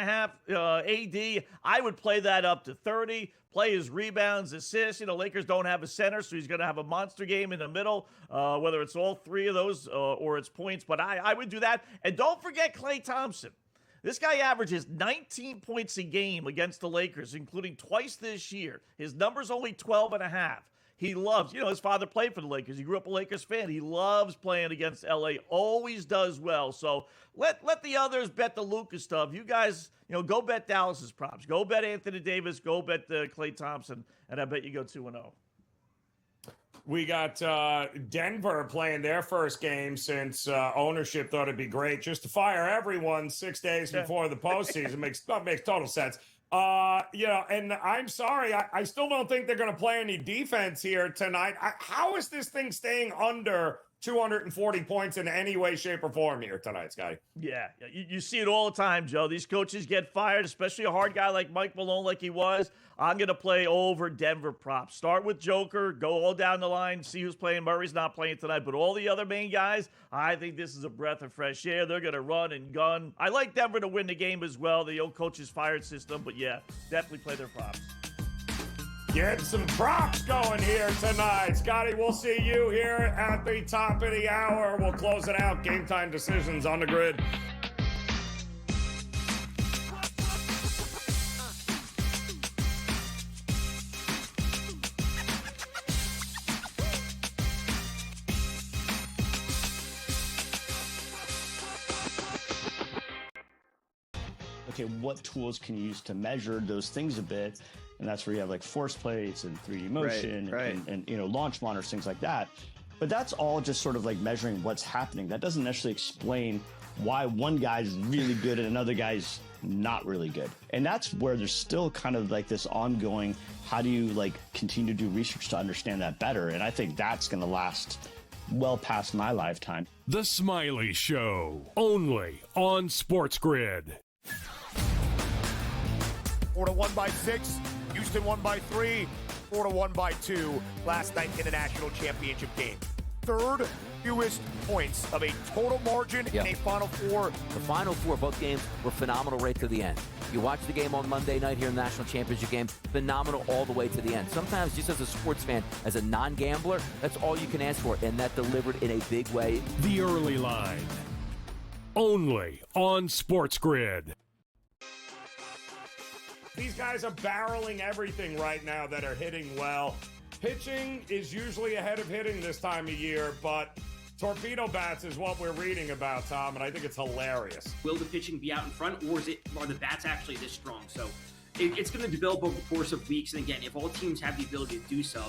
[SPEAKER 21] AD, I would play that up to 30. Play his rebounds, assists. Lakers don't have a center, so he's going to have a monster game in the middle, whether it's all three of those or it's points. But I would do that. And don't forget Klay Thompson. This guy averages 19 points a game against the Lakers, including twice this year. His number's only 12.5. He loves, his father played for the Lakers. He grew up a Lakers fan. He loves playing against LA, always does well. So let the others bet the Luka stuff. You guys, go bet Dallas's props. Go bet Anthony Davis. Go bet Klay Thompson. And I bet you go 2-0.
[SPEAKER 10] We got Denver playing their first game since ownership thought it'd be great just to fire everyone 6 days before the postseason. makes total sense. And I'm sorry, I still don't think they're going to play any defense here tonight. How is this thing staying under 240 points in any way, shape, or form here tonight, Scotty?
[SPEAKER 21] Yeah, you see it all the time, Joe. These coaches get fired, especially a hard guy like Mike Malone like he was. I'm going to play over Denver props. Start with Joker, go all down the line, see who's playing. Murray's not playing tonight, but all the other main guys, I think this is a breath of fresh air. They're going to run and gun. I like Denver to win the game as well, the old coach's fired system, but yeah, definitely play their props.
[SPEAKER 10] Get some props going here tonight. Scotty, we'll see you here at the top of the hour. We'll close it out. Game Time Decisions on the grid.
[SPEAKER 16] Okay, what tools can you use to measure those things a bit? And that's where you have like force plates and 3D motion and launch monitors, things like that. But that's all just sort of like measuring what's happening. That doesn't necessarily explain why one guy's really good and another guy's not really good. And that's where there's still kind of like this ongoing, how do you like continue to do research to understand that better? And I think that's going to last well past my lifetime.
[SPEAKER 1] The Smiley Show, only on SportsGrid.
[SPEAKER 5] Florida won by 6. Houston won by 3. Florida won by 2 last night in the national championship game. Third fewest points of a total margin in a Final Four.
[SPEAKER 2] The Final Four, both games were phenomenal right to the end. You watch the game on Monday night here in the national championship game, phenomenal all the way to the end. Sometimes just as a sports fan, as a non-gambler, that's all you can ask for, and that delivered in a big way.
[SPEAKER 1] The Early Line, only on SportsGrid.
[SPEAKER 10] These guys are barreling everything right now that are hitting well. Pitching is usually ahead of hitting this time of year, but torpedo bats is what we're reading about, Tom, and I think it's hilarious.
[SPEAKER 4] Will the pitching be out in front, or are the bats actually this strong? So it's going to develop over the course of weeks. And again, if all teams have the ability to do so,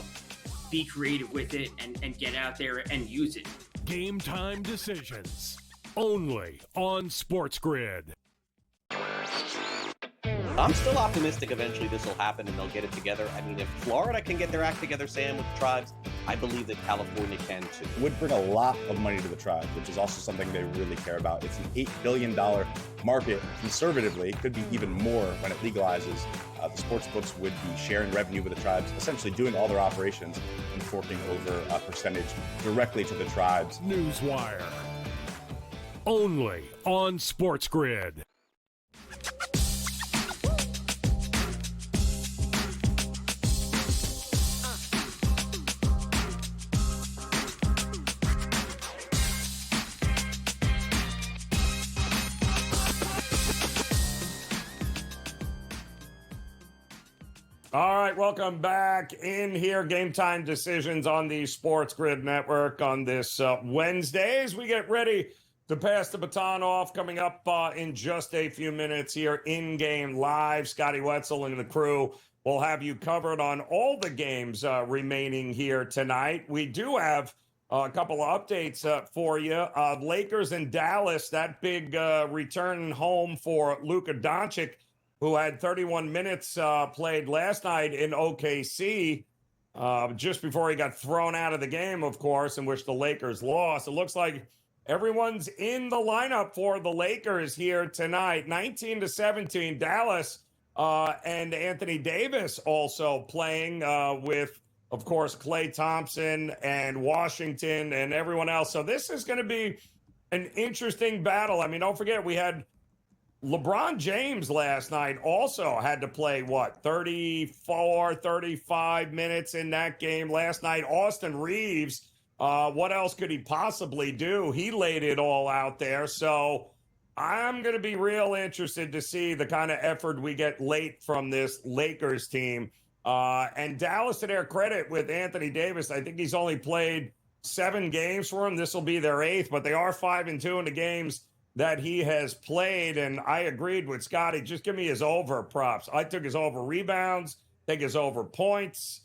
[SPEAKER 4] be creative with it and get out there and use it.
[SPEAKER 1] Game Time Decisions, only on SportsGrid.
[SPEAKER 12] I'm still optimistic eventually this will happen and they'll get it together. I mean, if Florida can get their act together, Sam, with the tribes, I believe that California can too.
[SPEAKER 13] It would bring a lot of money to the tribes, which is also something they really care about. It's an $8 billion market. Conservatively, it could be even more when it legalizes. The sports books would be sharing revenue with the tribes, essentially doing all their operations and forking over a percentage directly to the tribes.
[SPEAKER 1] Newswire. Only on SportsGrid.
[SPEAKER 10] All right, welcome back in here. Game Time Decisions on the SportsGrid Network on this Wednesday as we get ready to pass the baton off. Coming up in just a few minutes here, in-game live. Scotty Wetzel and the crew will have you covered on all the games remaining here tonight. We do have a couple of updates for you. Lakers and Dallas, that big return home for Luka Doncic, who had 31 minutes played last night in OKC, just before he got thrown out of the game, of course, in which the Lakers lost. It looks like everyone's in the lineup for the Lakers here tonight. 19-17, Dallas and Anthony Davis also playing with, of course, Klay Thompson and Washington and everyone else. So this is going to be an interesting battle. I mean, don't forget, we had LeBron James last night also had to play, 34, 35 minutes in that game last night. Austin Reeves, what else could he possibly do? He laid it all out there. So I'm going to be real interested to see the kind of effort we get late from this Lakers team. And Dallas, to their credit, with Anthony Davis, I think he's only played 7 games for him. This will be their 8th, but they are 5-2 in the games that he has played, and I agreed with Scotty. Just give me his over props. I took his over rebounds, take his over points.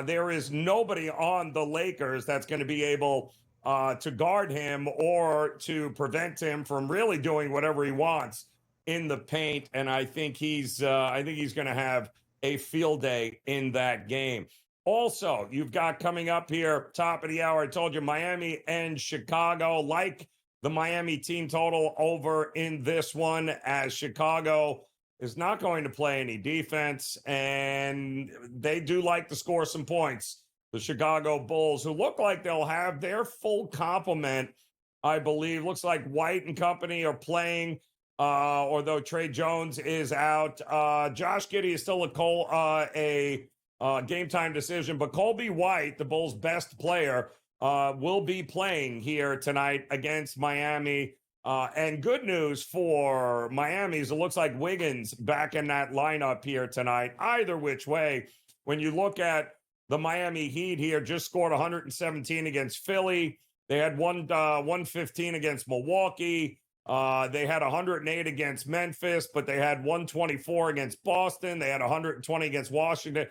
[SPEAKER 10] There is nobody on the Lakers that's going to be able to guard him or to prevent him from really doing whatever he wants in the paint. And I think he's going to have a field day in that game. Also, you've got coming up here, top of the hour, I told you, Miami and Chicago. Like the Miami team total over in this one, as Chicago is not going to play any defense, and they do like to score some points. The Chicago Bulls, who look like they'll have their full complement, I believe. Looks like White and company are playing, although Trey Jones is out. Josh Giddey is still a game time decision, but Colby White, the Bulls' best player, will be playing here tonight against Miami. And good news for Miami is it looks like Wiggins back in that lineup here tonight. Either which way, when you look at the Miami Heat here, just scored 117 against Philly. They had 115 against Milwaukee. They had 108 against Memphis, but they had 124 against Boston. They had 120 against Washington.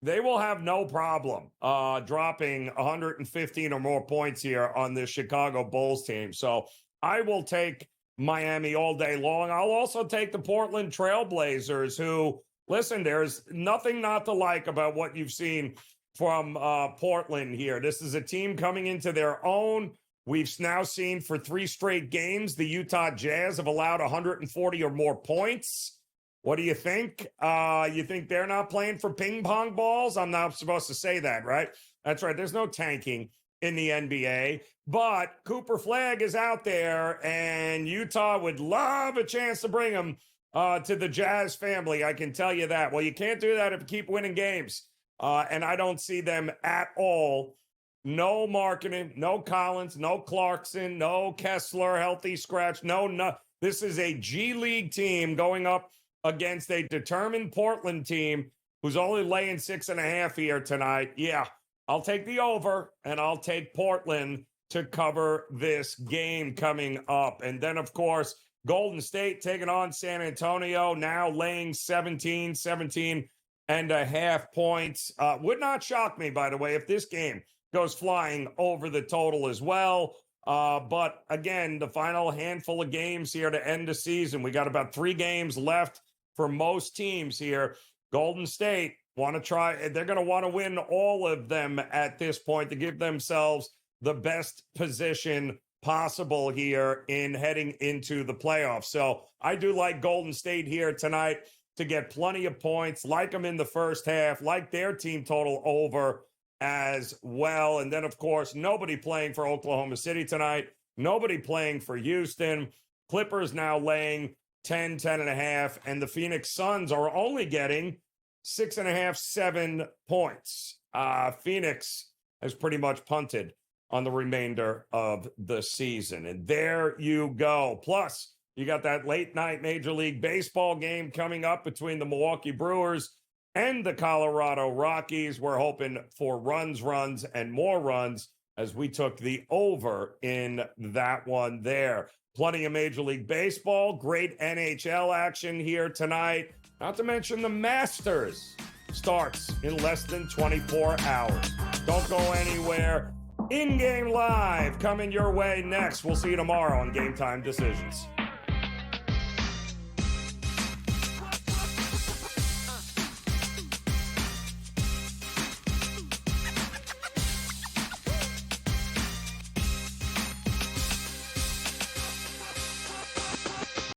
[SPEAKER 10] They will have no problem dropping 115 or more points here on this Chicago Bulls team. So I will take Miami all day long. I'll also take the Portland Trailblazers, who, listen, there's nothing not to like about what you've seen from Portland here. This is a team coming into their own. We've now seen for 3 straight games, the Utah Jazz have allowed 140 or more points. What do you think? You think they're not playing for ping pong balls? I'm not supposed to say that, right? That's right. There's no tanking in the NBA. But Cooper Flagg is out there, and Utah would love a chance to bring him to the Jazz family. I can tell you that. Well, you can't do that if you keep winning games. And I don't see them at all. No marketing, no Collins, no Clarkson, no Kessler, healthy scratch. No. This is a G League team going up against a determined Portland team who's only laying 6.5 here tonight. Yeah, I'll take the over, and I'll take Portland to cover this game coming up. And then, of course, Golden State taking on San Antonio, now laying 17.5 points. Would not shock me, by the way, if this game goes flying over the total as well. But again, the final handful of games here to end the season. We got about 3 games left for most teams here. Golden State want to try, they're going to want to win all of them at this point to give themselves the best position possible here in heading into the playoffs. So I do like Golden State here tonight to get plenty of points, like them in the first half, like their team total over as well. And then, of course, nobody playing for Oklahoma City tonight, nobody playing for Houston. Clippers now laying 10.5, and the Phoenix Suns are only getting 6.5, 7 points. Phoenix has pretty much punted on the remainder of the season. And there you go. Plus, you got that late night Major League Baseball game coming up between the Milwaukee Brewers and the Colorado Rockies. We're hoping for runs, and more runs as we took the over in that one there. Plenty of Major League Baseball, great NHL action here tonight. Not to mention the Masters starts in less than 24 hours. Don't go anywhere. In-game live coming your way next. We'll see you tomorrow on Game Time Decisions.